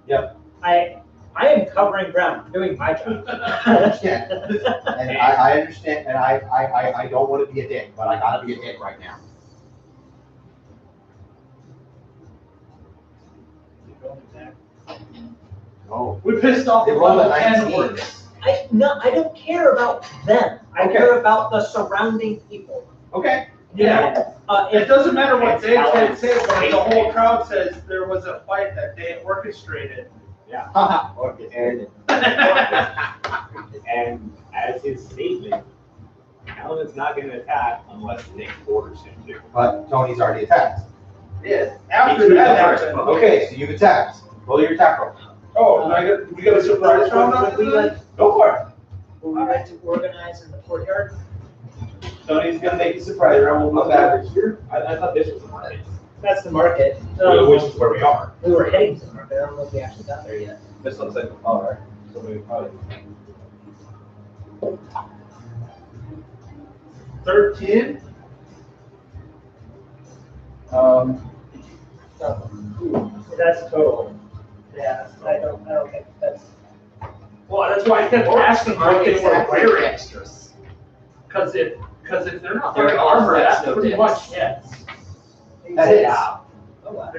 Speaker 8: Yep.
Speaker 2: I am covering ground, doing my job.
Speaker 8: I understand. And I understand, and I don't want to be a dick, but I gotta be a dick right now. No.
Speaker 3: we pissed off
Speaker 8: They
Speaker 3: the
Speaker 8: rolled a
Speaker 3: level 10
Speaker 8: 19.
Speaker 3: orcs.
Speaker 2: I don't care about them. I
Speaker 8: Okay.
Speaker 2: care about the surrounding people.
Speaker 8: Okay.
Speaker 3: Yeah. It
Speaker 2: If
Speaker 3: doesn't matter what
Speaker 6: It's
Speaker 3: they
Speaker 6: Alan's
Speaker 3: say, but if the whole
Speaker 6: statement.
Speaker 3: crowd says there was a fight that they orchestrated.
Speaker 7: orchestrated.
Speaker 6: And as his statement, Alan's not gonna attack unless Nick orders him to.
Speaker 8: But Tony's already attacked.
Speaker 3: Yeah, after that happened.
Speaker 8: Okay, so you've attacked. Roll your attack roll.
Speaker 3: Oh, we got a surprise round
Speaker 2: Would
Speaker 3: after
Speaker 2: we
Speaker 3: that?
Speaker 2: like,
Speaker 3: Go for it.
Speaker 2: would we like to organize in the courtyard?
Speaker 6: Tony's gonna make the surprise round. We'll look back here. I thought this was the market.
Speaker 2: That's the market.
Speaker 6: Which is where we are.
Speaker 2: We were heading to the market. I don't know if we actually got there yet.
Speaker 5: This looks like a bar, so we probably.
Speaker 3: 13.
Speaker 2: That's total. Yeah, I don't think that's.
Speaker 3: Well, that's why I kept asking what they were wearing.
Speaker 5: extras.
Speaker 3: Because if they're not
Speaker 5: They're
Speaker 3: wearing
Speaker 5: all
Speaker 3: armor,
Speaker 5: flex,
Speaker 3: that's
Speaker 5: no
Speaker 3: pretty
Speaker 5: dips.
Speaker 3: much hits.
Speaker 8: That hits.
Speaker 5: Yeah. Oh, wow.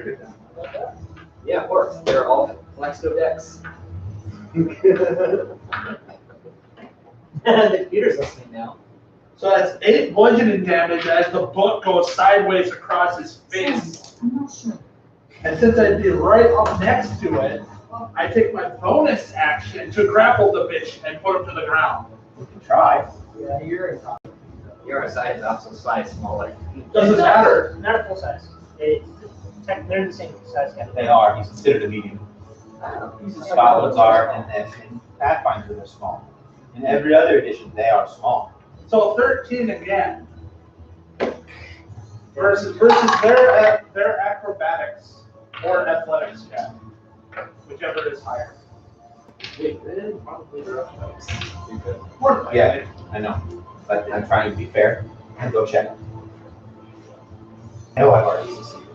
Speaker 5: Yeah, of course. They're all flex no decks.
Speaker 2: The computer's listening now.
Speaker 3: So that's 8 bludgeoning damage as the book goes sideways across his face. And since I'd be right up next to it, I take my bonus action to grapple the bitch and put him to the ground.
Speaker 8: You can try.
Speaker 2: Yeah,
Speaker 5: You're a size up, so size smaller.
Speaker 3: Doesn't matter.
Speaker 2: Not a full size. They're the same size category.
Speaker 8: They are. He's considered a medium. Goblins are, and Pathfinder they're small. In every other edition, they are small.
Speaker 3: So 13 again. Versus their acrobatics or athletics check. Whichever is higher. More than likely.
Speaker 8: Yeah, I know. But I'm trying to be fair and go check. No, I've already succeeded.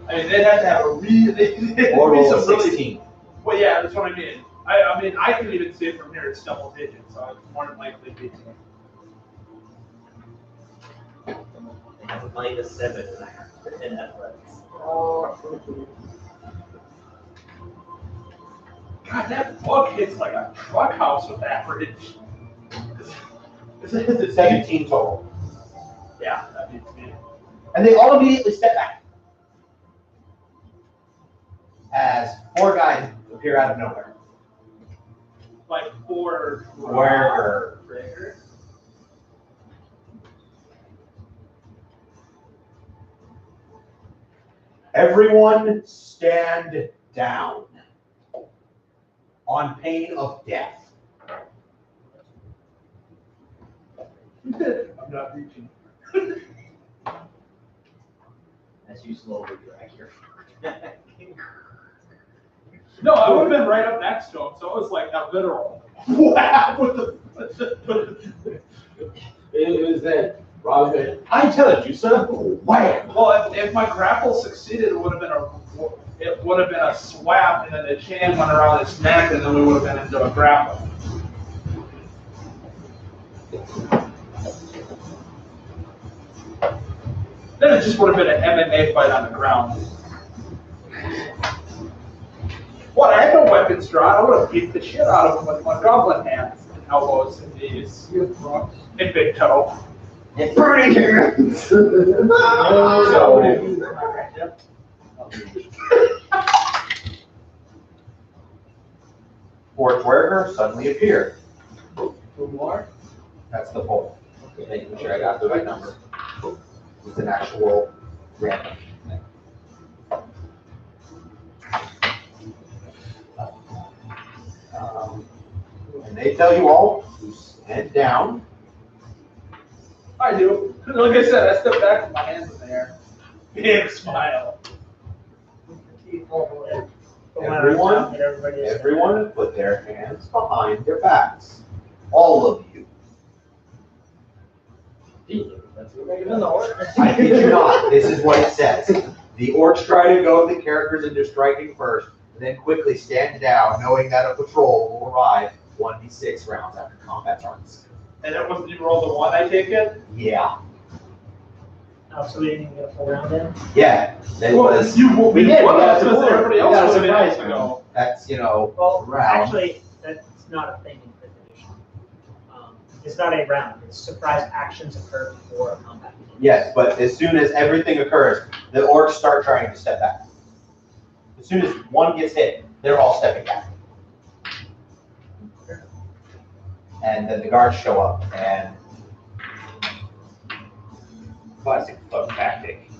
Speaker 3: I mean, they'd have to have a really,
Speaker 8: Or roll a
Speaker 3: really.
Speaker 8: 16.
Speaker 3: Well, yeah, that's what I mean. I mean, I can even see it from here. It's double digits, so it's more than likely beats me.
Speaker 5: -7 in athletics.
Speaker 3: God, that book hits like a truck house with average.
Speaker 8: It's a 17 total.
Speaker 3: Yeah, that beats me.
Speaker 8: And they all immediately step back. As 4 guys appear out of nowhere.
Speaker 3: Like for
Speaker 8: Where? Everyone stand down. On pain of death.
Speaker 3: I'm not reaching.
Speaker 5: As you slowly drag your
Speaker 3: No, I would have been right up next to him, so it was like a literal. Wow!
Speaker 6: It was that Robin. I tell you, son. Wham!
Speaker 3: Well, if my grapple succeeded, it would have been a swap, and then the chain went around his neck, and then we would have been into a grapple. Then it just would have been an MMA fight on the ground. What? I had no weapons drawn. I would have beat the shit out of him with my goblin hands and elbows and knees and big toe.
Speaker 7: Burning hands.
Speaker 8: Fort Werger suddenly appeared.
Speaker 2: 2 more?
Speaker 8: That's the poll. Making sure I got the right number. It's an actual random thing. And they tell you all to stand down.
Speaker 3: I do. Like I said, I step back with my hands in the air. Big smile.
Speaker 8: Everyone put their hands behind their backs. All of you. I kid you not. This is what it says. The orcs try to go the characters into striking first, and then quickly stand down, knowing that a patrol will arrive 1d6 rounds after combat starts.
Speaker 3: And it was, you rolled a 1, I take it?
Speaker 8: Yeah.
Speaker 2: Oh, so we didn't even get a full round in?
Speaker 8: Yeah. That was,
Speaker 3: We
Speaker 8: did.
Speaker 3: Well,
Speaker 8: We got
Speaker 3: that's
Speaker 8: a
Speaker 3: because
Speaker 8: surprise.
Speaker 3: everybody
Speaker 8: We
Speaker 3: else
Speaker 8: got a
Speaker 3: was in
Speaker 8: surprise
Speaker 3: it ago.
Speaker 8: that's,
Speaker 2: Well,
Speaker 8: round.
Speaker 2: actually, that's not a thing in 5th edition. It's not a round. It's surprise actions occur before a combat begins.
Speaker 8: Yes, but as soon as everything occurs, the orcs start trying to step back. As soon as one gets hit, they're all stepping back. And then the guards show up, and
Speaker 6: Classic fuck tactic.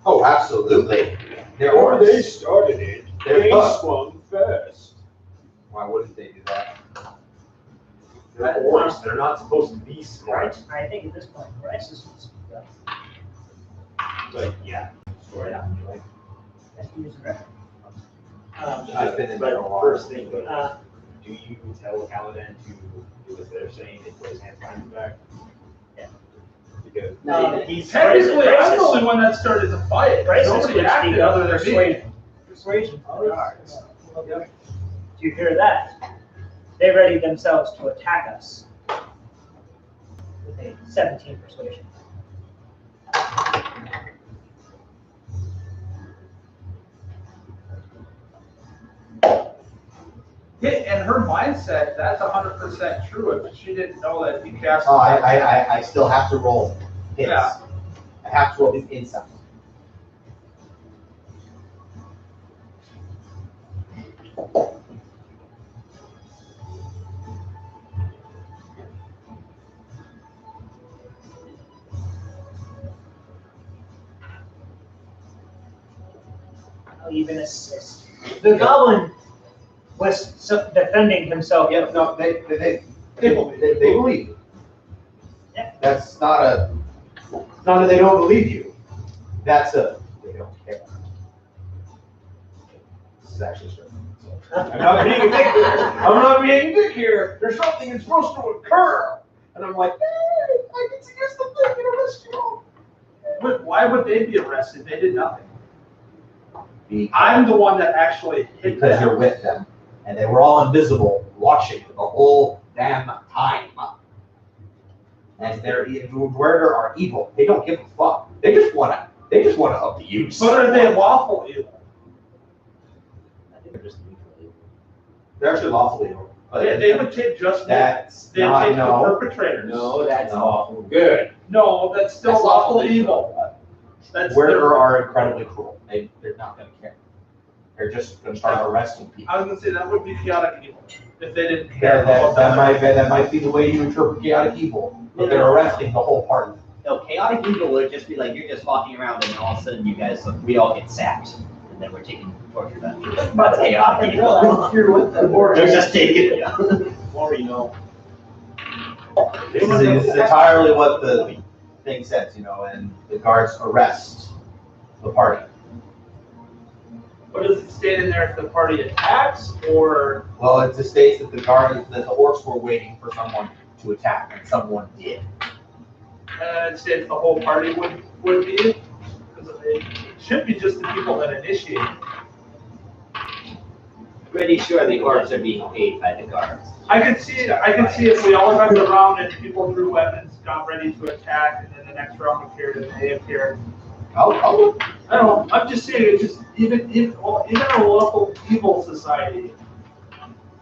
Speaker 8: oh, absolutely, they're
Speaker 6: Or they
Speaker 8: orcs.
Speaker 6: started it.
Speaker 8: They're
Speaker 6: They
Speaker 8: fucked.
Speaker 6: swung first.
Speaker 8: Why wouldn't they do that?
Speaker 6: They're orcs. They're not supposed to be smart.
Speaker 2: I think at this point, Crisis was
Speaker 6: But yeah, story.
Speaker 2: Anyway.
Speaker 8: I've been in
Speaker 5: But
Speaker 8: there a while.
Speaker 5: first thing, do
Speaker 2: Uh,
Speaker 5: you tell Caladan to do as they're saying and put his hands behind his back?
Speaker 2: Yeah.
Speaker 5: Because
Speaker 2: he's
Speaker 3: Technically, I'm the
Speaker 2: Crisis-
Speaker 3: only one that started the fight.
Speaker 2: Crisis
Speaker 3: Nobody
Speaker 2: would
Speaker 3: acted
Speaker 2: speak up
Speaker 3: other than me.
Speaker 2: persuasion. Persuasion for the guards. Do you hear that? They ready themselves to attack us with a 17 persuasion.
Speaker 3: Yeah, and her mindset, that's 100% true. If she didn't know that he cast.
Speaker 8: Oh, I still have to roll hits.
Speaker 3: Yeah.
Speaker 8: I have to roll these insights.
Speaker 2: I'll even assist. The goblin was defending himself.
Speaker 8: Yeah, no, they believe you.
Speaker 2: Yeah.
Speaker 8: That's not a, not that they don't believe you. That's a, they don't care. This is actually true. I'm not being a dick here. I'm not being a dick here. There's something that's supposed to occur. And I'm like, I can suggest the thing and arrest you all.
Speaker 3: But why would they be arrested? They did nothing.
Speaker 8: Because
Speaker 3: I'm the one that actually hit
Speaker 8: because
Speaker 3: them.
Speaker 8: you're with them. And they were all invisible, watching the whole damn time. And they're murder are evil. They don't give a fuck. They just wanna abuse.
Speaker 3: But are they lawful evil?
Speaker 5: I think they're just mutually.
Speaker 8: They're actually lawful evil. But
Speaker 3: They would take just
Speaker 8: that's
Speaker 3: they
Speaker 8: not,
Speaker 3: take the
Speaker 8: no.
Speaker 3: perpetrators.
Speaker 5: No, that's
Speaker 8: No.
Speaker 5: awful. Good.
Speaker 3: No, that's still
Speaker 8: That's
Speaker 3: lawful
Speaker 8: lawful
Speaker 3: evil. That's
Speaker 8: Murder
Speaker 3: their-
Speaker 8: are incredibly cruel. They're not gonna care. They're just gonna start arresting people.
Speaker 3: I was gonna say that would be chaotic evil if they didn't care.
Speaker 8: That,
Speaker 3: about
Speaker 8: that might be the way you interpret chaotic evil, but they're arresting the whole party.
Speaker 7: No, chaotic evil would just be like you're just walking around and all of a sudden you guys, we all get sacked. And then we're taking torture back. That's chaotic evil.
Speaker 2: You're with the board.
Speaker 7: They're just taking it.
Speaker 5: Or, you know,
Speaker 8: This is entirely what the thing says, you know, and the guards arrest the party.
Speaker 3: But does it state in there if the party attacks or?
Speaker 8: Well, it just states that the orcs were waiting for someone to attack, and someone did.
Speaker 3: It states the whole party would be? Because it should be just the people that initiate.
Speaker 7: Pretty sure the orcs are being paid by the guards.
Speaker 3: I can see if we all went around and people drew weapons, got ready to attack, and then the next round appeared and they appeared.
Speaker 8: Oh,
Speaker 3: I don't know, I'm just saying, it's just, even a local evil society,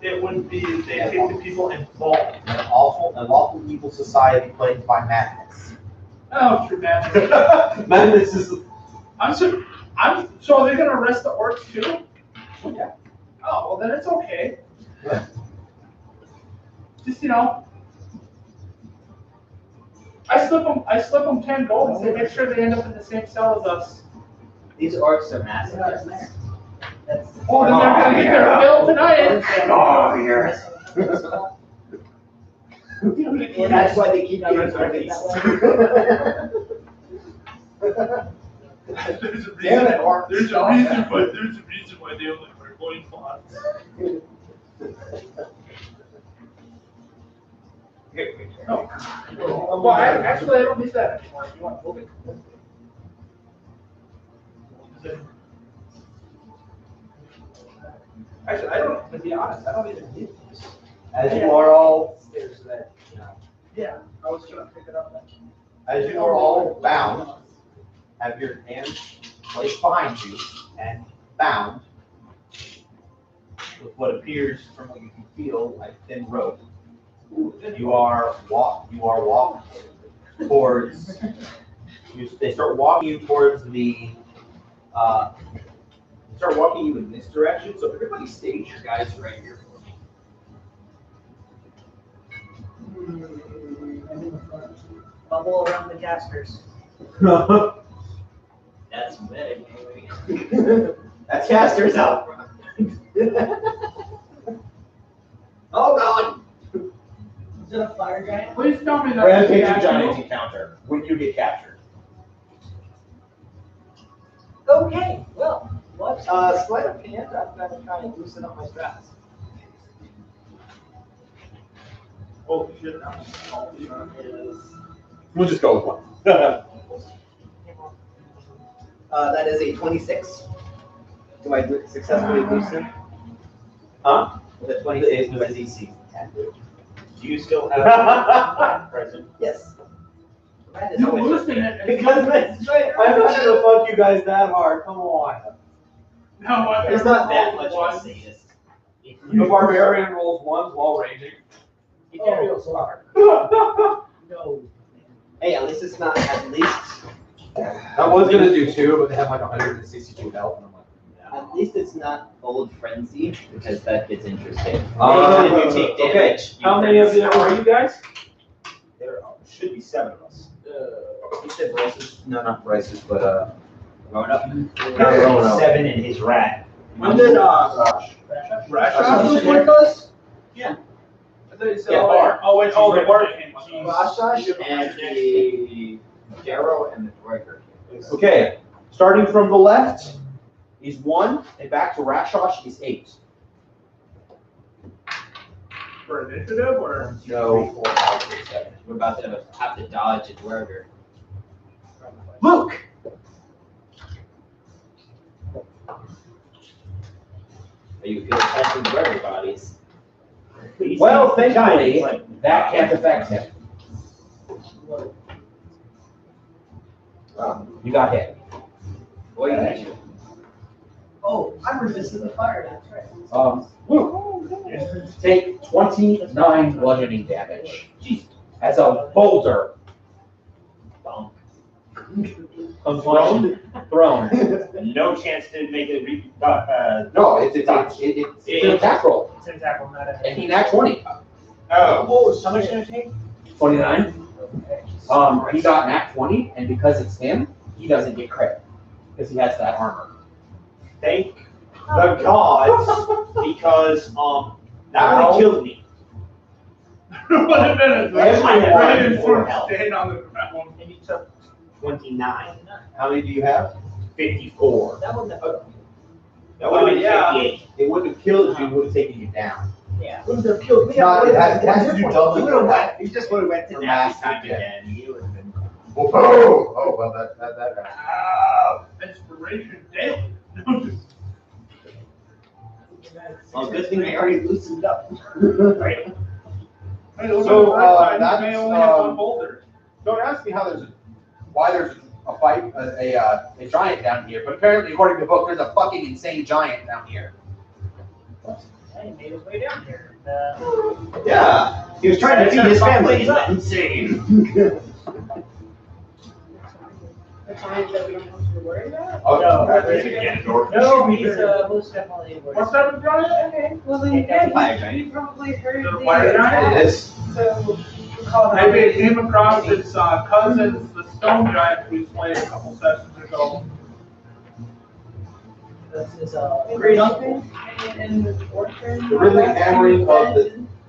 Speaker 3: it wouldn't be, they take the people involved.
Speaker 8: an awful evil society plagued by madness.
Speaker 3: Oh, true, man.
Speaker 8: Madness is.
Speaker 3: So are they gonna arrest the orcs too?
Speaker 8: Yeah.
Speaker 3: Oh, well then it's okay.
Speaker 8: Yeah.
Speaker 3: Just, I slip them 10 gold and say, make sure they end up in the same cell as us.
Speaker 7: These orcs are massive.
Speaker 3: Oh, then they're gonna get their bill tonight.
Speaker 7: Oh, yes. That's why they keep giving cookies.
Speaker 3: There's a reason,
Speaker 8: Damn it, orcs.
Speaker 3: there's a reason why they only wear loincloths. No. Well, actually, I don't need that anymore. If you want to move it. Actually, I don't, to be honest, I don't even need this.
Speaker 8: As you are all,
Speaker 3: Yeah, I was gonna pick it up.
Speaker 8: as you are all bound, have your hands placed behind you and bound with what appears, from what you can feel, like thin rope. You are walking towards. They start walking you towards the. Start walking you in this direction. So everybody stage your guys right here.
Speaker 2: bubble around the casters.
Speaker 7: That's meta gaming.
Speaker 8: That's casters out. Oh god!
Speaker 2: Is it a fire giant?
Speaker 3: Please tell me that.
Speaker 8: Rampage
Speaker 3: that's
Speaker 8: giants
Speaker 3: you.
Speaker 8: encounter when you get captured.
Speaker 2: Okay, well, what?
Speaker 7: Sleight of hand, I'm gonna try and loosen up my straps.
Speaker 3: Oh, shit.
Speaker 8: We'll just go with one.
Speaker 7: That is a 26. Do I successfully loosen?
Speaker 8: Huh?
Speaker 7: The 26 was DC 10.
Speaker 6: Do you still have present?
Speaker 7: Yes. That is
Speaker 3: You
Speaker 7: always
Speaker 3: loosen
Speaker 7: okay.
Speaker 3: it.
Speaker 8: Because I'm not gonna fuck you guys that hard. Come on.
Speaker 3: No,
Speaker 7: It's not that much of a sadist.
Speaker 8: The barbarian rolls ones while raging.
Speaker 7: You can't real so hard.
Speaker 2: No.
Speaker 7: Hey, at least it's not at least.
Speaker 8: I was gonna do two, but they have like 162 health, and I'm like,
Speaker 7: At least it's not old frenzy because that gets interesting.
Speaker 8: Uh,
Speaker 7: If you take
Speaker 8: okay.
Speaker 7: damage.
Speaker 8: How many of you are you guys?
Speaker 6: There should be 7 of us.
Speaker 7: You said Bryce's
Speaker 8: No, not Bryce's, but
Speaker 7: growing up.
Speaker 8: Roanoke.
Speaker 6: 7 in his rat.
Speaker 3: When did,
Speaker 8: Gosh.
Speaker 3: Rashad was with us?
Speaker 6: Yeah.
Speaker 3: I thought you said,
Speaker 6: Yeah, Bart.
Speaker 3: oh, wait, oh, the Bart.
Speaker 7: Rashash and the Darrow and the Dwarker.
Speaker 8: Okay, starting from the left is 1, and back to Rashosh is 8.
Speaker 3: For initiative, or?
Speaker 8: No, 4, 5, 6, 7.
Speaker 7: We're about to have to dodge a Dwarker.
Speaker 8: Luke!
Speaker 7: Are you good at catching Dwarker bodies?
Speaker 8: Well, thankfully, that can't affect him. You got hit.
Speaker 7: Boy, you got you.
Speaker 2: Oh, I'm resistant to fire, that's right.
Speaker 8: Luke, take 29 bludgeoning damage as a boulder. Thrown? Thrown.
Speaker 6: No chance to make it
Speaker 8: No, it's an attack roll.
Speaker 2: It's an attack roll, not a
Speaker 8: And he nat 20.
Speaker 6: Oh.
Speaker 2: Oh, how much did I take?
Speaker 8: 29. He got nat 20, and because it's him, he doesn't get crit. Because he has that armor.
Speaker 6: Thank the gods, because that would have killed me.
Speaker 3: Would have been a
Speaker 8: Everyone
Speaker 3: right
Speaker 8: had
Speaker 3: in
Speaker 6: more
Speaker 3: front,
Speaker 6: health.
Speaker 3: staying on the ground.
Speaker 2: And you took
Speaker 6: 29.
Speaker 8: How many do you have?
Speaker 6: 54.
Speaker 2: that one.
Speaker 6: That would have been
Speaker 3: yeah.
Speaker 6: 58.
Speaker 8: It wouldn't have killed you, it would have taken you down.
Speaker 2: Yeah.
Speaker 8: It has to do double your health.
Speaker 7: He just would have went to
Speaker 8: For
Speaker 7: nasty
Speaker 8: mastery,
Speaker 7: time again. He would have been.
Speaker 8: Oh, well, that.
Speaker 3: Inspiration daily.
Speaker 7: Well, good thing they already loosened up.
Speaker 6: Right?
Speaker 8: So, that's,
Speaker 3: May only have one boulder.
Speaker 8: Don't ask me how why there's a fight, a giant down here, but apparently, according to the book, there's a fucking insane giant down here.
Speaker 2: He made his way down here.
Speaker 6: Yeah. He was trying to feed his family. He's not insane.
Speaker 2: The time that we don't have to worry about?
Speaker 8: Oh,
Speaker 2: No, he's most definitely worried.
Speaker 3: What's up, Brian?
Speaker 4: Okay, well then,
Speaker 7: Fire
Speaker 4: yeah,
Speaker 7: giant.
Speaker 4: you probably heard
Speaker 3: The
Speaker 4: the.
Speaker 3: fire giant?
Speaker 8: It is.
Speaker 4: So, you call that.
Speaker 3: Maybe it came across its cousins, the stone giant we played a couple sessions ago.
Speaker 2: This is
Speaker 4: Great uncle and the orphan.
Speaker 8: The rhythmic hammering of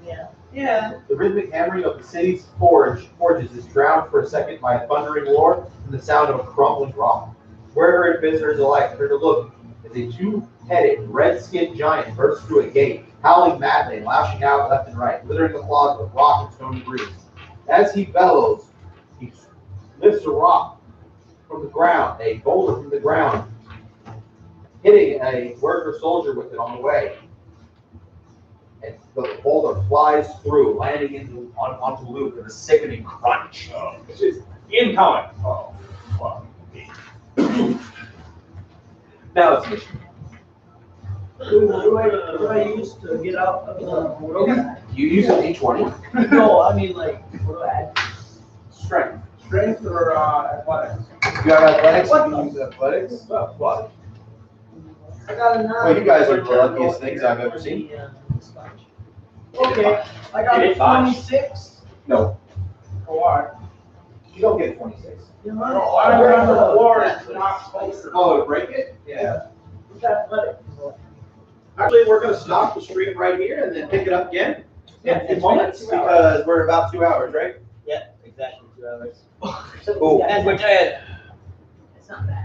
Speaker 2: yeah.
Speaker 4: Yeah.
Speaker 8: The rhythmic hammering of the city's forges is drowned for a second by a thundering roar and the sound of a crumbling rock. Wherever it visitors alike turn to look, as a two-headed, red-skinned giant bursts through a gate, howling madly and lashing out left and right, withering the claws with rock and stony bruise. As he bellows, he lifts a rock from the ground, a boulder from the ground, hitting a worker soldier with it on the way. And the boulder flies through, landing onto Luke with a sickening crunch, which is incoming. Oh, fuck me. Now it's mission.
Speaker 2: What do I use to get out of the portal?
Speaker 8: You use an D20.
Speaker 2: No, I mean like, what do I add?
Speaker 8: Strength.
Speaker 3: Strength or athletics?
Speaker 8: You have athletics, you can use athletics. What?
Speaker 2: I got a 9.
Speaker 8: Well, you guys are the luckiest things I've ever seen.
Speaker 2: Okay, I got
Speaker 7: Did
Speaker 2: a
Speaker 7: it botch?
Speaker 2: 26.
Speaker 8: No.
Speaker 3: Or what?
Speaker 8: You don't get 26.
Speaker 3: No, I remember the war is not closer.
Speaker 8: Oh, to break it? Yeah.
Speaker 2: It's athletic.
Speaker 8: Actually, we're gonna stop the stream right here and then pick it up again in a few
Speaker 7: It's
Speaker 8: moments
Speaker 7: been 2 hours.
Speaker 8: because we're about 2 hours, right?
Speaker 7: Yeah, exactly 2 hours.
Speaker 8: Cool.
Speaker 7: And which I had
Speaker 4: It's not bad.